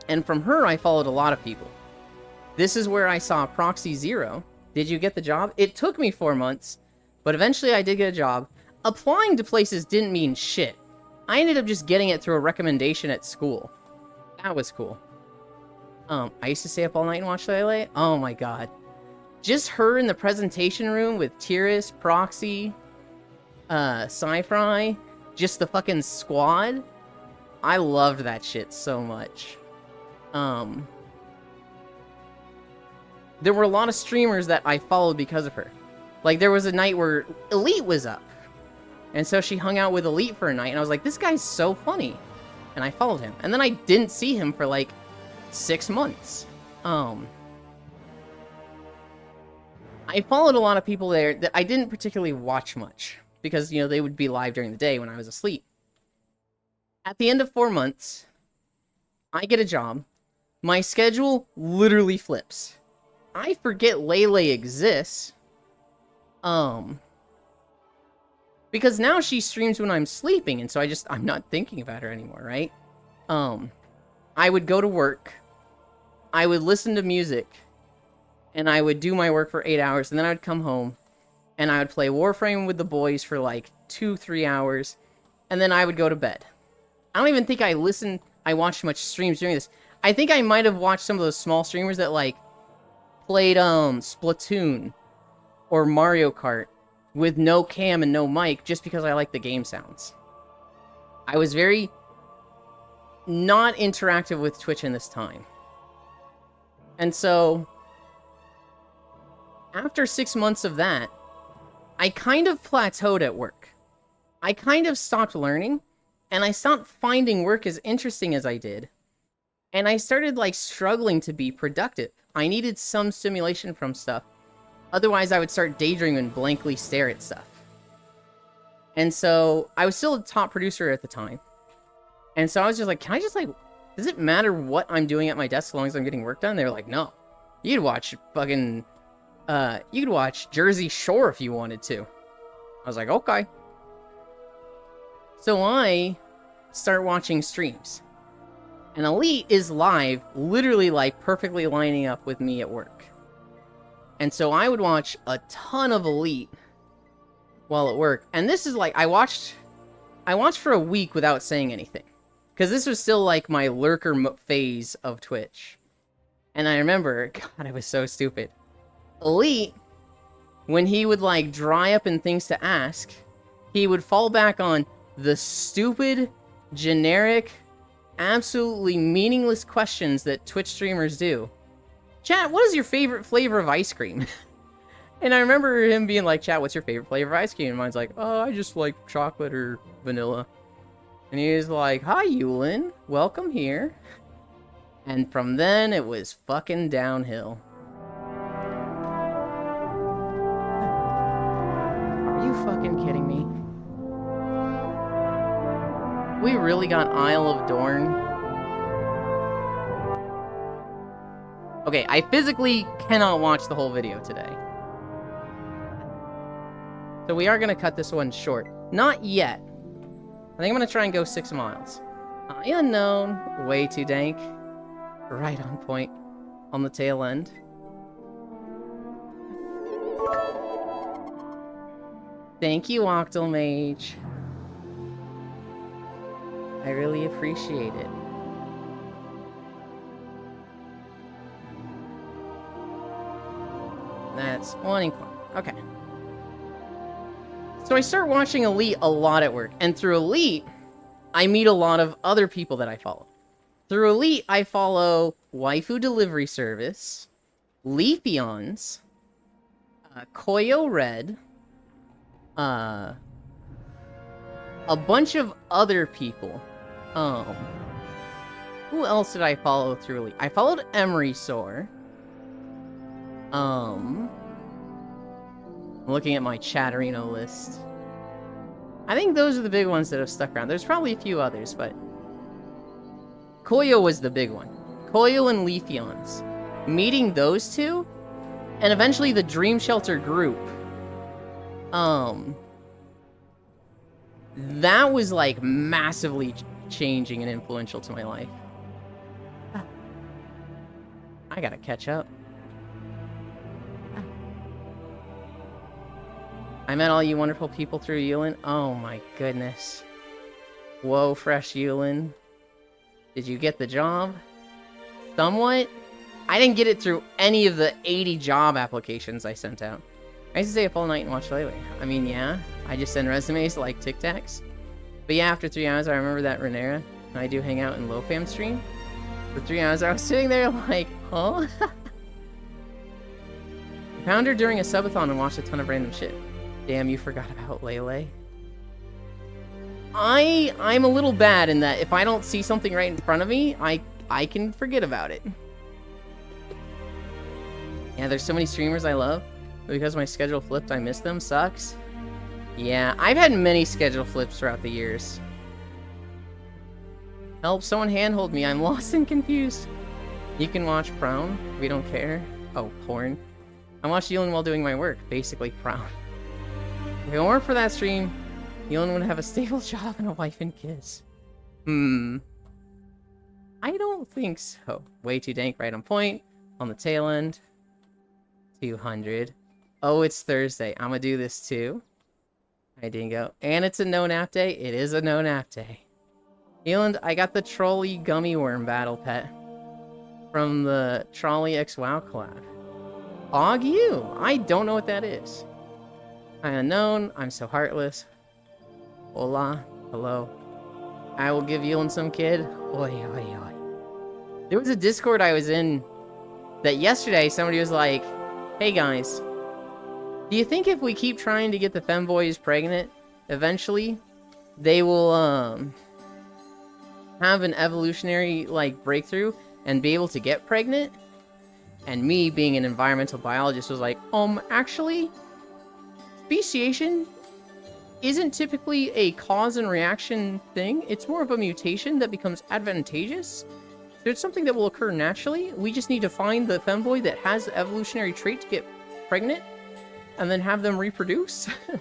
And from her, I followed a lot of people. This is where I saw Proxy Zero. Did you get the job? It took me 4 months, but eventually I did get a job. Applying to places didn't mean shit. I ended up just getting it through a recommendation at school. That was cool. I used to stay up all night and watch Lele. Oh my god. Just her in the presentation room with Tiris, Proxy, Sci-Fry, just the fucking squad. I loved that shit so much. There were a lot of streamers that I followed because of her. Like, there was a night where Elite was up. And so she hung out with Elite for a night, and I was like, this guy's so funny. And I followed him. And then I didn't see him for, like, 6 months. I followed a lot of people there that I didn't particularly watch much. Because, you know, they would be live during the day when I was asleep. At the end of 4 months, I get a job. My schedule literally flips. I forget Lele exists. Because now she streams when I'm sleeping, and so I'm not thinking about her anymore, right? I would go to work, I would listen to music, and I would do my work for 8 hours, and then I would come home, and I would play Warframe with the boys for like 2-3 hours, and then I would go to bed. I don't even think I watched much streams during this. I think I might have watched some of those small streamers that like played Splatoon or Mario Kart with no cam and no mic just because I like the game sounds. I was very not interactive with Twitch in this time. And so after 6 months of that, I kind of plateaued at work. I kind of stopped learning, and I stopped finding work as interesting as I did. And I started like struggling to be productive. I needed some stimulation from stuff. Otherwise, I would start daydreaming and blankly stare at stuff. And so I was still a top producer at the time. And so I was just like, can I just like, does it matter what I'm doing at my desk as long as I'm getting work done? They were like, no. You could watch fucking, you could watch Jersey Shore if you wanted to. I was like, okay. So I start watching streams. And Elite is live, literally like perfectly lining up with me at work. And so I would watch a ton of Elite while at work. And this is like, I watched for a week without saying anything. Because this was still like my lurker phase of Twitch. And I remember, God, I was so stupid. Elite, when he would like dry up in things to ask, he would fall back on the stupid, generic, absolutely meaningless questions that Twitch streamers do. Chat, what is your favorite flavor of ice cream? And I remember him being like, chat, what's your favorite flavor of ice cream? And mine's like, oh, I just like chocolate or vanilla. And he was like, hi, Yulin. Welcome here. And from then, it was fucking downhill. Are you fucking kidding me? We really got Isle of Dorn? Okay, I physically cannot watch the whole video today. So we are going to cut this one short. Not yet. I think I'm going to try and go 6 miles. Unknown. Way too dank. Right on point. On the tail end. Thank you, Octomage. I really appreciate it. That's one incline. Okay. So I start watching Elite a lot at work, and through Elite, I meet a lot of other people that I follow. Through Elite, I follow Waifu Delivery Service, Leafeons, Koyo Red, a bunch of other people. Who else did I follow through Elite? I followed Emery Soar. I'm looking at my Chatterino list. I think those are the big ones that have stuck around. There's probably a few others, but Koyo was the big one. Koyo and Leafeons. Meeting those two, and eventually the Dream Shelter group. That was like massively changing and influential to my life. I gotta catch up. I met all you wonderful people through Yulin. Oh my goodness. Whoa, fresh Yulin. Did you get the job? Somewhat? I didn't get it through any of the 80 job applications I sent out. I used to stay up all night and watch Lele. I mean, yeah, I just send resumes like Tic Tacs. But yeah, after 3 hours, I remember that Renera. I do hang out in LoFam stream. For 3 hours, I was sitting there like, huh? Found her during a subathon and watched a ton of random shit. Damn, you forgot about Lele. I'm a little bad in that if I don't see something right in front of me, I can forget about it. Yeah, there's so many streamers I love, but because my schedule flipped, I miss them. Sucks. Yeah, I've had many schedule flips throughout the years. Help, someone handhold me. I'm lost and confused. You can watch Prown. We don't care. Oh, porn. I watch Yulin while doing my work. Basically, Prown. If it weren't for that stream, Yulin would have a stable job and a wife and kids. I don't think so. Way too dank, right on point. On the tail end. 200. Oh, it's Thursday. I'm gonna do this too. Hi, Dingo. And it's a no-nap day. It is a no-nap day. Yulin, I got the Trolley Gummy Worm Battle Pet from the Trolley X WoW collab. Og you! I don't know what that is. I'm unknown. I'm so heartless. Hola. Hello. I will give Yulin some kid. Oi, oi, oi. There was a Discord I was in that yesterday somebody was like, hey guys, do you think if we keep trying to get the femboys pregnant, eventually they will have an evolutionary like breakthrough and be able to get pregnant? And me, being an environmental biologist, was like, actually, speciation isn't typically a cause and reaction thing. It's more of a mutation that becomes advantageous. So it's something that will occur naturally. We just need to find the femboy that has the evolutionary trait to get pregnant and then have them reproduce. Do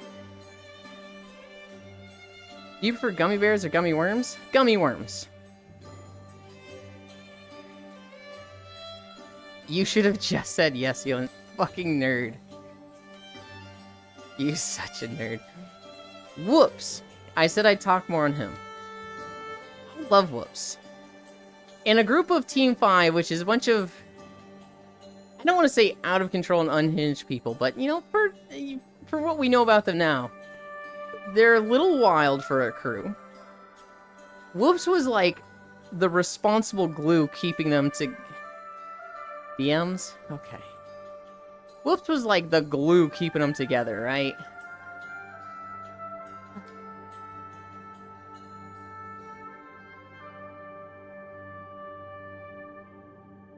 you prefer gummy bears or gummy worms? Gummy worms. You should have just said yes, you fucking nerd. You such a nerd. Whoops. I said I'd talk more on him. I love Whoops. In a group of Team 5, which is a bunch of, I don't want to say out of control and unhinged people, but, you know, for what we know about them now, they're a little wild for a crew. Whoops was like the responsible glue keeping them to... DMs? Okay. Whoops was like the glue keeping them together, right?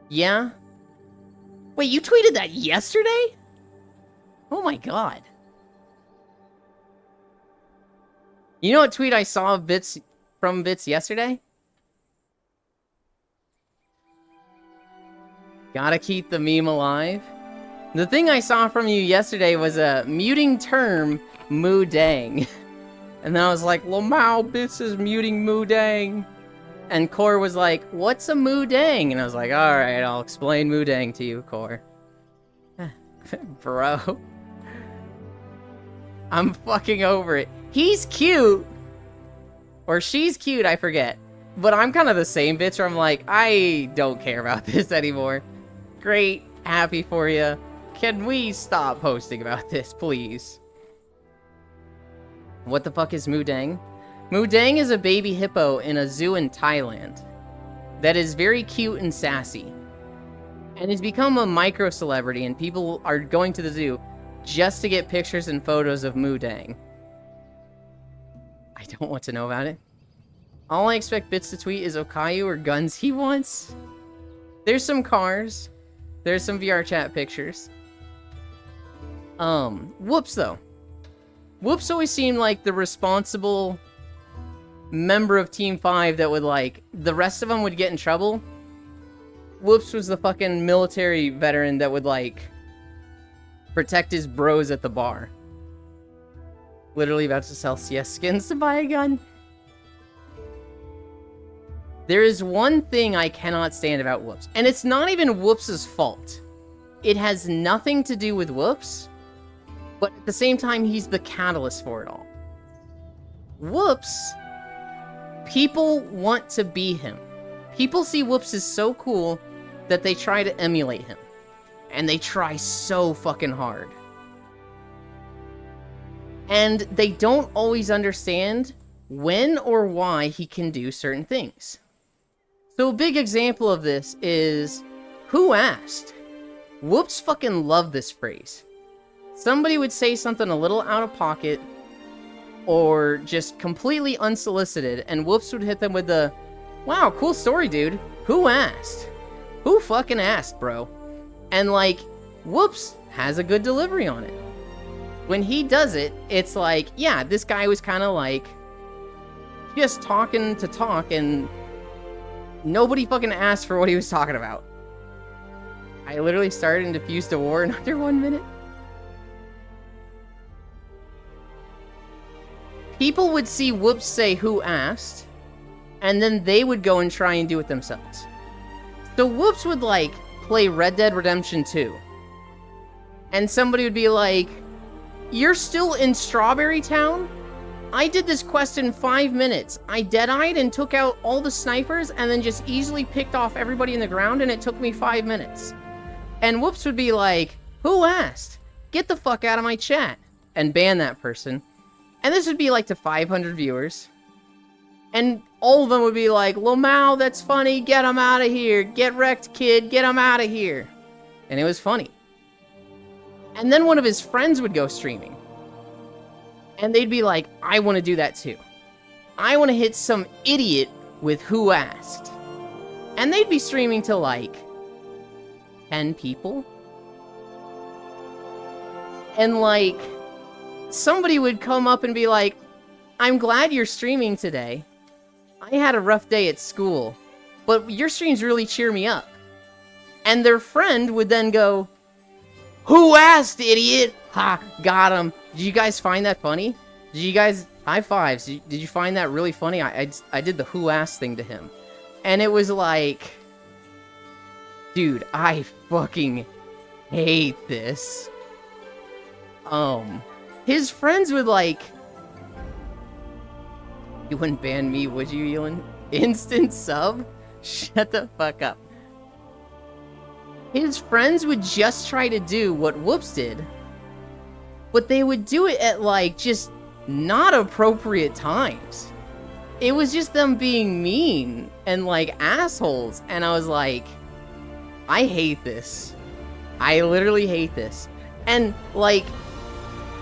Yeah? Wait, you tweeted that yesterday? Oh my god. You know what tweet I saw from Bits yesterday? Gotta keep the meme alive. The thing I saw from you yesterday was a muting term, Moo Dang. And then I was like, Lamau Bits is muting Moo Dang. And Core was like, what's a Moo Dang? And I was like, alright, I'll explain Moo Dang to you, Core. Bro. I'm fucking over it. He's cute. Or she's cute, I forget. But I'm kind of the same bitch where I'm like, I don't care about this anymore. Great, happy for you. Can we stop posting about this, please? What the fuck is Moo Dang? Moo Dang is a baby hippo in a zoo in Thailand that is very cute and sassy. And has become a micro-celebrity, and people are going to the zoo just to get pictures and photos of Moo Dang. I don't want to know about it. All I expect Bits to tweet is Okayu or guns he wants. There's some cars. There's some VR chat pictures. Whoops, though. Whoops always seemed like the responsible member of Team 5 that would, like, the rest of them would get in trouble. Whoops was the fucking military veteran that would, like, protect his bros at the bar. Literally about to sell CS skins to buy a gun. There is one thing I cannot stand about Whoops, and it's not even Whoops' fault. It has nothing to do with Whoops, but at the same time, he's the catalyst for it all. Whoops, people want to be him. People see Whoops as so cool that they try to emulate him. And they try so fucking hard. And they don't always understand when or why he can do certain things. So a big example of this is, who asked? Whoops fucking loved this phrase. Somebody would say something a little out of pocket, or just completely unsolicited, and Whoops would hit them with the, wow, cool story, dude. Who asked? Who fucking asked, bro? And like, Whoops has a good delivery on it. When he does it, it's like, yeah, this guy was kind of like, just talking to talk, and nobody fucking asked for what he was talking about. I literally started and diffused a war in under 1 minute. People would see Whoops say who asked, and then they would go and try and do it themselves. So Whoops would, like, play Red Dead Redemption 2. And somebody would be like, you're still in Strawberry Town? I did this quest in 5 minutes. I dead-eyed and took out all the snipers and then just easily picked off everybody in the ground, and it took me 5 minutes. And Whoops would be like, who asked? Get the fuck out of my chat. And ban that person. And this would be like to 500 viewers. And all of them would be like, Lamau, that's funny, get him out of here. Get wrecked, kid, get him out of here. And it was funny. And then one of his friends would go streaming. And they'd be like, I want to do that too. I want to hit some idiot with who asked. And they'd be streaming to like 10 people. And like, somebody would come up and be like, I'm glad you're streaming today. I had a rough day at school, but your streams really cheer me up. And their friend would then go, who asked, idiot? Ha, got him. Did you guys find that funny? Did you guys, high fives, did you find that really funny? I did the who asked thing to him. And it was like, dude, I fucking hate this. His friends would like, you wouldn't ban me, would you, Elon? Instant sub? Shut the fuck up. His friends would just try to do what Whoops did, but they would do it at, like, just not appropriate times. It was just them being mean and, like, assholes, and I was like, I hate this. I literally hate this. And, like,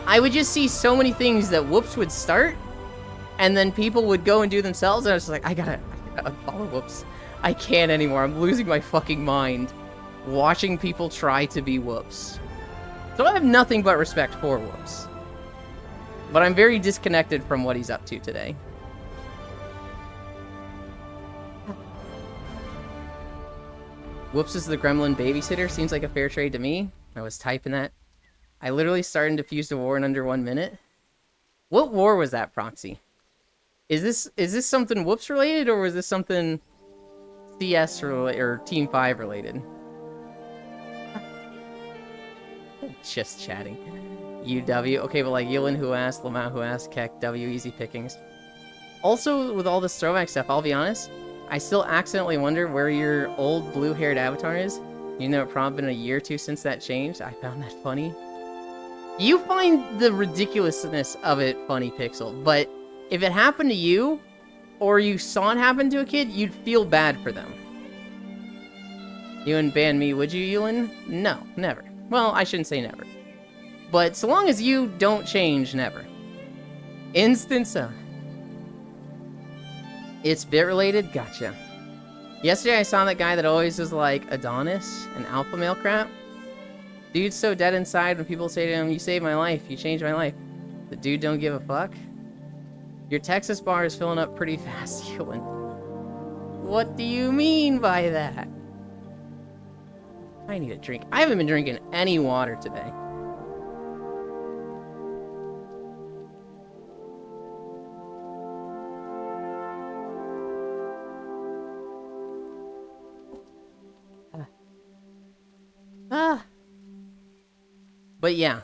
I would just see so many things that Whoops would start, and then people would go and do themselves, and I was like, I gotta unfollow Whoops. I can't anymore. I'm losing my fucking mind watching people try to be Whoops. So I have nothing but respect for Whoops. But I'm very disconnected from what he's up to today. Whoops is the gremlin babysitter. Seems like a fair trade to me. I was typing that. I literally started and defused a war in under 1 minute. What war was that, Proxy? Is this something Whoops related, or was this something CS or Team 5 related? Just chatting. UW. Okay, but like Yulin who asked, Lamau who asked, Keck, W, easy pickings. Also, with all this throwback stuff, I'll be honest, I still accidentally wonder where your old blue-haired avatar is. You know, it's probably been a year or two since that changed. I found that funny. You find the ridiculousness of it funny, Pixel, but if it happened to you, or you saw it happen to a kid, you'd feel bad for them. You wouldn't ban me, would you, Yulin? No, never. Well, I shouldn't say never. But so long as you don't change, never. Instance of... It's bit-related? Gotcha. Yesterday I saw that guy that always was like Adonis and alpha male crap. Dude's so dead inside when people say to him, you saved my life, you changed my life. The dude don't give a fuck. Your Texas bar is filling up pretty fast, Yulin. What do you mean by that? I need a drink. I haven't been drinking any water today. But yeah.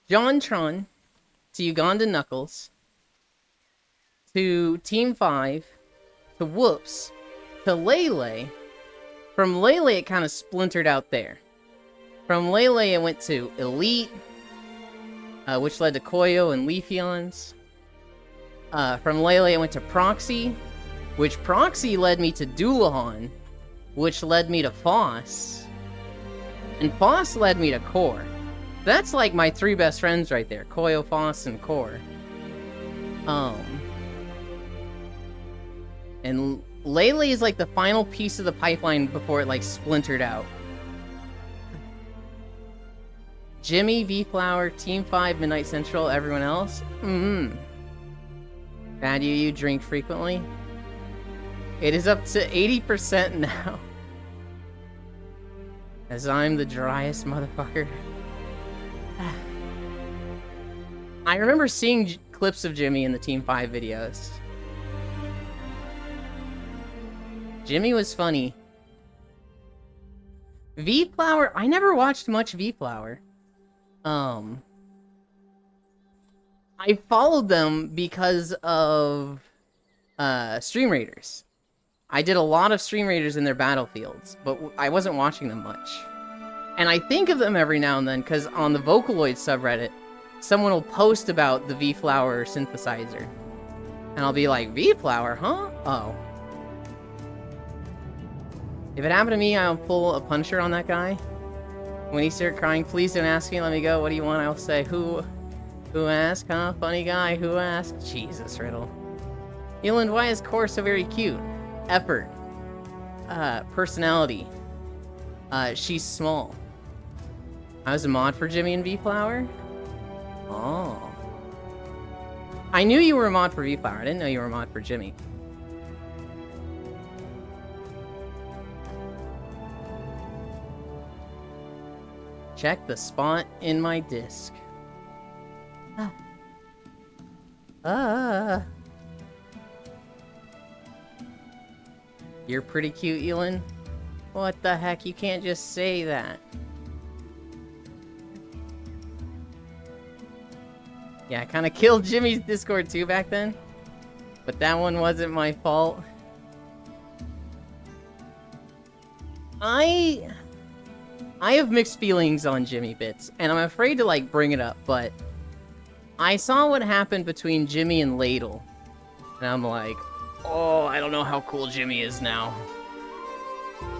JonTron to Uganda Knuckles to Team 5 to Whoops to Lele. From Lele, it kind of splintered out there. From Lele, it went to Elite, which led to Koyo and Leafeons. From Lele, it went to Proxy, which Proxy led me to Dullahan, which led me to Foss. And Foss led me to Core. That's like my 3 best friends right there. Koyo, Foss, and Core. And Lele is like the final piece of the pipeline before it like splintered out. Jimmy, V-Flower, Team 5, Midnight Central, everyone else? Bad you drink frequently? It is up to 80% now. As I'm the driest motherfucker. I remember seeing clips of Jimmy in the Team 5 videos. Jimmy was funny. V-Flower, I never watched much V-Flower. I followed them because of Stream Raiders. I did a lot of Stream Raiders in their battlefields, but I wasn't watching them much. And I think of them every now and then, because on the Vocaloid subreddit, someone will post about the V-Flower synthesizer. And I'll be like, V-Flower, huh? Oh. If it happened to me, I'll pull a Punisher on that guy. When he started crying, please don't ask me, let me go, what do you want? I'll say, who asked, huh? Funny guy, who asked? Jesus, Riddle. Yulin, why is Core so very cute? Effort. Personality. She's small. I was a mod for Jimmy and V-Flower? Oh. I knew you were a mod for V-Flower. I didn't know you were a mod for Jimmy. Check the spot in my disc. You're pretty cute, Elin. What the heck? You can't just say that. Yeah, I kind of killed Jimmy's Discord too back then. But that one wasn't my fault. I have mixed feelings on Jimmy Bits, and I'm afraid to, like, bring it up, but I saw what happened between Jimmy and Ladle, and I'm like, oh, I don't know how cool Jimmy is now.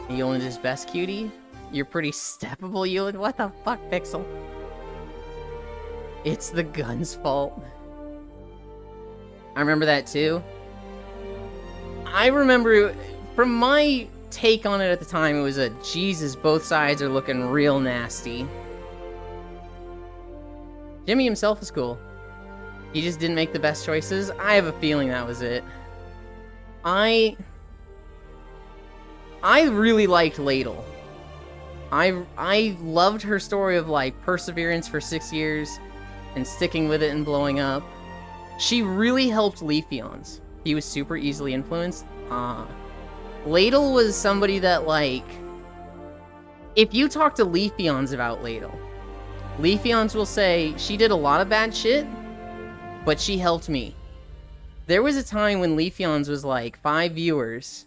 Yolin's his best cutie? You're pretty steppable, Ewan. What the fuck, Pixel? It's the gun's fault. I remember that too. I remember, from my take on it at the time, it was a, Jesus, both sides are looking real nasty. Jimmy himself was cool. He just didn't make the best choices. I have a feeling that was it. I really liked Ladle. I loved her story of, like, perseverance for 6 years and sticking with it and blowing up. She really helped Leafeons. He was super easily influenced. Ladle was somebody that, like, if you talk to Leafeons about Ladle, Leafeons will say, she did a lot of bad shit, but she helped me. There was a time when Leafeons was like 5 viewers,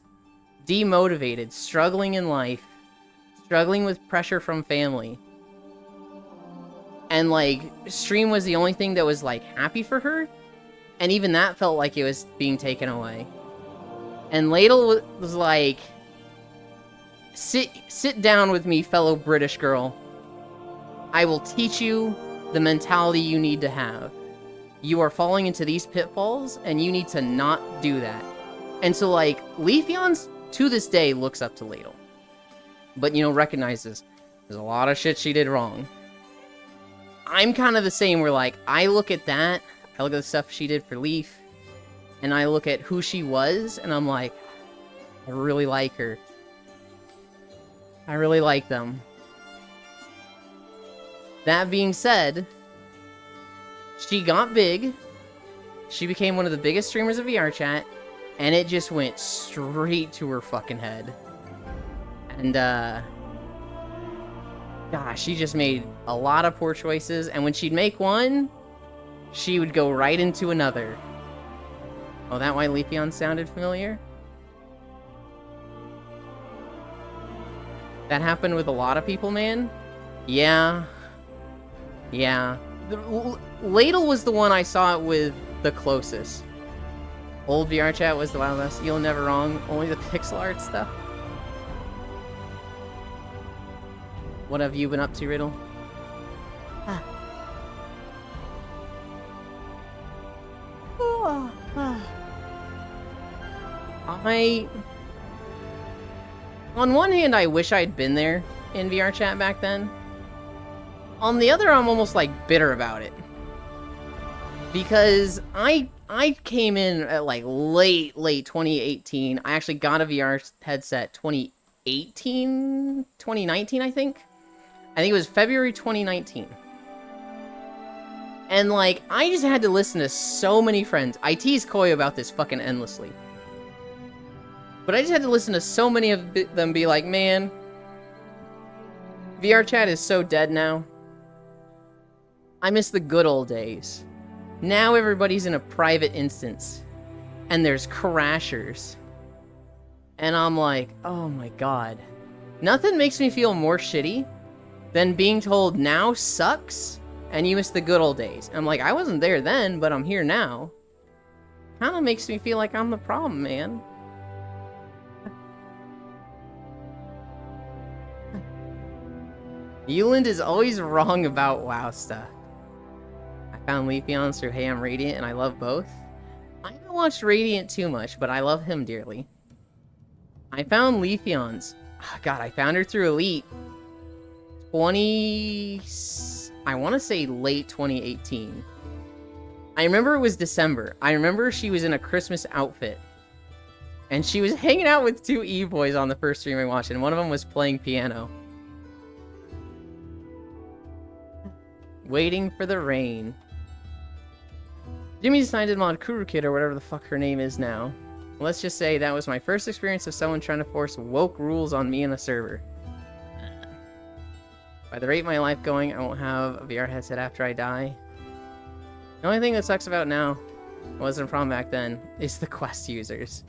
demotivated, struggling in life, struggling with pressure from family. And, like, stream was the only thing that was, like, happy for her. And even that felt like it was being taken away. And Ladle was like, sit down with me, fellow British girl. I will teach you the mentality you need to have. You are falling into these pitfalls, and you need to not do that. And so, like, Leafeons, to this day, looks up to Ladle. But, you know, recognizes there's a lot of shit she did wrong. I'm kind of the same, where, like, I look at that, I look at the stuff she did for Leaf, and I look at who she was, and I'm like, I really like her. I really like them. That being said, she got big, she became one of the biggest streamers of VRChat, and it just went straight to her fucking head. And, gosh, she just made a lot of poor choices, and when she'd make one, she would go right into another. Oh, that why Leafeon sounded familiar? That happened with a lot of people, man. Yeah. Yeah. Ladle was the one I saw it with the closest. Old VRChat was the wild best. You're never wrong. Only the pixel art stuff. What have you been up to, Riddle? On one hand, I wish I'd been there in VRChat back then. On the other, I'm almost, like, bitter about it. Because I came in at, like, late 2018. I actually got a VR headset 2019, I think. I think it was February 2019. And, like, I just had to listen to so many friends. I tease Koyo about this fucking endlessly. But I just had to listen to so many of them be like, man, VRChat is so dead now. I miss the good old days. Now everybody's in a private instance. And there's crashers. And I'm like, oh my god. Nothing makes me feel more shitty than being told now sucks and you miss the good old days. I'm like, I wasn't there then, but I'm here now. Kinda makes me feel like I'm the problem, man. Euland is always wrong about WoW stuff. I found Leafeon through Hey I'm Radiant, and I love both. I haven't watched Radiant too much, but I love him dearly. I found Leafeon's. Oh, God, I found her through Elite. I want to say late 2018. I remember it was December. I remember she was in a Christmas outfit. And she was hanging out with 2 E-boys on the first stream I watched, and one of them was playing piano. Waiting for the rain. Jimmy decided to mod Kuru Kid, or whatever the fuck her name is now. Let's just say that was my first experience of someone trying to force woke rules on me in a server. By the rate my life going, I won't have a VR headset after I die. The only thing that sucks about now, wasn't a problem back then, is the Quest users.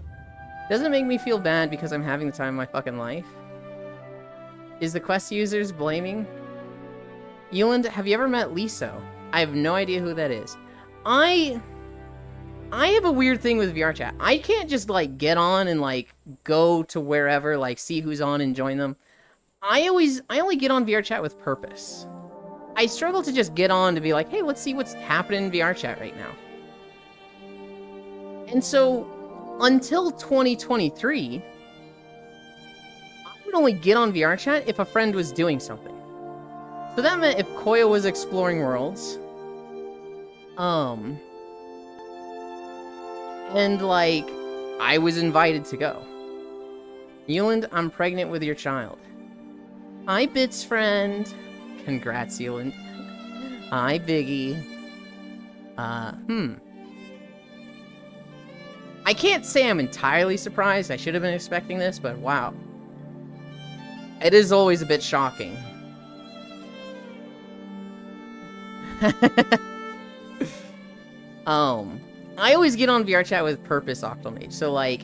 Doesn't make me feel bad because I'm having the time of my fucking life. Is the Quest users blaming? Euland, have you ever met Liso? I have no idea who that is. I have a weird thing with VRChat. I can't just, like, get on and, like, go to wherever, like, see who's on and join them. I only get on VR chat with purpose. I struggle to just get on to be like, hey, let's see what's happening in VR chat right now. And so, until 2023, I would only get on VR chat if a friend was doing something. So that meant if Koya was exploring worlds, and like, I was invited to go. Euland, I'm pregnant with your child. Hi, Bits friend. Congrats, Euland. Hi, Biggie. I can't say I'm entirely surprised. I should have been expecting this, but wow. It is always a bit shocking. I always get on VR chat with purpose, Octomage. So, like,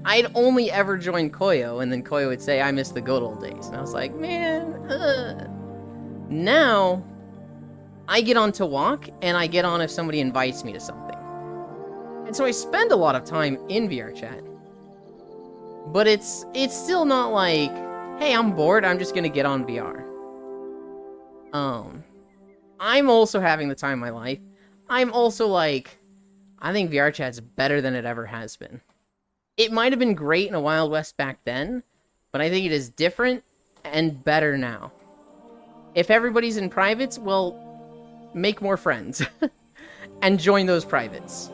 I'd only ever join Koyo, and then Koyo would say, I miss the good old days. And I was like, man, Now, I get on to walk, and I get on if somebody invites me to something. And so I spend a lot of time in VR chat. But it's still not like, hey, I'm bored, I'm just gonna get on VR. I'm also having the time of my life. I'm also like, I think VR chat's better than it ever has been. It might have been great in a Wild West back then, but I think it is different and better now. If everybody's in privates, well, make more friends. And join those privates.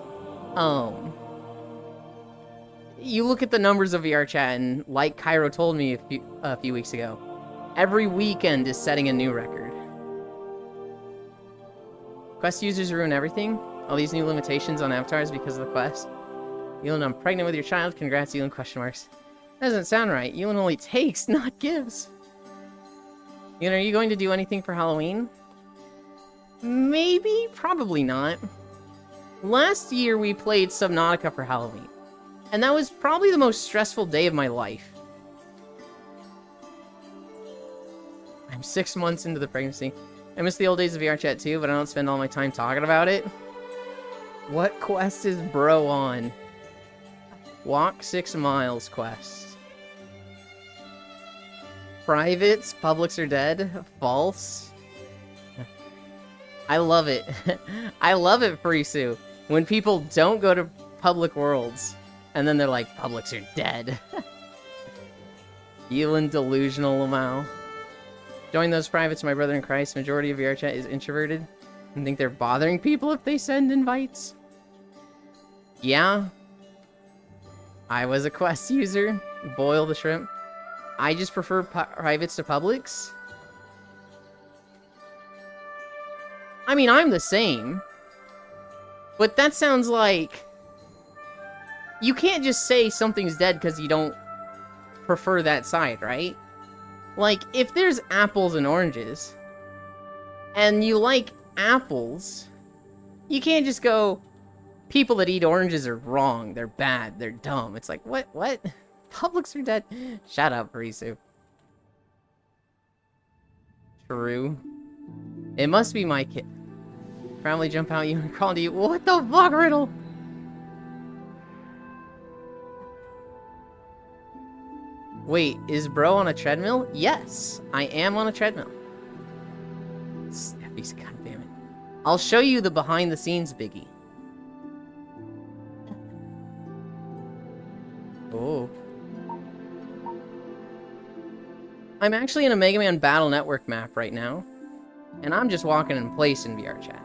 You look at the numbers of VR chat, and like Cairo told me a few weeks ago, every weekend is setting a new record. Quest users ruin everything. All these new limitations on avatars because of the quest. Elon, I'm pregnant with your child. Congrats, Elon, question marks. That doesn't sound right. Elon only takes, not gives. Elon, are you going to do anything for Halloween? Maybe, probably not. Last year we played Subnautica for Halloween. And that was probably the most stressful day of my life. I'm 6 months into the pregnancy. I miss the old days of VR chat too, but I don't spend all my time talking about it. What quest is bro on? Walk 6 miles quest. Privates, publics are dead. False. I love it. I love it, Frisu. When people don't go to public worlds, and then they're like, publics are dead. Elon delusional Lamau. Join those privates, my brother in Christ. Majority of VR chat is introverted. And think they're bothering people if they send invites? Yeah. I was a Quest user. Boil the shrimp. I just prefer privates to publics. I mean, I'm the same. But that sounds like... You can't just say something's dead because you don't prefer that side, right? Like, if there's apples and oranges, and you like apples, you can't just go, people that eat oranges are wrong, they're bad, they're dumb. It's like, what? Publics are dead. Shut up, Risu. True. It must be my kid. Family jump out, you and crawl to you. What the fuck, Riddle? Wait, is bro on a treadmill? Yes, I am on a treadmill. Steffi's, goddammit. I'll show you the behind the scenes, Biggie. Oh. I'm actually in a Mega Man Battle Network map right now. And I'm just walking in place in VR chat.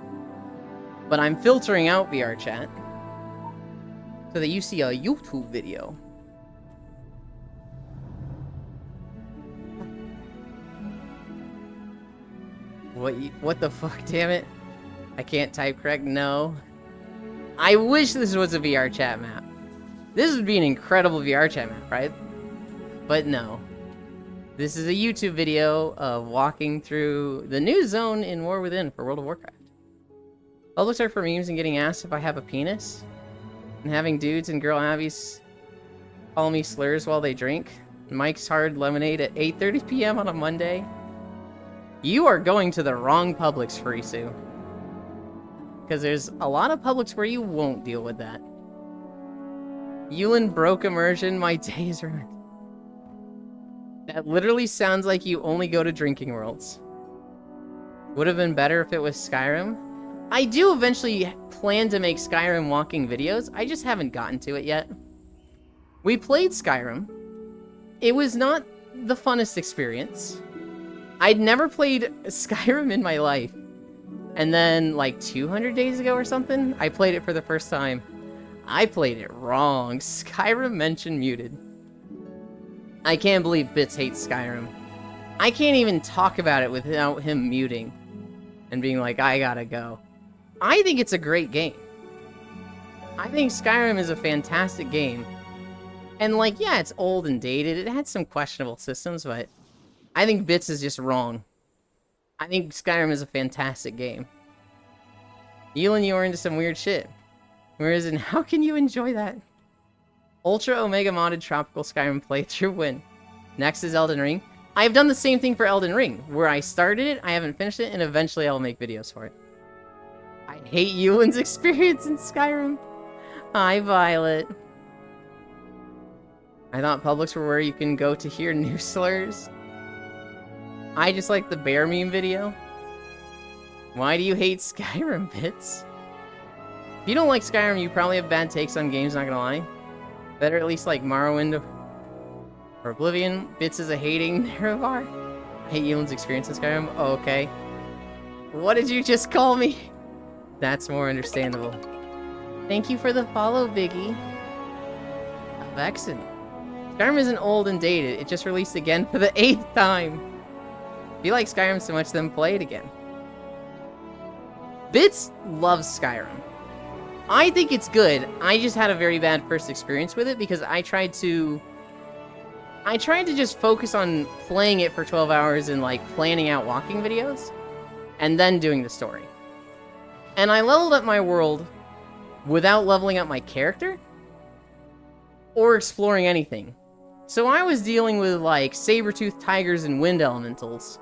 But I'm filtering out VR chat so that you see a YouTube video. What the fuck, damn it? I can't type correct, no. I wish this was a VR chat map. This would be an incredible VR chat map, right? But no. This is a YouTube video of walking through the new zone in War Within for World of Warcraft. Publics are for memes and getting asked if I have a penis. And having dudes and girl abbies call me slurs while they drink. Mike's Hard Lemonade at 8:30 p.m. on a Monday. You are going to the wrong Publix, Frisu. Because there's a lot of Publix where you won't deal with that. Yulin broke immersion, my day is ruined. That literally sounds like you only go to drinking worlds. Would have been better if it was Skyrim. I do eventually plan to make Skyrim walking videos. I just haven't gotten to it yet. We played Skyrim. It was not the funnest experience. I'd never played Skyrim in my life. And then, like, 200 days ago or something, I played it for the first time. I played it wrong. Skyrim mention muted. I can't believe Bits hates Skyrim. I can't even talk about it without him muting and being like, I gotta go. I think it's a great game. I think Skyrim is a fantastic game. And, like, yeah, it's old and dated. It had some questionable systems, but I think Bits is just wrong. I think Skyrim is a fantastic game. Elon, you are into some weird shit. Whereas, and how can you enjoy that? Ultra Omega modded tropical Skyrim playthrough win. Next is Elden Ring. I've done the same thing for Elden Ring, where I started it, I haven't finished it, and eventually I'll make videos for it. I hate Ewan's experience in Skyrim. Hi, Violet. I thought publics were where you can go to hear new slurs. I just like the bear meme video. Why do you hate Skyrim, Bits? If you don't like Skyrim, you probably have bad takes on games, not gonna lie. Better at least like Morrowind or Oblivion. Bits is a hating Nerevar. I hate Ewan's experience in Skyrim. Oh, okay. What did you just call me? That's more understandable. Thank you for the follow, Biggie. Vexen. Skyrim isn't old and dated. It just released again for the 8th time. If you like Skyrim so much, then play it again. Bits loves Skyrim. I think it's good. I just had a very bad first experience with it because I tried to just focus on playing it for 12 hours and like planning out walking videos and then doing the story. And I leveled up my world without leveling up my character or exploring anything. So I was dealing with like saber-toothed tigers and wind elementals.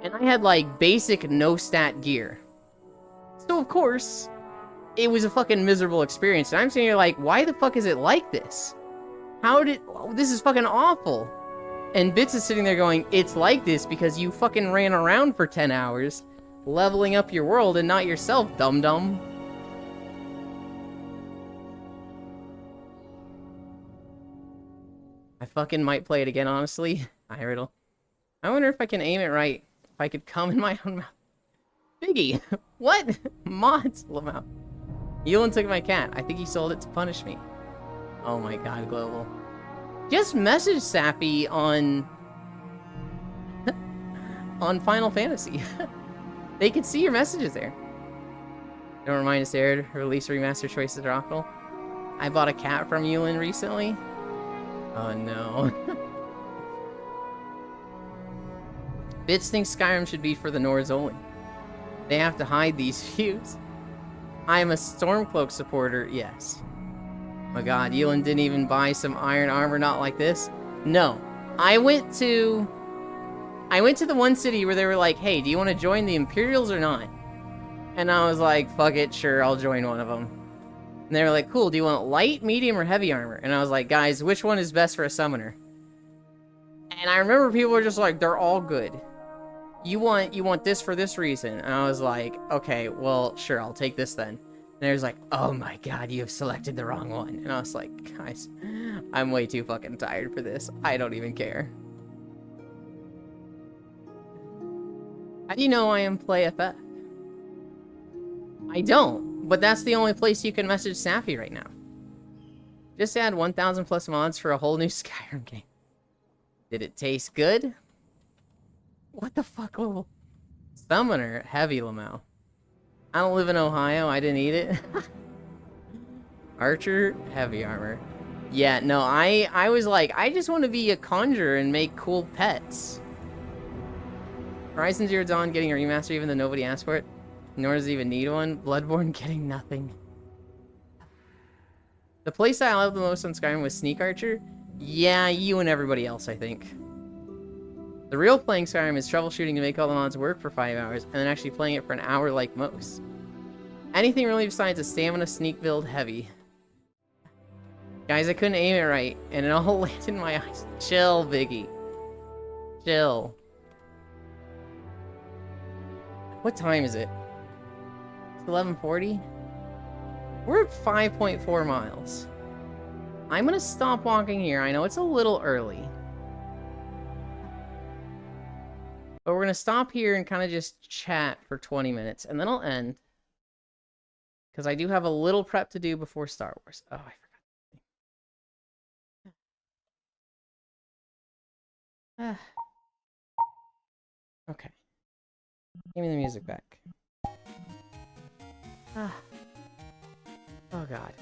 And I had like basic no-stat gear. So of course, it was a fucking miserable experience. And I'm sitting here like, why the fuck is it like this? This is fucking awful. And Bits is sitting there going, it's like this because you fucking ran around for 10 hours, leveling up your world and not yourself, dum-dum. I fucking might play it again, honestly. Hi, Riddle. I wonder if I can aim it right. If I could come in my own mouth. Biggie! What? Mods, Lamau. Ewan took my cat. I think he sold it to punish me. Oh my god, Global. Just message Sappy on... on Final Fantasy. They can see your messages there. Don't remind us, aired. Release remaster choices are awful. I bought a cat from Ewan recently. Oh no. Bits thinks Skyrim should be for the Nords only. They have to hide these views. I am a Stormcloak supporter, yes. My god, Ewan didn't even buy some iron armor not like this? No. I went to the one city where they were like, hey, do you want to join the Imperials or not? And I was like, fuck it, sure, I'll join one of them. And they were like, cool, do you want light, medium, or heavy armor? And I was like, guys, which one is best for a summoner? And I remember people were just like, they're all good. You want this for this reason. And I was like, okay, well, sure, I'll take this then. And they was like, oh my god, you have selected the wrong one. And I was like, guys, I'm way too fucking tired for this. I don't even care. How do you know I am Play FF? I don't, but that's the only place you can message Sappy right now. Just add 1,000 plus mods for a whole new Skyrim game. Did it taste good? What the fuck, Global? Summoner, heavy Lamau. I don't live in Ohio, I didn't eat it. Archer, heavy armor. Yeah, no, I was like, I just want to be a conjurer and make cool pets. Horizon Zero Dawn getting a remaster even though nobody asked for it. Nor does it even need one. Bloodborne getting nothing. The playstyle I loved the most on Skyrim was Sneak Archer. Yeah, you and everybody else, I think. The real playing Skyrim is troubleshooting to make all the mods work for 5 hours, and then actually playing it for an hour like most. Anything really besides a stamina sneak build heavy. Guys, I couldn't aim it right, and it all landed in my eyes. Chill, Biggie. Chill. What time is it? It's 11:40? We're at 5.4 miles. I'm gonna stop walking here. I know it's a little early. But we're gonna stop here and kind of just chat for 20 minutes, and then I'll end. Because I do have a little prep to do before Star Wars. Oh, I forgot. Okay. Give me the music back. Oh, God.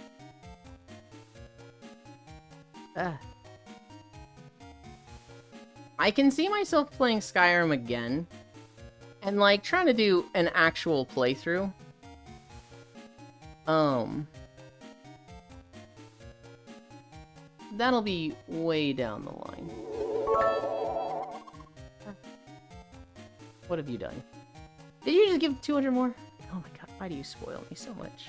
I can see myself playing Skyrim again. And, like, trying to do an actual playthrough. That'll be way down the line. What have you done? Did you just give 200 more? Oh my god, why do you spoil me so much?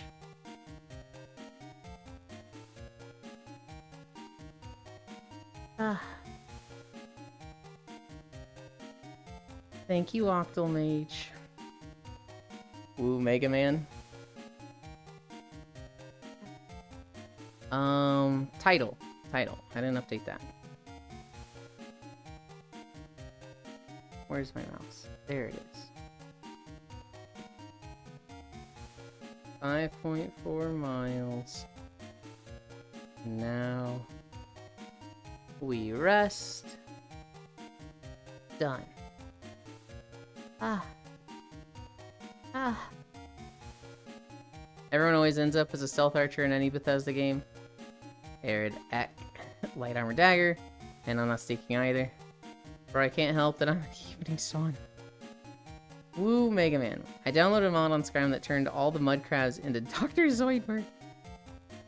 Thank you, Octomage. Ooh, Mega Man. Title. I didn't update that. Where's my mouse? There it is. 5.4 miles. Now we rest. Done. Everyone always ends up as a stealth archer in any Bethesda game. Arid Ek, light armor dagger, and I'm not sneaking either. Or I can't help that I'm an evening sun. Woo, Mega Man. I downloaded a mod on Skyrim that turned all the mud crabs into Dr. Zoidberg.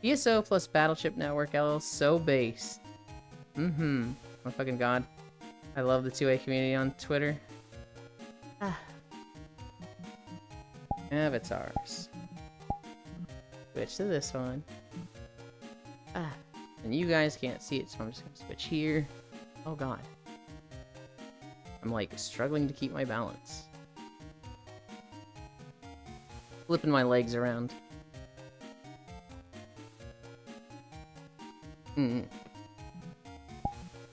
BSO plus Battleship Network LL, so based. Oh fucking god. I love the 2A community on Twitter. Avatars. Switch to this one. And you guys can't see it, so I'm just gonna switch here. Oh god. I'm like struggling to keep my balance. Flipping my legs around.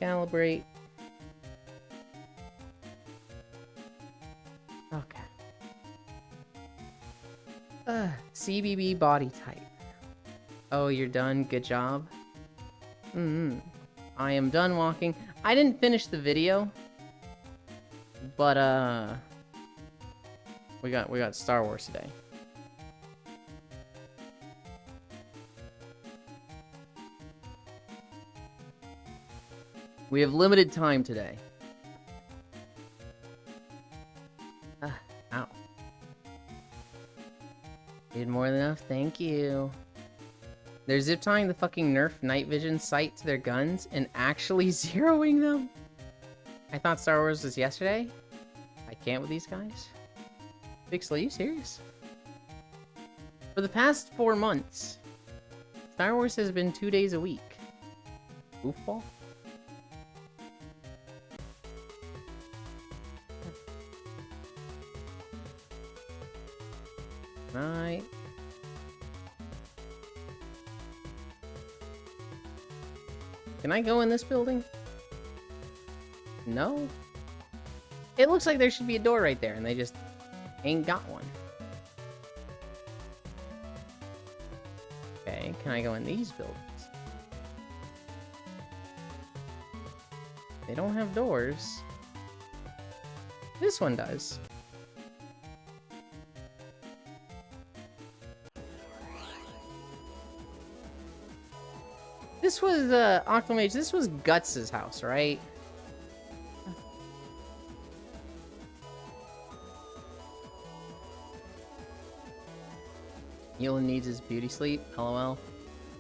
Calibrate. Okay. CBB body type. Oh, you're done? Good job. I am done walking. I didn't finish the video. But, we got Star Wars today. We have limited time today. Ow. Did more than enough, thank you. They're zip tying the fucking Nerf night vision sight to their guns and actually zeroing them? I thought Star Wars was yesterday? I can't with these guys? Pixel, are you serious? For the past 4 months, Star Wars has been 2 days a week. Goofball? Right. Can I go in this building? No. It looks like there should be a door right there, and they just ain't got one. Okay, can I go in these buildings? They don't have doors. This one does. This was, Octomage, this was Guts' house, right? Yolan needs his beauty sleep, lol.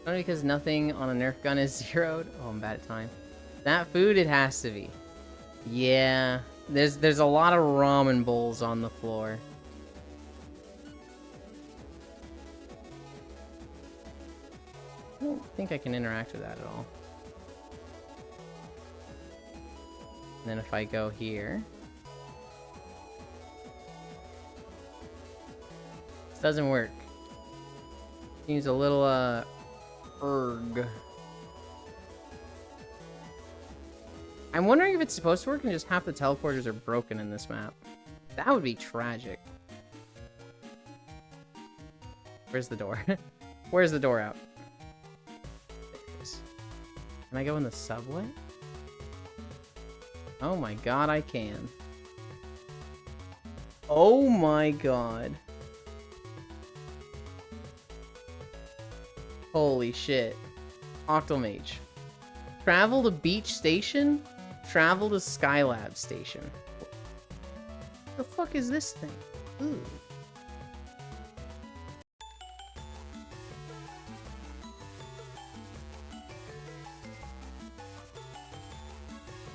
Only because nothing on a Nerf gun is zeroed. Oh, I'm bad at time. That food, it has to be. Yeah, there's a lot of ramen bowls on the floor. I don't think I can interact with that at all. And then if I go here... This doesn't work. Seems a little, erg. I'm wondering if it's supposed to work and just half the teleporters are broken in this map. That would be tragic. Where's the door? Where's the door out? There it is. Can I go in the subway? Oh my god, I can. Oh my god. Holy shit. Octomage. Travel to Beach Station? Travel to Skylab Station. What the fuck is this thing? Ooh.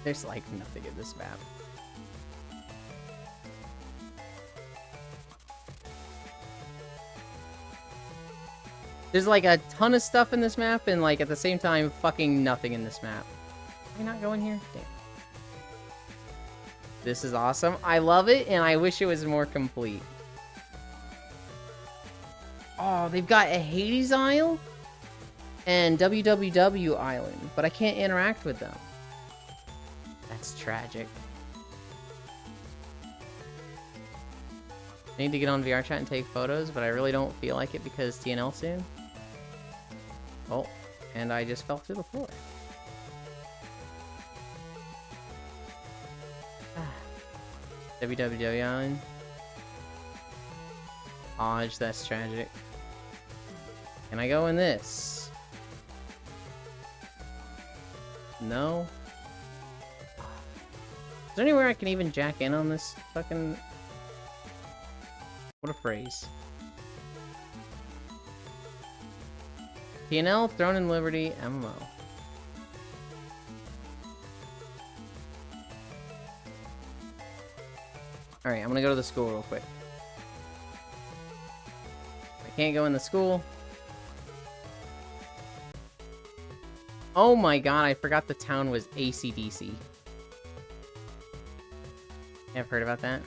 There's like nothing in this map. There's like a ton of stuff in this map and like at the same time fucking nothing in this map. Can I not go in here? Damn. This is awesome. I love it and I wish it was more complete. Oh, they've got a Hades Isle and WWW Island, but I can't interact with them. That's tragic. I need to get on VRChat and take photos, but I really don't feel like it because TNL soon. Oh, and I just fell through the floor. WWW Island. Odge, that's tragic. Can I go in this? No. Is there anywhere I can even jack in on this fucking... What a phrase. TNL, Throne and Liberty, MMO. Alright, I'm gonna go to the school real quick. I can't go in the school. Oh my god, I forgot the town was AC/DC. I've heard about that.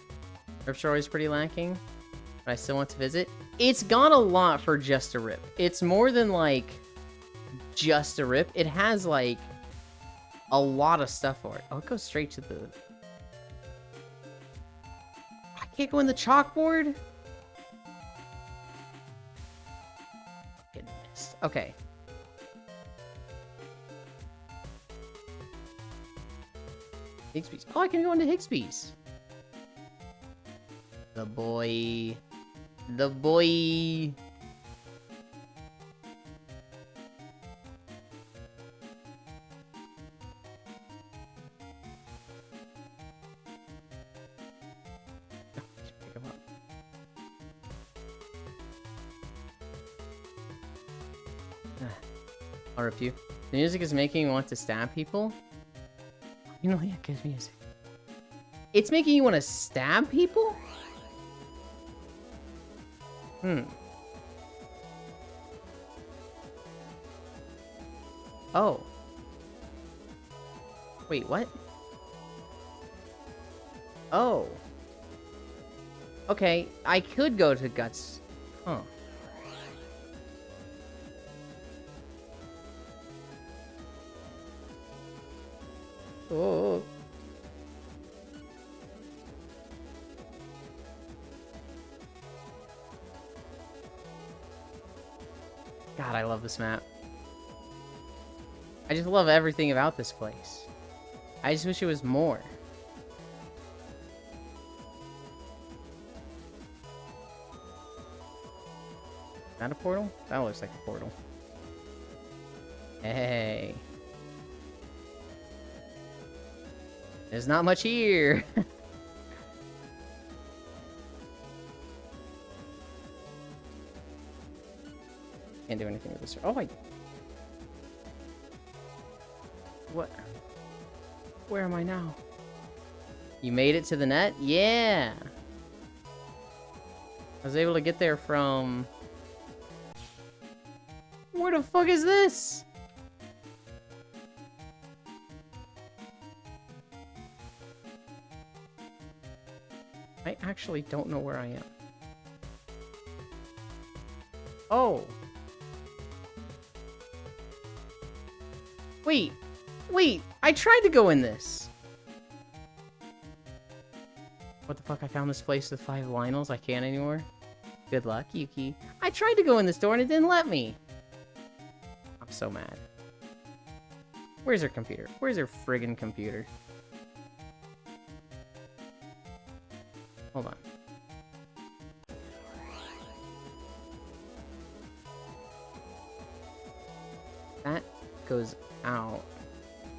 Rip Story is pretty lacking, but I still want to visit. It's got a lot for just a rip. It's more than like just a rip. It has like a lot of stuff for it. Oh, it goes straight to the... I can't go in the chalkboard? Goodness. Okay. Higsby's. Oh, I can go into Higsby's. The boy. The boy. Pick him up. I'll rip you. The music is making you want to stab people. You know, yeah, good music. It's making you want to stab people? Hmm. Oh. Wait, what? Oh. Okay, I could go to Guts. Huh. Oh. God, I love this map. I just love everything about this place. I just wish it was more. Is that a portal? That looks like a portal. Hey. There's not much here. Can't do anything with this. Oh, what? Where am I now? You made it to the net? Yeah! I was able to get there from... Where the fuck is this? actually don't know where I am. Oh. Wait. Wait. I tried to go in this. What the fuck? I found this place with 5 Lionels. I can't anymore. Good luck, Yuki. I tried to go in this door and it didn't let me. I'm so mad. Where's her computer? Where's her friggin' computer? Hold on. That goes out.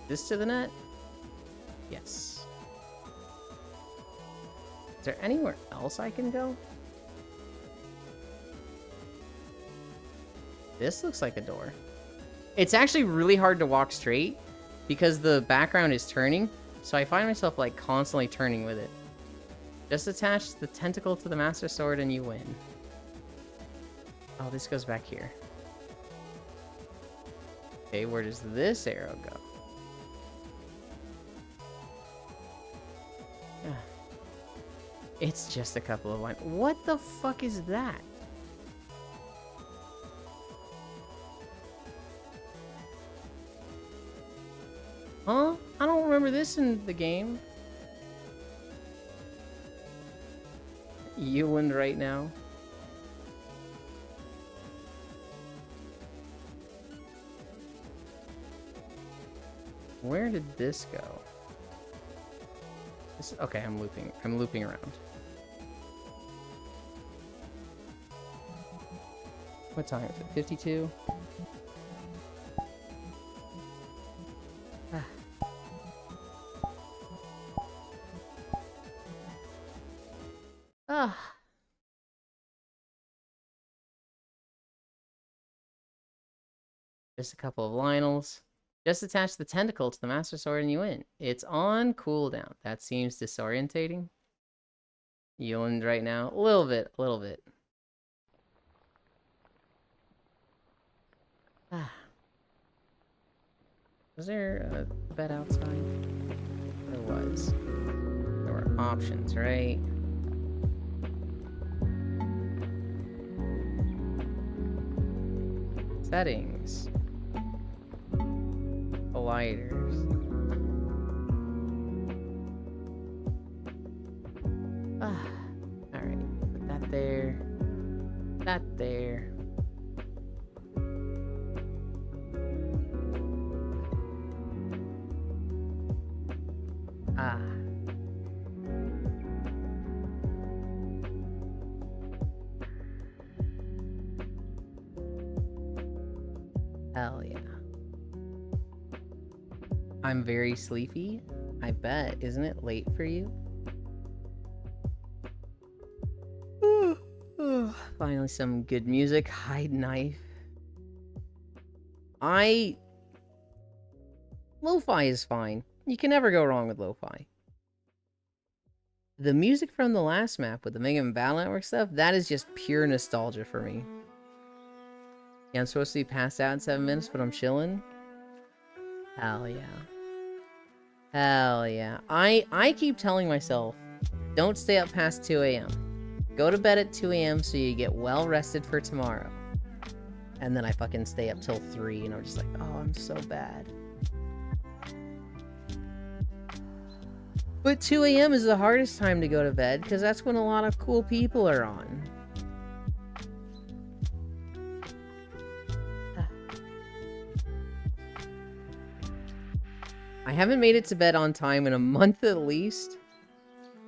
This to the net? Yes. Is there anywhere else I can go? This looks like a door. It's actually really hard to walk straight because the background is turning, so I find myself like constantly turning with it. Just attach the tentacle to the Master Sword and you win. Oh, this goes back here. Okay, where does this arrow go? It's just a couple of lines. What the fuck is that? Huh? I don't remember this in the game. Yuland right now. Where did this go? This, okay, I'm looping around. What time is it? 52? Just a couple of Lionels. Just attach the tentacle to the Master Sword and you win. It's on cooldown. That seems disorientating. Yuland right now. A little bit. Was there a bed outside? There was. There were options, right? Settings. Gliders. Alright. Put that there. That there. Hell yeah. I'm very sleepy. I bet. Isn't it late for you? Finally some good music. Hide knife. Lo-fi is fine. You can never go wrong with lo-fi. The music from the last map with the Mega Man Battle Network stuff, that is just pure nostalgia for me. Yeah, I'm supposed to be passed out in 7 minutes, but I'm chilling. Hell yeah. Hell yeah. I keep telling myself, don't stay up past 2 a.m. Go to bed at 2 a.m. so you get well rested for tomorrow. And then I fucking stay up till 3 and I'm just like, oh, I'm so bad. But 2 a.m. is the hardest time to go to bed because that's when a lot of cool people are on. I haven't made it to bed on time in a month at least.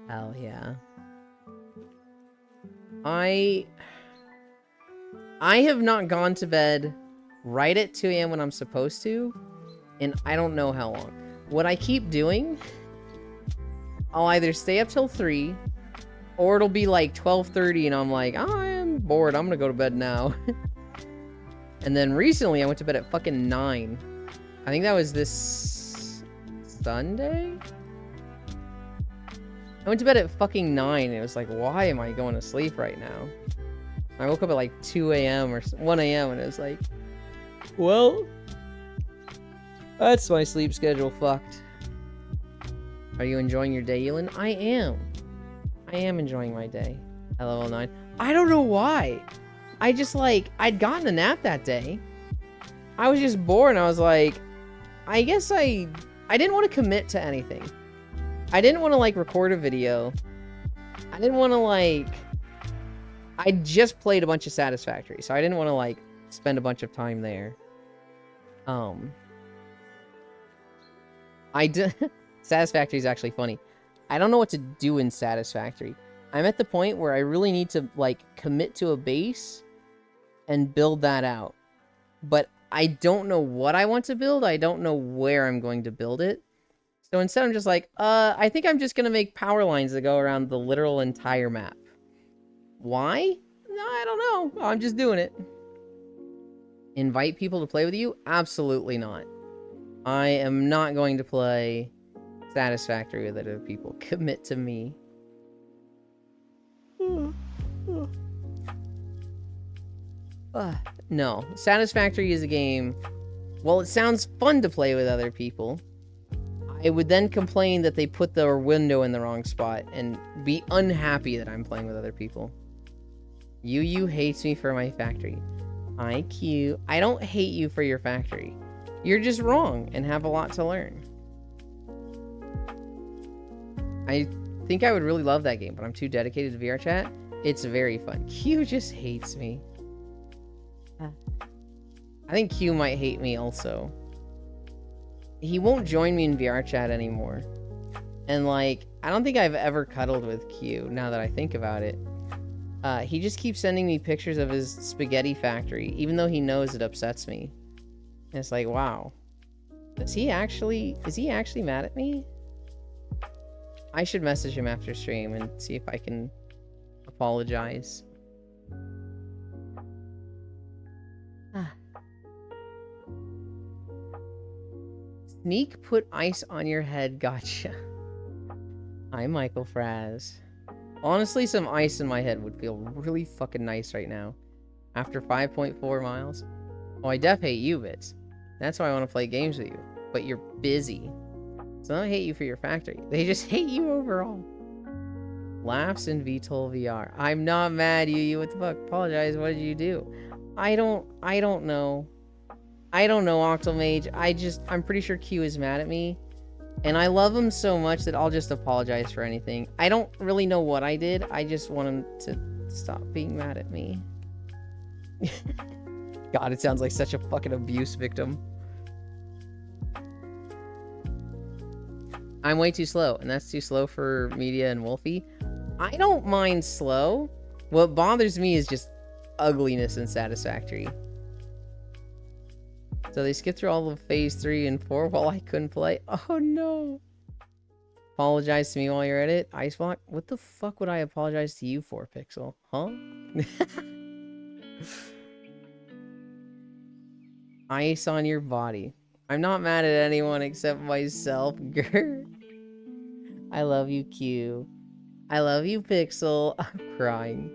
Hell yeah. I have not gone to bed right at 2 a.m. when I'm supposed to, and I don't know how long. What I keep doing, I'll either stay up till 3, or it'll be like 12:30 and I'm like, oh, I'm bored, I'm gonna go to bed now. And then recently I went to bed at fucking 9. I think that was this Sunday? I went to bed at fucking 9 and it was like, why am I going to sleep right now? I woke up at like 2 a.m. or 1 a.m. and it was like, well, that's my sleep schedule fucked. Are you enjoying your day, Elin? I am. I am enjoying my day at level 9. I don't know why. I just, like, I'd gotten a nap that day. I was just bored, and I was like, I guess I didn't want to commit to anything. I didn't want to, like, record a video. I didn't want to, like... I just played a bunch of Satisfactory, so I didn't want to, like, spend a bunch of time there. Satisfactory is actually funny. I don't know what to do in Satisfactory. I'm at the point where I really need to, like, commit to a base and build that out. But I don't know what I want to build. I don't know where I'm going to build it. So instead, I'm just like, I think I'm just going to make power lines that go around the literal entire map. Why? No, I don't know. I'm just doing it. Invite people to play with you? Absolutely not. I am not going to play Satisfactory with other people. Commit to me. No. Satisfactory is a game... Well, it sounds fun to play with other people. I would then complain that they put their window in the wrong spot and be unhappy that I'm playing with other people. You hates me for my factory. IQ. I don't hate you for your factory. You're just wrong and have a lot to learn. I think I would really love that game, but I'm too dedicated to VR chat. It's very fun. Q just hates me. I think Q might hate me also. He won't join me in VR chat anymore. And, like, I don't think I've ever cuddled with Q, now that I think about it. He just keeps sending me pictures of his spaghetti factory, even though he knows it upsets me. And it's like, wow. Is he actually mad at me? I should message him after stream and see if I can apologize. Sneak put ice on your head, gotcha. I'm Michael Fraz. Honestly, some ice in my head would feel really fucking nice right now. After 5.4 miles. Oh, I def hate you, Bits. That's why I want to play games with you. But you're busy. So I don't hate you for your factory. They just hate you overall. Laughs in VTOL VR. I'm not mad, you. What the fuck? Apologize. What did you do? I don't know. I don't know, Octomage. I'm pretty sure Q is mad at me. And I love him so much that I'll just apologize for anything. I don't really know what I did. I just want him to stop being mad at me. God, it sounds like such a fucking abuse victim. I'm way too slow, and that's too slow for Media and Wolfie. I don't mind slow. What bothers me is just ugliness and Satisfactory. So they skipped through all of phase 3 and 4 while I couldn't play. Oh no. Apologize to me while you're at it. Ice block? What the fuck would I apologize to you for, Pixel? Huh? Ice on your body. I'm not mad at anyone except myself. Grr. I love you, Q. I love you, Pixel. I'm crying.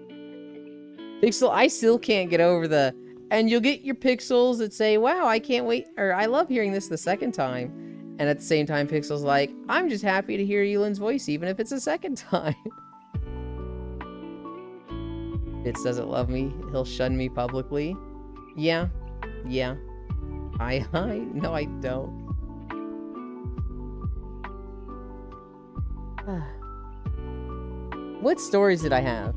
Pixel, I still can't get over the... And you'll get your pixels that say, wow, I can't wait, or I love hearing this the second time. And at the same time, Pixel's like, I'm just happy to hear Elan's voice, even if it's a second time. Bits doesn't love me. He'll shun me publicly. Yeah. No, I don't. What stories did I have?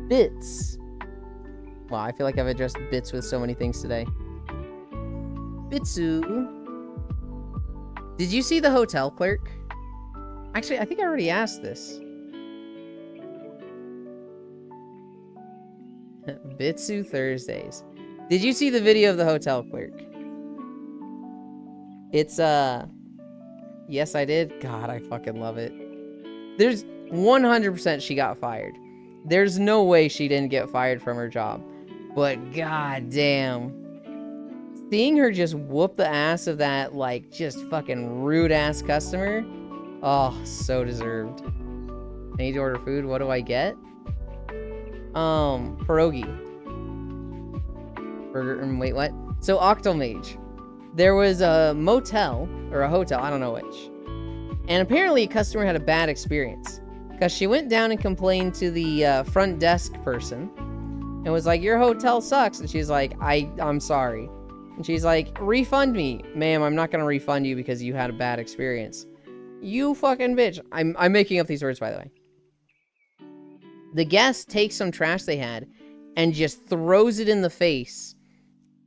Bits. Wow, I feel like I've addressed Bits with so many things today. Bitsu. Did you see the hotel clerk? Actually, I think I already asked this. Bitsu Thursdays. Did you see the video of the hotel clerk? It's, yes, I did. God, I fucking love it. There's 100% she got fired. There's no way she didn't get fired from her job. But god damn. Seeing her just whoop the ass of that, like, just fucking rude-ass customer. Oh, so deserved. I need to order food. What do I get? Pierogi. Burger, wait, what? So, Octomage. There was a motel, or a hotel, I don't know which. And apparently a customer had a bad experience. Because she went down and complained to the front desk person and was like, your hotel sucks. And she's like, I'm sorry. And she's like, refund me. Ma'am, I'm not going to refund you because you had a bad experience. You fucking bitch. I'm making up these words, by the way. The guest takes some trash they had and just throws it in the face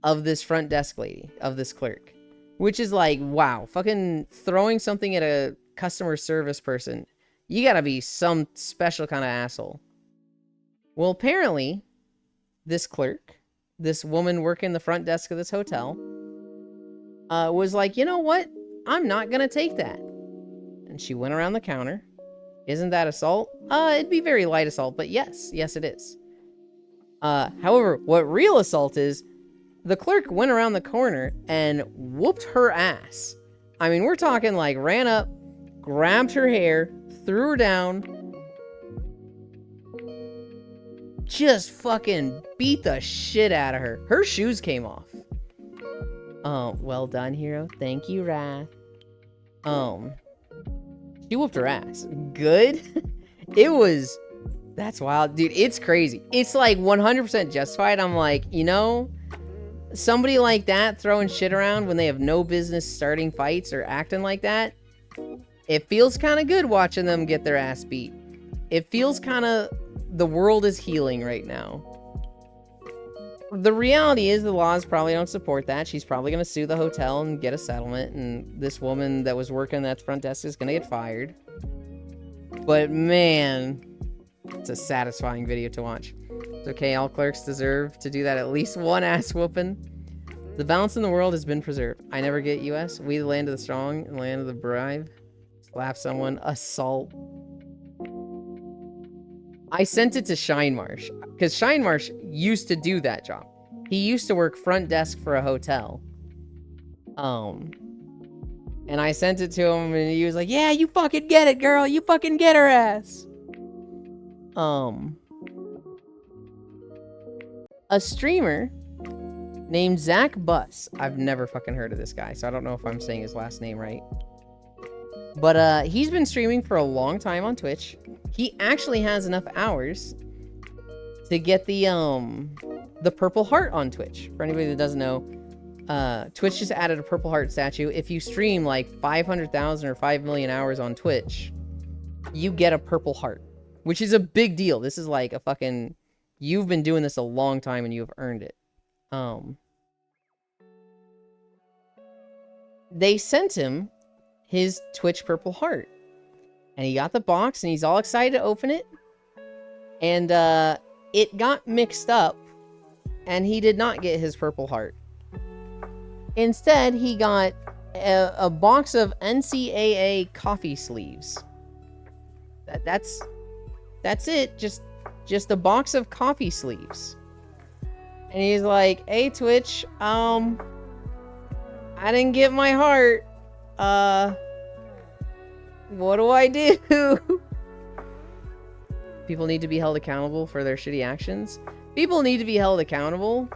of this front desk lady, of this clerk. Which is like, wow, fucking throwing something at a customer service person. You gotta be some special kind of asshole. Well, apparently, this clerk, this woman working the front desk of this hotel, was like, you know what? I'm not gonna take that. And she went around the counter. Isn't that assault? It'd be very light assault, but yes, it is. However, what real assault is, the clerk went around the corner and whooped her ass. I mean, we're talking like ran up, grabbed her hair, threw her down, just fucking beat the shit out of her. Her shoes came off. Well done, hero. Thank you, Wrath. She whooped her ass. Good? That's wild. Dude, it's crazy. It's like 100% justified. I'm like, you know, somebody like that throwing shit around when they have no business starting fights or acting like that, it feels kind of good watching them get their ass beat. It feels kind of, the world is healing right now. The reality is the laws probably don't support that. She's probably going to sue the hotel and get a settlement, and this woman that was working at the front desk is going to get fired. But man, it's a satisfying video to watch. It's okay, all clerks deserve to do that at least one ass whooping. The balance in the world has been preserved. I never get US. We the land of the strong and land of the brave. Slap someone. Assault. I sent it to Shinemarsh, because Shinemarsh used to do that job. He used to work front desk for a hotel. And I sent it to him, and he was like, yeah, you fucking get it, girl. You fucking get her ass. A streamer named Zach Buss. I've never fucking heard of this guy, so I don't know if I'm saying his last name right. But he's been streaming for a long time on Twitch. He actually has enough hours to get the Purple Heart on Twitch. For anybody that doesn't know, Twitch just added a Purple Heart statue. If you stream like 500,000 or 5 million hours on Twitch, you get a Purple Heart, which is a big deal. This is like a fucking, you've been doing this a long time and you have earned it. They sent him his Twitch Purple Heart. And he got the box, and he's all excited to open it. And it got mixed up, and he did not get his Purple Heart. Instead, he got a box of NCAA coffee sleeves. That's it. Just a box of coffee sleeves. And he's like, hey, Twitch, I didn't get my heart. What do I do? People need to be held accountable for their shitty actions. People need to be held accountable,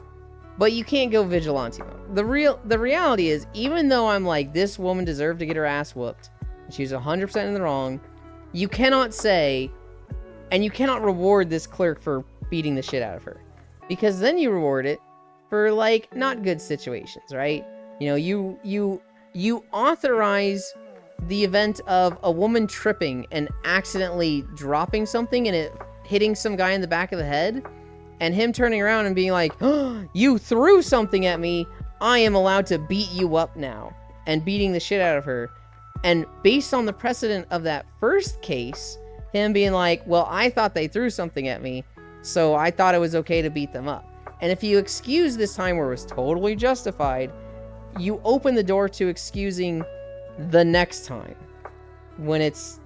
but you can't go vigilante mode. The reality is, even though I'm like, this woman deserved to get her ass whooped, she's 100% in the wrong, you cannot say, and you cannot reward this clerk for beating the shit out of her. Because then you reward it for, like, not good situations, right? You know, you authorize the event of a woman tripping and accidentally dropping something and it hitting some guy in the back of the head, and him turning around and being like, oh, you threw something at me, I am allowed to beat you up now, and beating the shit out of her. And based on the precedent of that first case, him being like, well, I thought they threw something at me, so I thought it was okay to beat them up. And if you excuse this time where it was totally justified, you open the door to excusing the next time when it's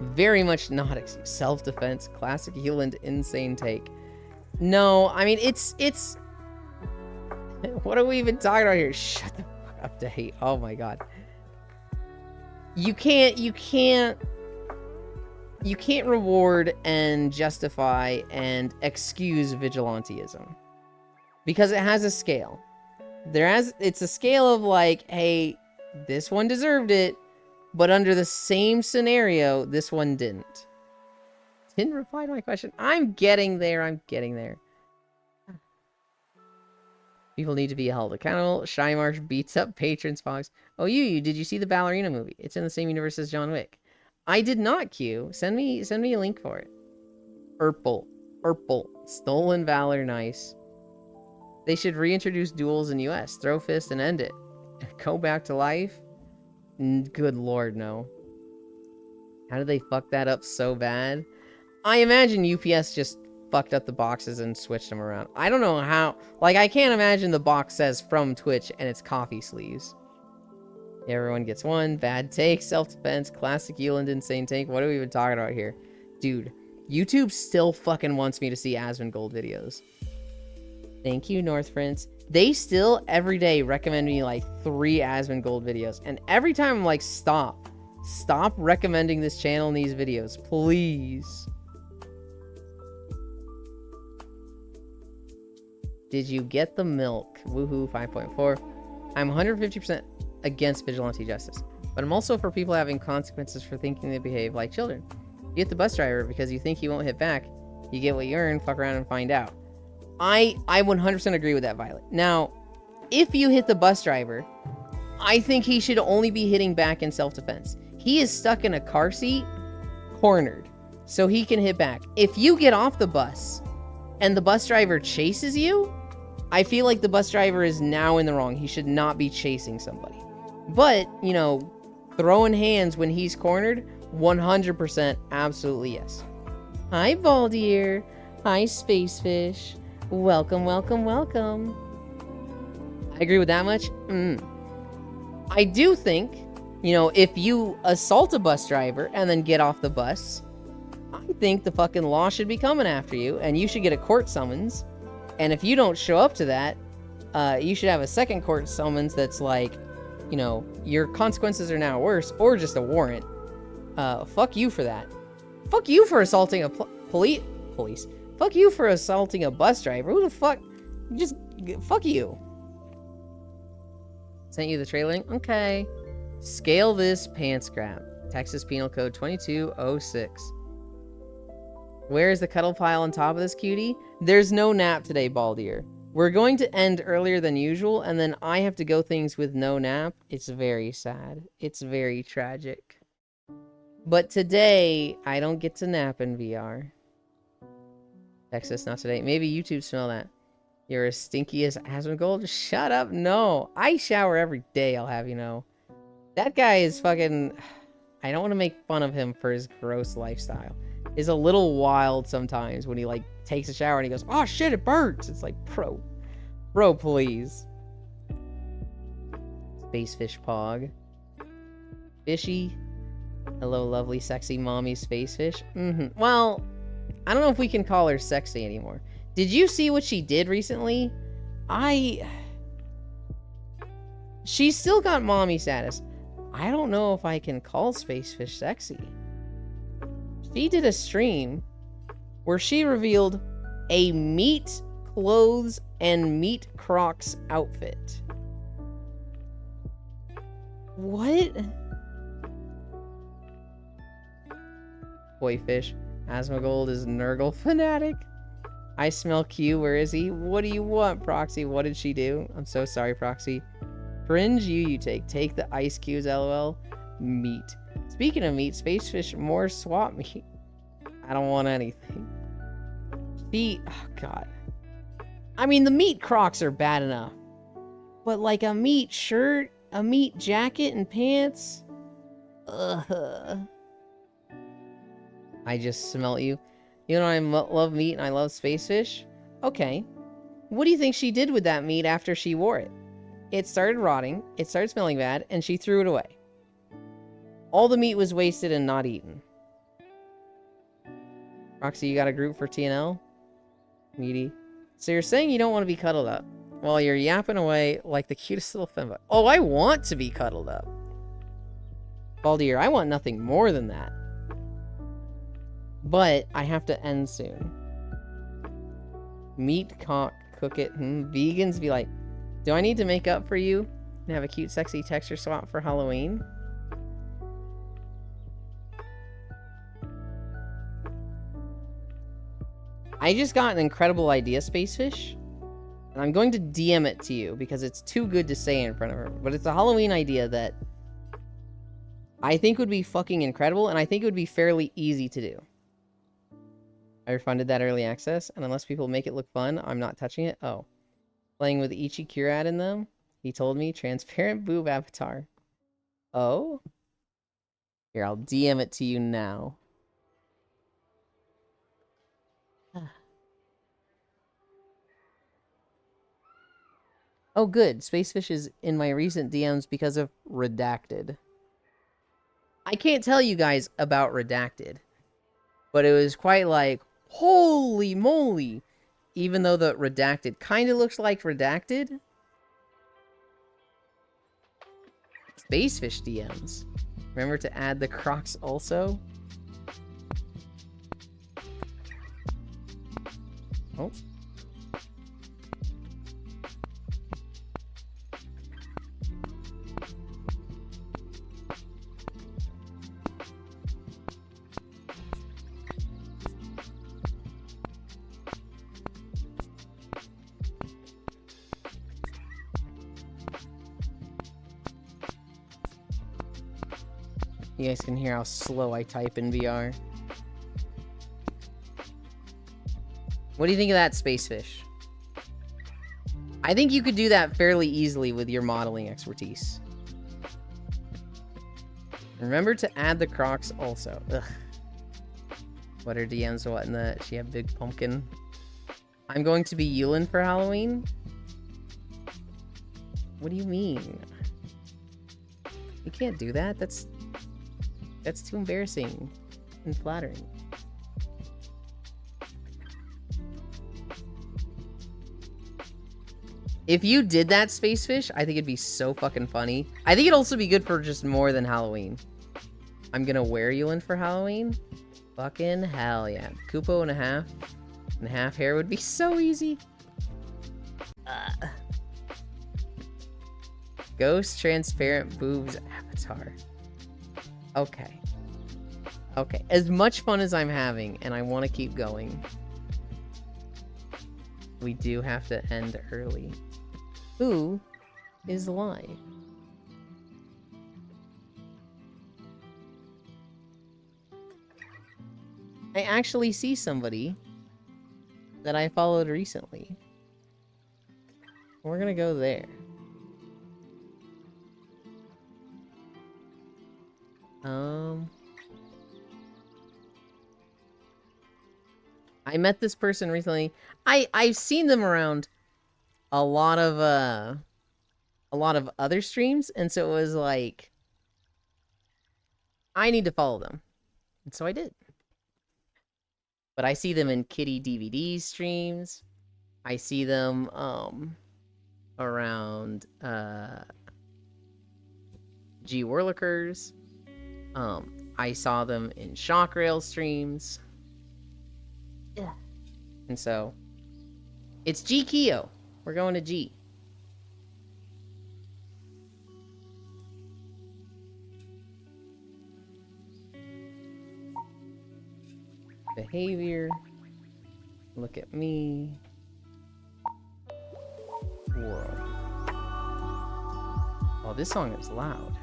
very much not self-defense. Classic Hewland insane take. No, I mean, it's what are we even talking about here? Shut the fuck up, Date. Oh my god. You can't reward and justify and excuse vigilantism, because it has a scale. It's a scale of like, hey, this one deserved it, but under the same scenario, this one didn't. Didn't reply to my question. I'm getting there. I'm getting there. People need to be held accountable. Shy Marsh beats up patrons, Fox. Oh, you, did you see the Ballerina movie? It's in the same universe as John Wick. I did not, Q. Send me a link for it. Purple. Stolen Valor, nice. They should reintroduce duels in US. Throw fist and end it. Go back to life? Good lord, no. How did they fuck that up so bad? I imagine UPS just fucked up the boxes and switched them around. I don't know how. Like, I can't imagine the box says from Twitch and it's coffee sleeves. Everyone gets one. Bad take, self-defense, classic Euland insane take. What are we even talking about here? Dude, YouTube still fucking wants me to see Asmongold videos. Thank you, North Prince. They still, every day, recommend me, like, 3 Asmongold videos. And every time I'm like, stop. Stop recommending this channel and these videos. Please. Did you get the milk? Woohoo, 5.4. I'm 150% against vigilante justice. But I'm also for people having consequences for thinking they behave like children. You hit the bus driver because you think he won't hit back. You get what you earn, fuck around and find out. I 100% agree with that, Violet. Now, if you hit the bus driver, I think he should only be hitting back in self-defense. He is stuck in a car seat, cornered, so he can hit back. If you get off the bus and the bus driver chases you, I feel like the bus driver is now in the wrong. He should not be chasing somebody. But, you know, throwing hands when he's cornered, 100% absolutely yes. Hi, Baldier. Hi, Spacefish. Welcome, welcome, welcome. I agree with that much. I do think, you know, if you assault a bus driver and then get off the bus, I think the fucking law should be coming after you and you should get a court summons. And if you don't show up to that, you should have a second court summons that's like, you know, your consequences are now worse, or just a warrant. Fuck you for that. Fuck you for assaulting a police. Fuck you for assaulting a bus driver. Who the fuck? Just fuck you. Sent you the trailer link? Okay. Scale this pants grab. Texas Penal Code 2206. Where is the cuddle pile on top of this cutie? There's no nap today, Baldier. We're going to end earlier than usual, and then I have to go things with no nap. It's very sad. It's very tragic. But today, I don't get to nap in VR. Texas, not today. Maybe YouTube smell that. You're as stinky as Asmongold? Shut up. No. I shower every day, I'll have you know. That guy is fucking... I don't want to make fun of him for his gross lifestyle. Is a little wild sometimes when he like takes a shower and he goes, oh shit, it burns. It's like, bro, please. Spacefish Pog. Fishy. Hello, lovely, sexy mommy Spacefish. Well, I don't know if we can call her sexy anymore. Did you see what she did recently? She's still got mommy status. I don't know if I can call Spacefish sexy. She did a stream where she revealed a meat clothes and meat Crocs outfit. What? Boyfish. Asmongold is Nurgle fanatic. I smell Q. Where is he? What do you want, Proxy? What did she do? I'm so sorry, Proxy. Fringe you take. Take the ice cubes, lol. Meat. Speaking of meat, Spacefish, more swap meat. I don't want anything. Oh god. I mean, the meat Crocs are bad enough. But like a meat shirt, a meat jacket and pants? Ugh. I just smell you. You know, I love meat and I love Spacefish. Okay. What do you think she did with that meat after she wore it? It started rotting, it started smelling bad, and she threw it away. All the meat was wasted and not eaten. Roxy, you got a group for TNL? Meaty. So you're saying you don't want to be cuddled up while you're yapping away like the cutest little femboy. Oh, I want to be cuddled up. Baldier, I want nothing more than that. But I have to end soon. Meat, cock, cook it. Vegans be like, do I need to make up for you and have a cute, sexy texture swap for Halloween? I just got an incredible idea, Spacefish. And I'm going to DM it to you because it's too good to say in front of her. But it's a Halloween idea that I think would be fucking incredible, and I think it would be fairly easy to do. I refunded that early access, and unless people make it look fun, I'm not touching it. Oh. Playing with Ichi Kurad in them? He told me. Transparent boob avatar. Oh? Here, I'll DM it to you now. Oh, good. Spacefish is in my recent DMs because of Redacted. I can't tell you guys about Redacted, but it was quite like, holy moly! Even though the Redacted kind of looks like Redacted. Spacefish DMs. Remember to add the Crocs also? Oh. You guys can hear how slow I type in VR. What do you think of that, Spacefish? I think you could do that fairly easily with your modeling expertise. Remember to add the Crocs also. Ugh. What are DMs? What in the... She had big pumpkin. I'm going to be Yulin for Halloween? What do you mean? You can't do that. That's too embarrassing and flattering. If you did that, Spacefish, I think it'd be so fucking funny. I think it'd also be good for just more than Halloween. I'm gonna wear Yulin for Halloween? Fucking hell yeah. Kupo and a half hair would be so easy. Ghost transparent boobs avatar. Okay. Okay. As much fun as I'm having, and I want to keep going, we do have to end early. Who is live? I actually see somebody that I followed recently. We're gonna go there. I met this person recently. I've seen them around a lot of other streams, and so it was like, I need to follow them. And so I did. But I see them in Kitty DVD streams. I see them around G Warlickers. I saw them in Shockrail streams. Yeah. And so it's G Kyo. We're going to G. Behavior. Look at me. World. Oh, this song is loud.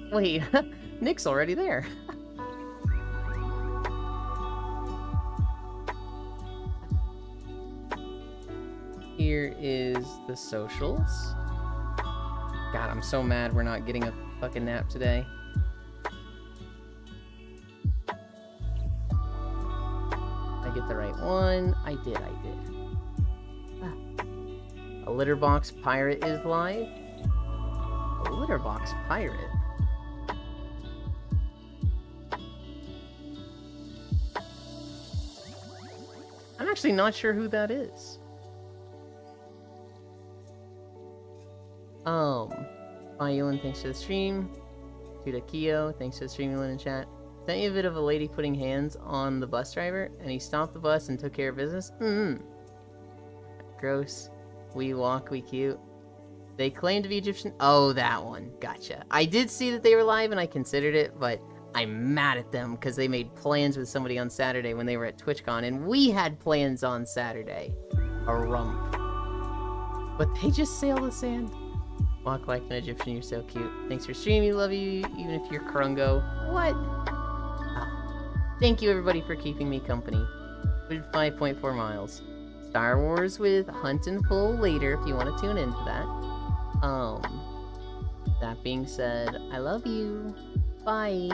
Wait, Nick's already there. Here is the socials. God, I'm so mad we're not getting a fucking nap today. I get the right one. I did. A Litterbox Pirate is live. A Litterbox Pirate? I'm actually not sure who that is. Yulin, thanks for the stream. Tuda Kyo, thanks for the stream, Yulin in chat. Sent you a bit of a lady putting hands on the bus driver, and he stopped the bus and took care of business. Gross. We walk, we cute. They claim to be Egyptian. Oh, that one. Gotcha. I did see that they were live and I considered it, but I'm mad at them because they made plans with somebody on Saturday when they were at TwitchCon, and we had plans on Saturday. A rump. But they just sail the sand. Walk like an Egyptian, you're so cute. Thanks for streaming, love you, even if you're Krungo. What? Thank you everybody for keeping me company. We did 5.4 miles. Star Wars with Hunt and Pull later if you want to tune into that. That being said, I love you. Bye.